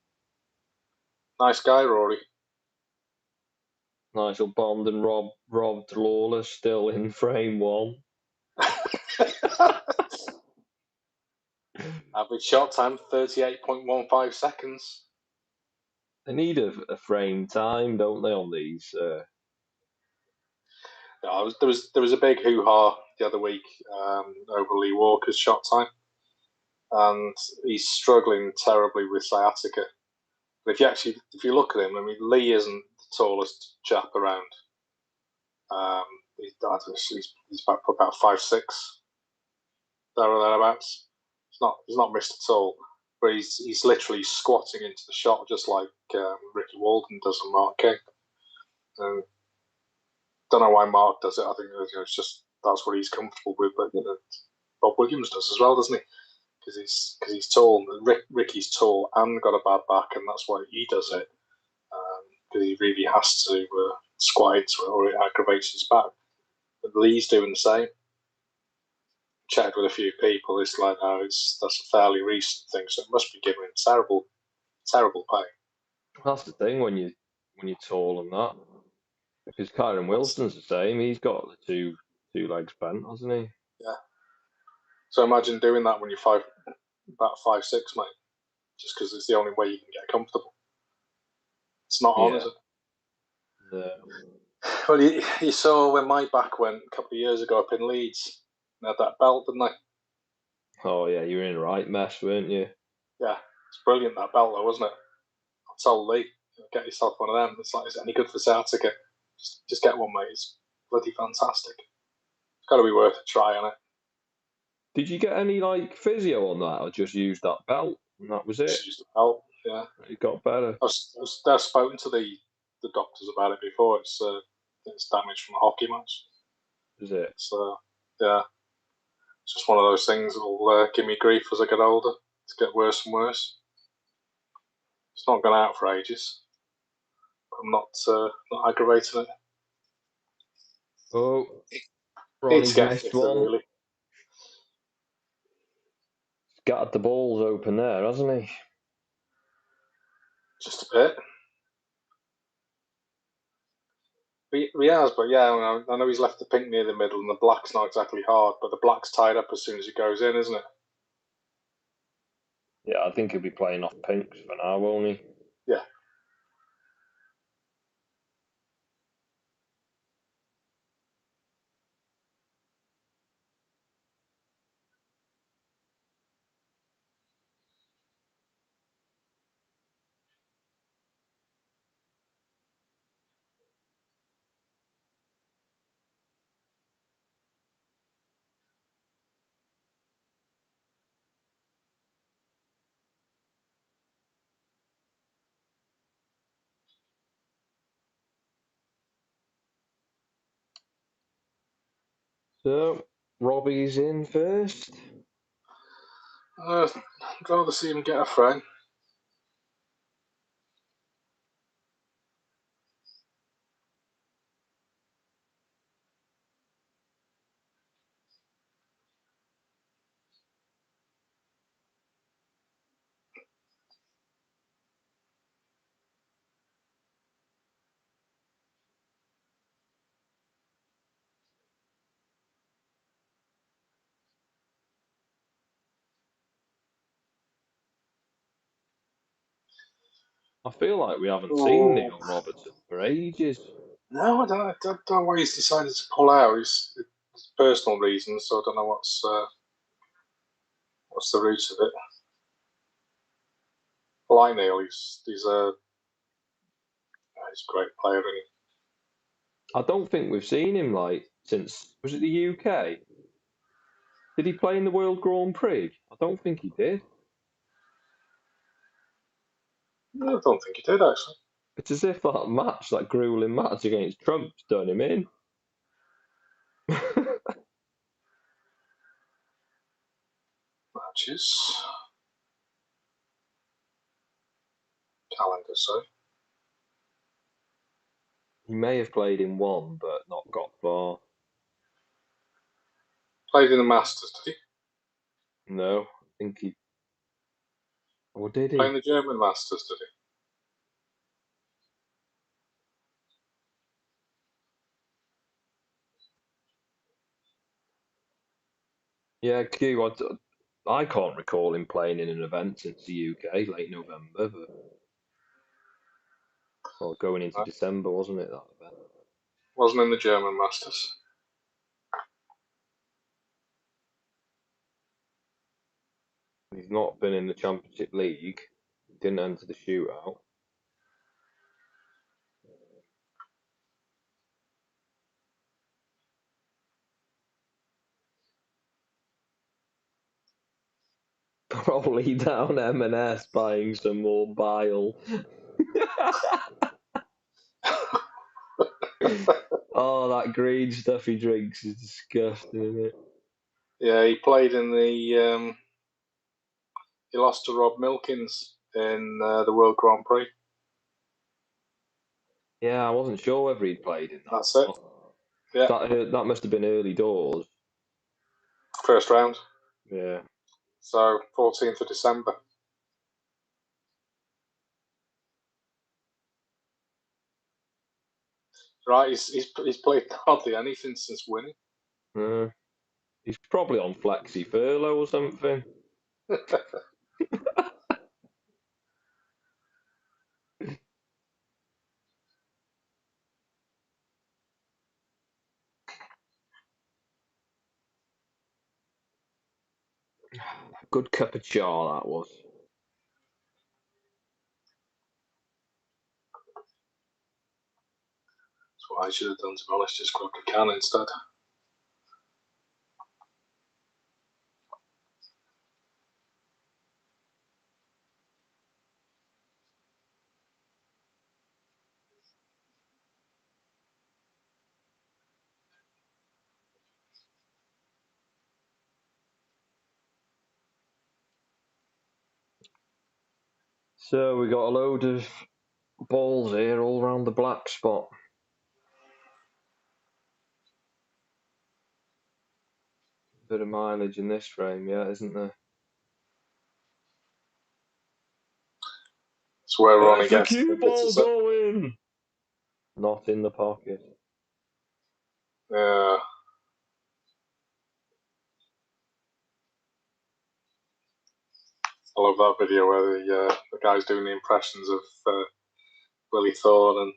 Nice guy, Rory. Nigel Bond and Rob Lawless still in frame one. Average shot time 38.15 seconds. They need a frame time, don't they, on these? No, there was a big hoo-ha the other week over Lee Walker's shot time, and he's struggling terribly with sciatica. But if you look at him, I mean, Lee isn't the tallest chap around. He's about 5'6", there or thereabouts. He's not missed at all, but he's literally squatting into the shot just like Ricky Walden does and Mark King. Don't know why Mark does it. I think it's just that's what he's comfortable with. But Bob Williams does as well, doesn't he? Because he's tall. Ricky's tall and got a bad back, and that's why he does it. Because he really has to squat into it, or it aggravates his back. But Lee's doing the same. Chatted with a few people. It's like, no, that's a fairly recent thing, so it must be giving him terrible pain. That's the thing when you're tall and that. Because Kyron Wilson's the same. He's got the two legs bent, hasn't he? Yeah. So imagine doing that when you're about 5'6", mate. Just because it's the only way you can get comfortable. It's not on, is it? No. Well, you saw when my back went a couple of years ago up in Leeds. They had that belt, didn't they? Oh yeah, you were in a right mess, weren't you? Yeah, it's brilliant, that belt though, wasn't it? I told Lee, get yourself one of them. It's like, is it any good for sciatica? Just get one, mate. It's bloody fantastic. It's got to be worth a try on it. Did you get any like physio on that, or just use that belt and that was it? Just used the belt, yeah. It got better. I've spoken to the doctors about it before. It's damage from a hockey match. Is it? So yeah, it's just one of those things that will give me grief as I get older. It's get worse and worse. It's not gone out for ages. I'm not aggravating it. Oh, Ronnie's missed one. Really. Got the balls open there, hasn't he? Just a bit. He has, but yeah, I know he's left the pink near the middle and the black's not exactly hard, but the black's tied up as soon as it goes in, isn't it? Yeah, I think he'll be playing off pinks for now, won't he? Yeah. So, Robbie's in first. I'd rather see him get a frame. I feel like we haven't seen Neil Robertson for ages. No, I don't know why he's decided to pull out. It's personal reasons, so I don't know what's the root of it. I like Neil. He's a great player, isn't he? I don't think we've seen him since, was it the UK? Did he play in the World Grand Prix? I don't think he did. No, I don't think he did, actually. It's as if that grueling match against Trump's done him in. Matches. Calendar, sorry. He may have played in one, but not got far. Played in the Masters, did he? No, I think he... Or did he? Playing the German Masters, did he? Yeah, Q, I can't recall him playing in an event since the UK, late November, or going into December, wasn't it, that event? Wasn't in the German Masters. He's not been in the Championship League. He didn't enter the shootout. Probably down M&S buying some more bile. Oh, that green stuff he drinks is disgusting, isn't it? Yeah, he played in the... he lost to Rob Milkins in the World Grand Prix. Yeah, I wasn't sure whether he'd played in that. That's it. Yeah. That must have been early doors. First round. Yeah. So, 14th of December. Right, he's played hardly anything since winning. He's probably on flexi furlough or something. Good cup of char that was. That's what I should have done, to be honest, just grabbed a can instead. So we got a load of balls here all around the black spot. Bit of mileage in this frame, yeah, isn't there? It's where Ronnie Where's gets the cue ball going? Not in the pocket. Yeah. I love that video where the guy's doing the impressions of Willie Thorne and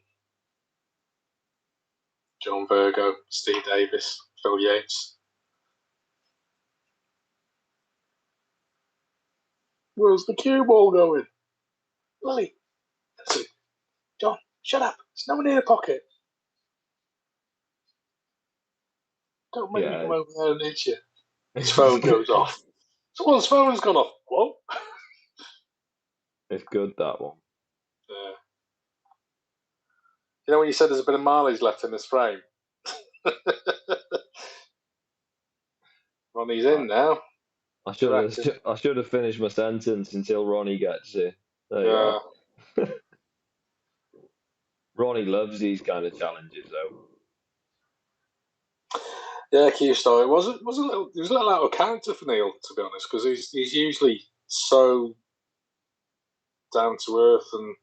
John Virgo, Steve Davis, Phil Yates. Where's the cue ball going? Willie. John, shut up. It's no one in the pocket. Don't make me come over there and hit you. His phone goes off. Someone's phone's gone off. What? It's good, that one. Yeah. You know when you said there's a bit of mileage left in this frame? Ronnie's in now. I should have finished my sentence until Ronnie gets it. There you are. Ronnie loves these kind of challenges, though. Yeah, Q-Star. It was a little out of character for Neil, to be honest, because he's usually so down to earth and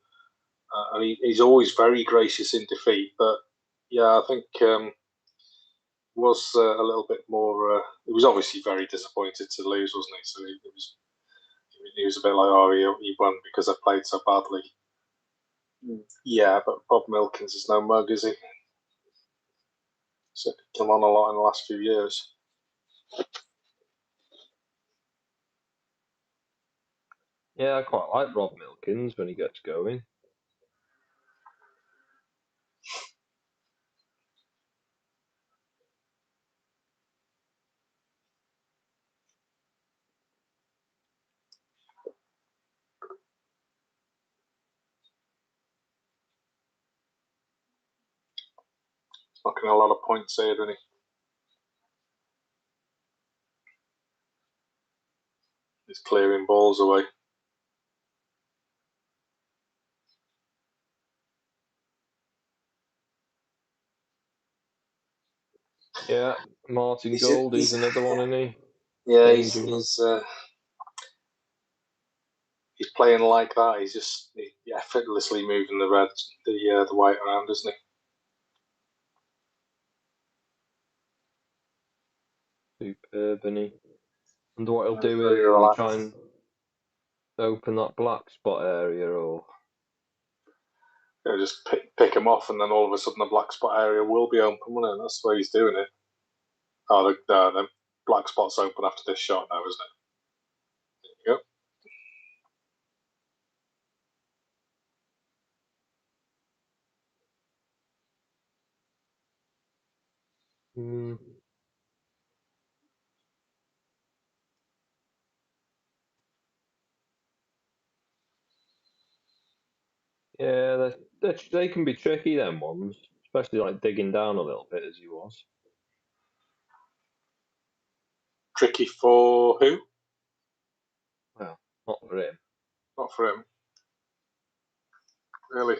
he's always very gracious in defeat. But yeah, I think was a little bit more. He was obviously very disappointed to lose, wasn't he? So he was a bit like, oh, he won because I played so badly. Yeah, but Bob Milkins is no mug, is he? So come on a lot in the last few years. Yeah, I quite like Rob Milkins when he gets going. He's knocking a lot of points here, isn't he? He's clearing balls away. Yeah, Martin Goldie's another one, isn't he? Yeah, Changing he's playing like that. He's just effortlessly moving the white around, isn't he? Superb, isn't he? And what he'll he? do Very is he'll relaxed. try and open that black spot area, or Just pick him off, and then all of a sudden the black spot area will be open, won't it? That's the way he's doing it. Oh, the black spot's open after this shot now, isn't it? There you go. Yeah, they can be tricky, them ones, especially like digging down a little bit as he was. Tricky for who? Well, not for him. Not for him. Really?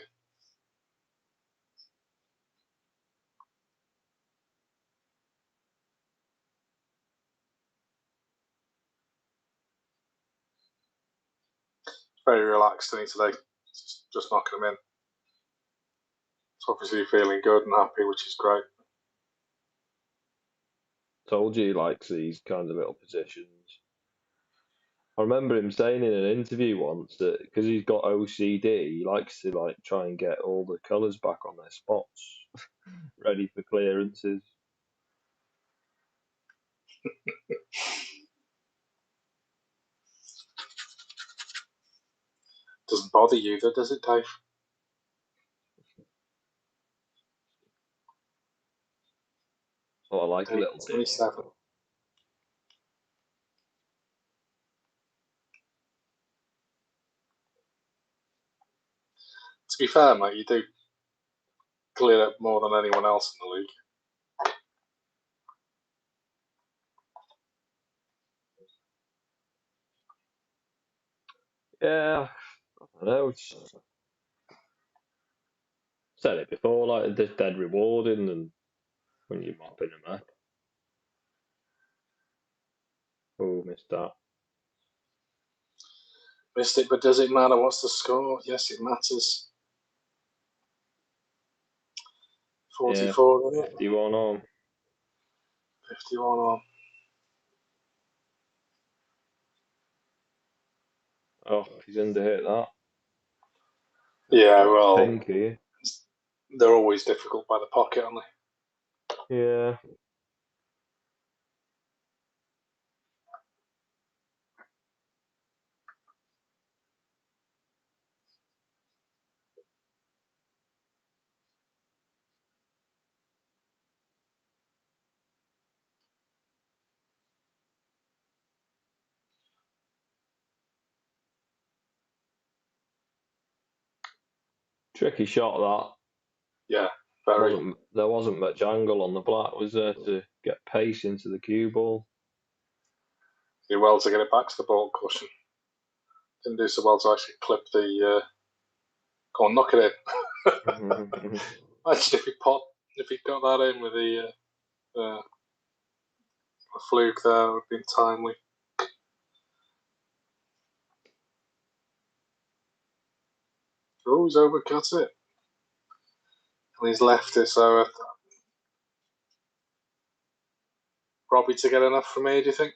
Very relaxed, isn't he, today? Just knocking him in. He's obviously feeling good and happy, which is great. Told you he likes these kind of little positions. I remember him saying in an interview once that because he's got OCD, he likes to like try and get all the colours back on their spots, ready for clearances. Doesn't bother you, though, does it, Dave? Oh, I like a little 27. dish. To be fair, mate, you do clear up more than anyone else in the league. Yeah, I don't know. Said it before, like it's dead rewarding, and when you're mopping them up. Oh, missed that. Missed it, but does it matter? What's the score? Yes, it matters. 44, Yeah, isn't it? 51 on. 51 on. Oh, he's under hit that. Yeah, well, Pink here. they're always difficult by the pocket, aren't they? Yeah. Tricky shot that. Yeah, very. There wasn't much angle on the black, was there, to get pace into the cue ball? Did well to get it back to the ball cushion. Didn't do so well to actually clip the. Go on, knock it in. Imagine if he got that in with the fluke there, it would have been timely. Oh, he's overcut it. And he's left it, so Robbie to get enough for me, do you think?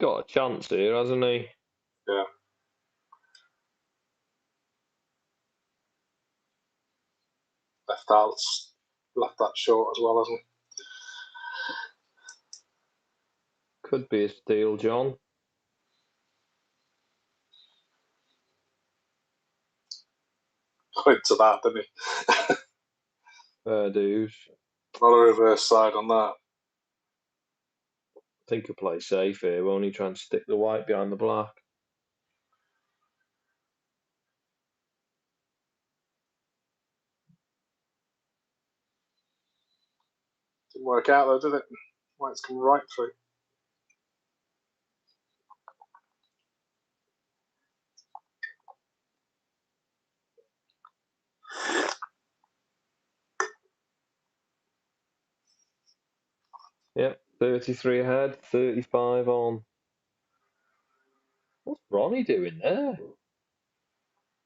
got a chance here, hasn't he? Yeah. Left that short as well, hasn't he? Could be a steal, John. Went to that, didn't he? Fair dues. Not a reverse side on that. I think he'll play safe here. Won't he try and stick the white behind the black? Didn't work out though, did it? White's come right through. Yep, 33 ahead, 35 on. What's Ronnie doing there? I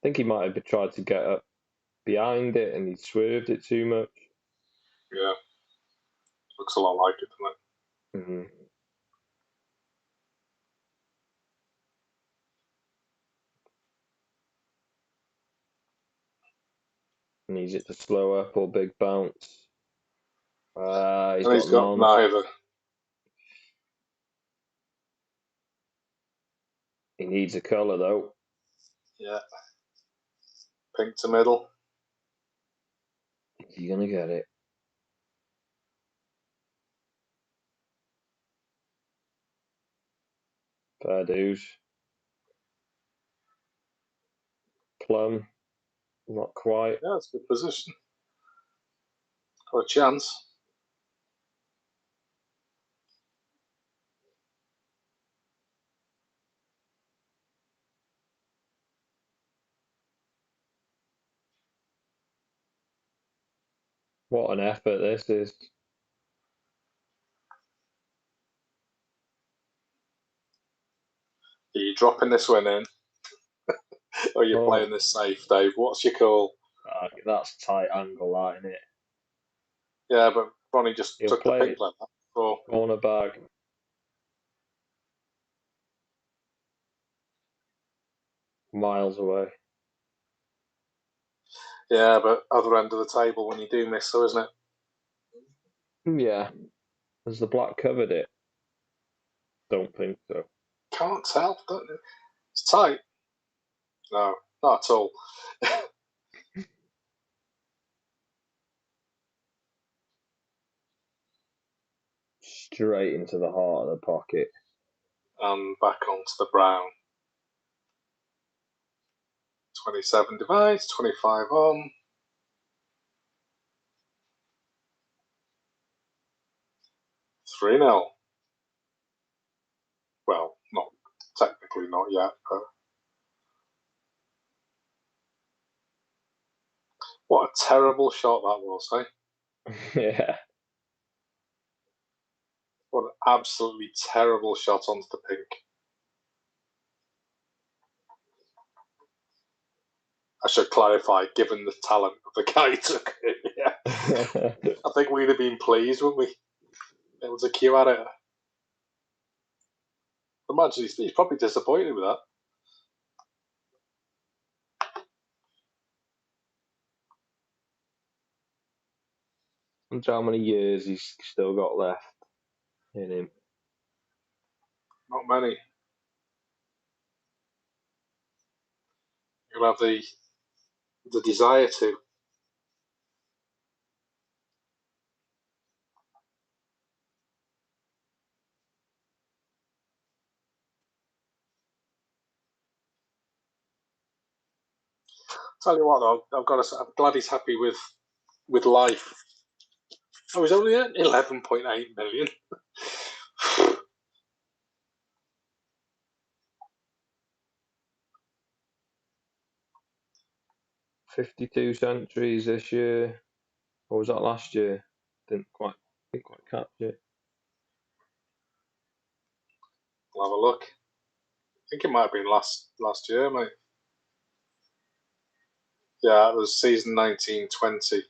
think he might have tried to get up behind it and he swerved it too much. Yeah. Looks a lot like it, doesn't it? Mm-hmm. Needs it to slow up or big bounce. He's got none. Neither. He needs a colour though. Yeah. Pink to middle. Is he going to get it? Fair dues. Plum. Not quite. Yeah, it's a good position. Got a chance. What an effort this is. Are you dropping this one in? Or are you playing this safe, Dave? What's your call? That's tight angle, that, isn't it? Yeah, but Ronnie just He'll took the play pink like that. Oh. Corner bag. Miles away. Yeah, but other end of the table when you do miss, though, isn't it? Yeah. Has the black covered it? Don't think so. Can't tell, don't you? It's tight. No, not at all. Straight into the heart of the pocket. And back onto the brown. 27 divides, 25 on. 3-0. Well, not technically not yet, but what a terrible shot that was, eh? Yeah. What an absolutely terrible shot onto the pink. I should clarify, given the talent of the guy who took it. Yeah. I think we'd have been pleased, wouldn't we? It was a cue at it. Imagine he's probably disappointed with that. And how many years he's still got left in him? Not many. You'll have the desire to. Tell you what, though, I'm glad he's happy with life. Oh, he's only at 11.8 million. 52 centuries this year. Or was that last year? Didn't quite catch it. We'll have a look. I think it might have been last year, mate. Yeah, it was season 1920.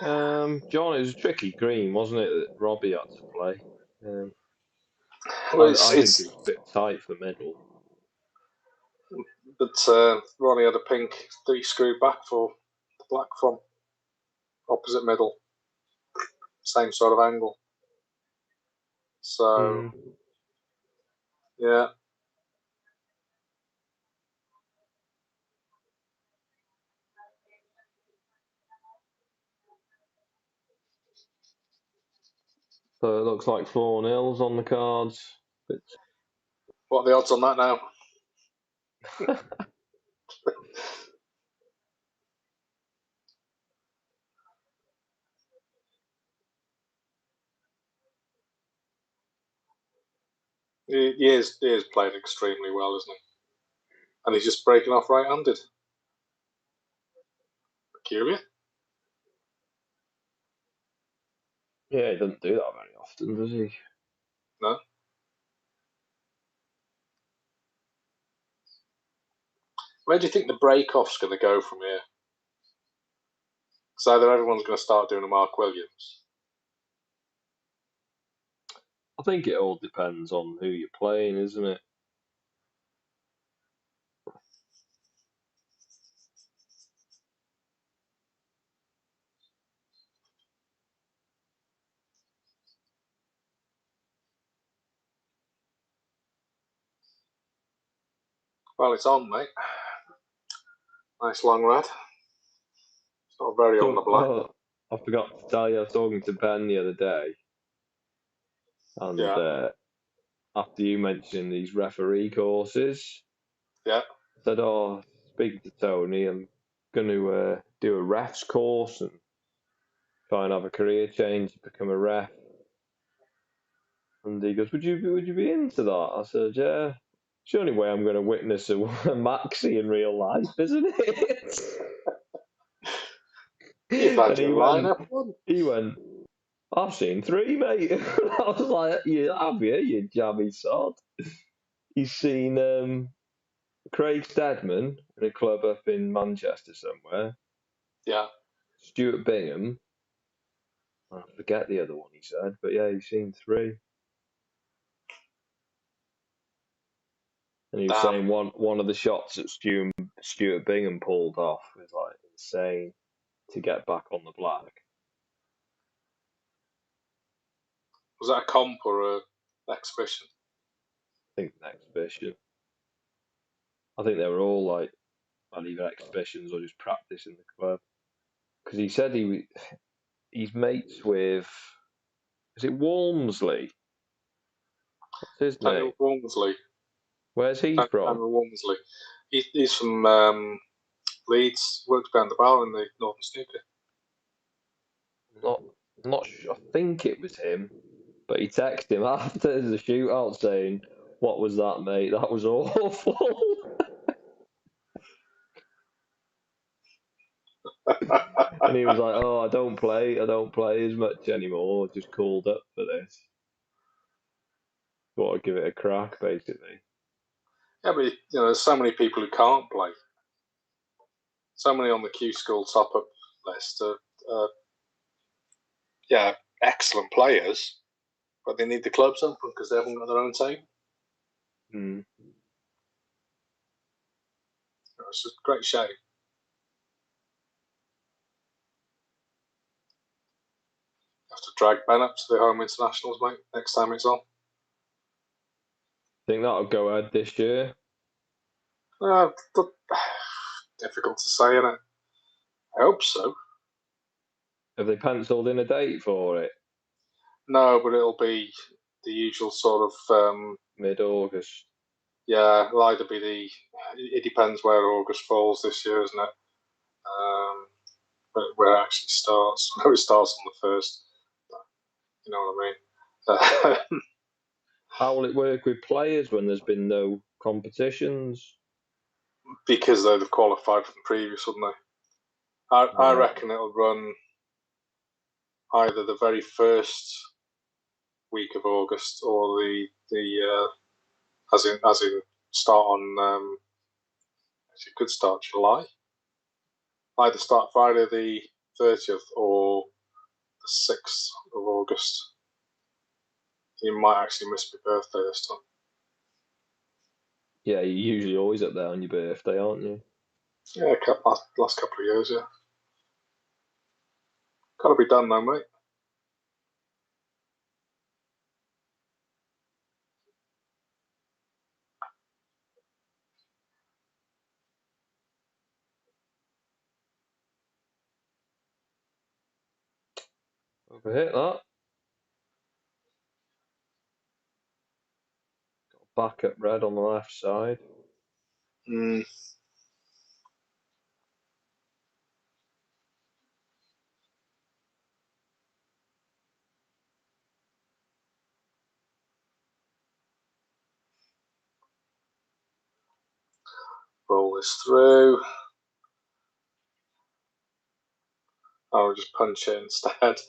John, it was a tricky green, wasn't it, that Robbie had to play? Well, I think it was a bit tight for middle. But Ronnie had a pink that he screwed back for the black from opposite middle, same sort of angle. So, yeah. So it looks like 4-0 on the cards. What are the odds on that now? He is playing extremely well, isn't he? And he's just breaking off right-handed. Peculiar. Yeah, he doesn't do that very often, does he? No. Where do you think the break-off's going to go from here? So either everyone's going to start doing a Mark Williams. I think it all depends on who you're playing, isn't it? Well, it's on, mate. Nice long rad. It's not very on the black. Oh, I forgot to tell you, I was talking to Ben the other day, and after you mentioning these referee courses, Yeah. I said, speaking to Tony, I'm going to do a refs course and try and have a career change to become a ref. And he goes, would you be into that? I said, yeah. It's the only way I'm going to witness a maxi in real life, isn't it? You've had And your lineup one. He went, I've seen 3, mate. I was like, yeah, have you, you jammy sod? He's seen Craig Steadman in a club up in Manchester somewhere. Yeah. Stuart Bingham. I forget the other one he said, but yeah, he's seen 3. And he was saying one of the shots that Stuart Bingham pulled off was like insane to get back on the black. Was that a comp or an exhibition? I think an exhibition. I think they were all like either exhibitions or just practice in the club. Because he said he's mates with, is it Walmsley? What's his name? Walmsley. Where's he from? Walmsley. He's from Leeds. Worked behind the bar in the Northern Snooker. Not sure. I think it was him, but he texted him after the shootout saying, "What was that, mate? That was awful." And he was like, "Oh, I don't play as much anymore. Just called up for this. Thought I'd give it a crack, basically." Yeah, but there's so many people who can't play. So many on the Q School top-up list are excellent players, but they need the clubs open because they haven't got their own team. It's a great shame. Have to drag Ben up to the home internationals, mate, next time it's on. Think that'll go ahead this year? Difficult to say, innit? I hope so. Have they penciled in a date for it? No, but it'll be the usual sort of mid-August. Yeah, it'll either be it depends where August falls this year, isn't it? Where it actually starts. I know it starts on the 1st. You know what I mean? How will it work with players when there's been no competitions? Because they'd have qualified from the previous, wouldn't they? I reckon it'll run either the very first week of August or the as in start on it could start July. Either start Friday the 30th or the 6th of August. You might actually miss my birthday this time. Yeah, you're usually always up there on your birthday, aren't you? Yeah, last couple of years, yeah. Got to be done though, mate. Overhit that. Got back up red on the left side. Roll this through. I'll just punch it instead.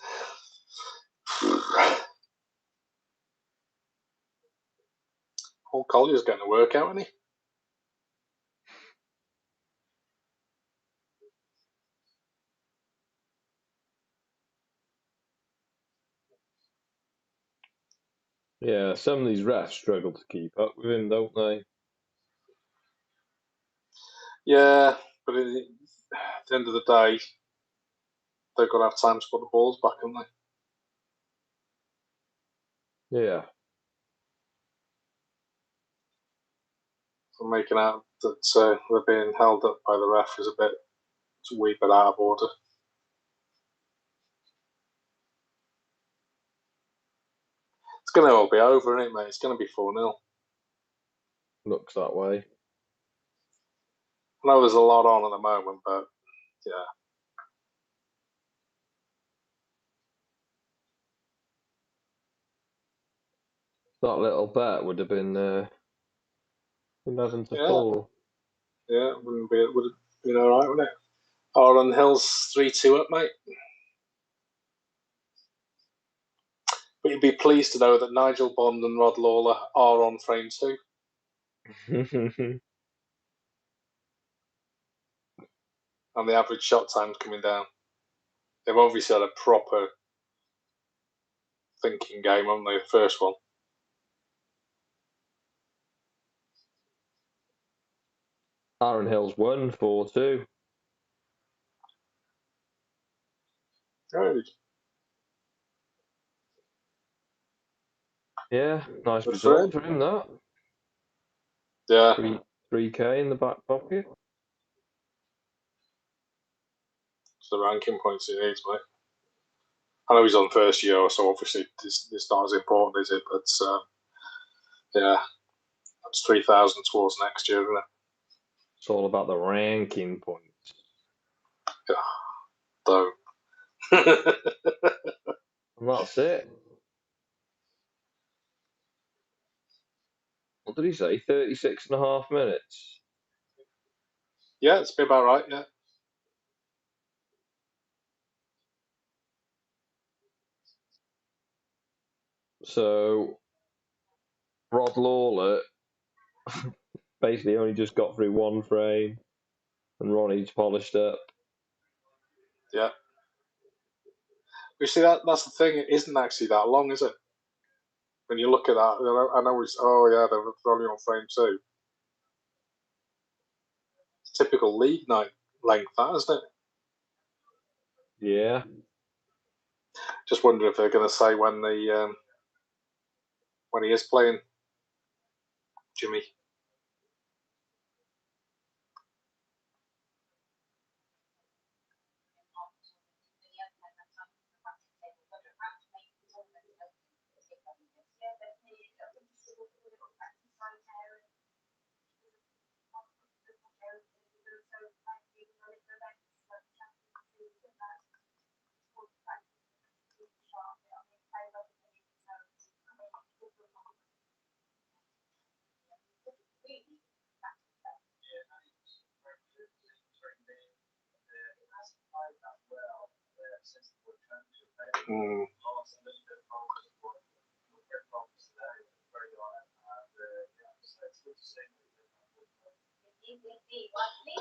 Paul Collier's getting a workout, isn't he? Yeah, some of these refs struggle to keep up with him, don't they? Yeah, but at the end of the day, they've got to have time to put the balls back, haven't they? Yeah. So making out that they're being held up by the ref is it's a wee bit out of order. It's going to all be over, isn't it, mate? It's going to be 4-0. Looks that way. I know there's a lot on at the moment, but yeah. That little bet would have been 11-4. Yeah, it would have been all right, wouldn't it? Aaron Hill's 3-2 up, mate. But you'd be pleased to know that Nigel Bond and Rod Lawler are on frame 2. And the average shot time's coming down. They've obviously had a proper thinking game, haven't they? The first one. Aaron Hill's won 4-2. Right. Yeah, nice Good result for him, that. Yeah. 3K in the back pocket. It's the ranking points he needs, mate. I know he's on first year, so obviously it's not as important, is it? But yeah, that's 3,000 towards next year, isn't it? It's all about the ranking points. Yeah. Don't. And that's it. What did he say? 36.5 minutes? Yeah, it's been about right, yeah. So, Rod Lawler basically only just got through one frame, and Ronnie's polished up. Yeah. You see, that's the thing. It isn't actually that long, is it? When you look at that, I know they're only on frame 2. It's typical league night length, that, isn't it? Yeah. Just wonder if they're going to say when he is playing Jimmy.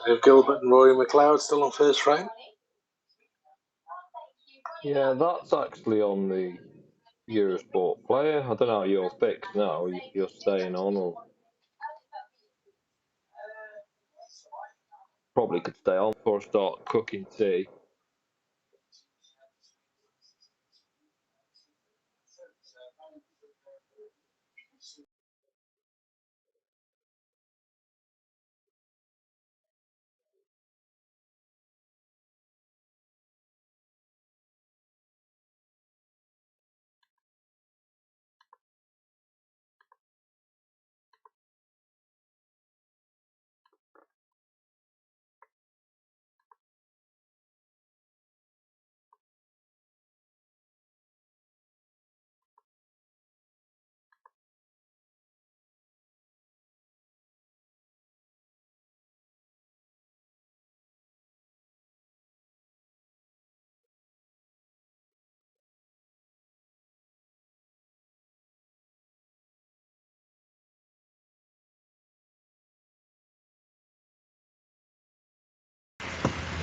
Dave Gilbert and Rory McLeod still on first frame. Yeah, that's actually on the Eurosport player. I don't know how you're fixed now, if you're staying on or... Probably could stay on before I start cooking tea.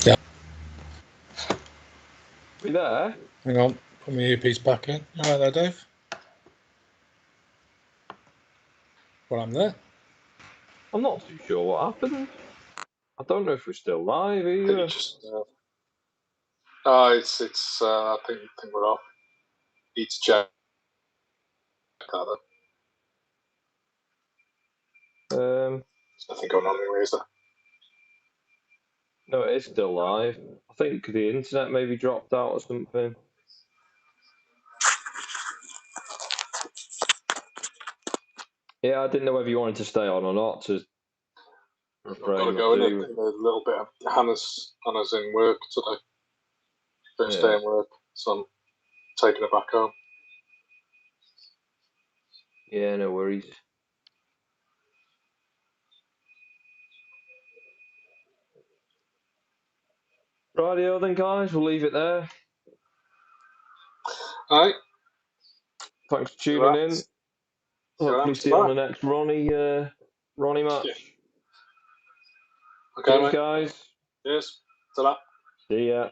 Yeah. We there? Hang on, put my earpiece back in. You all right there, Dave? Well, I'm there. I'm not too sure what happened. I don't know if we're still live either. Just, it's. I think we're off. Need to check that. There's nothing going on anyway, is there? No, it is still live. I think the internet maybe dropped out or something. Yeah, I didn't know whether you wanted to stay on or not to I've got to refrain go in or a two. little bit. Hannah's in work today. First day in work, so I'm taking her back home. Yeah, no worries. Rightio then, guys, we'll leave it there. All right. Thanks for tuning in. Hopefully see you on the next Ronnie match. Yeah. Okay, Cheers, mate. guys. Cheers. Ta-ra. See ya.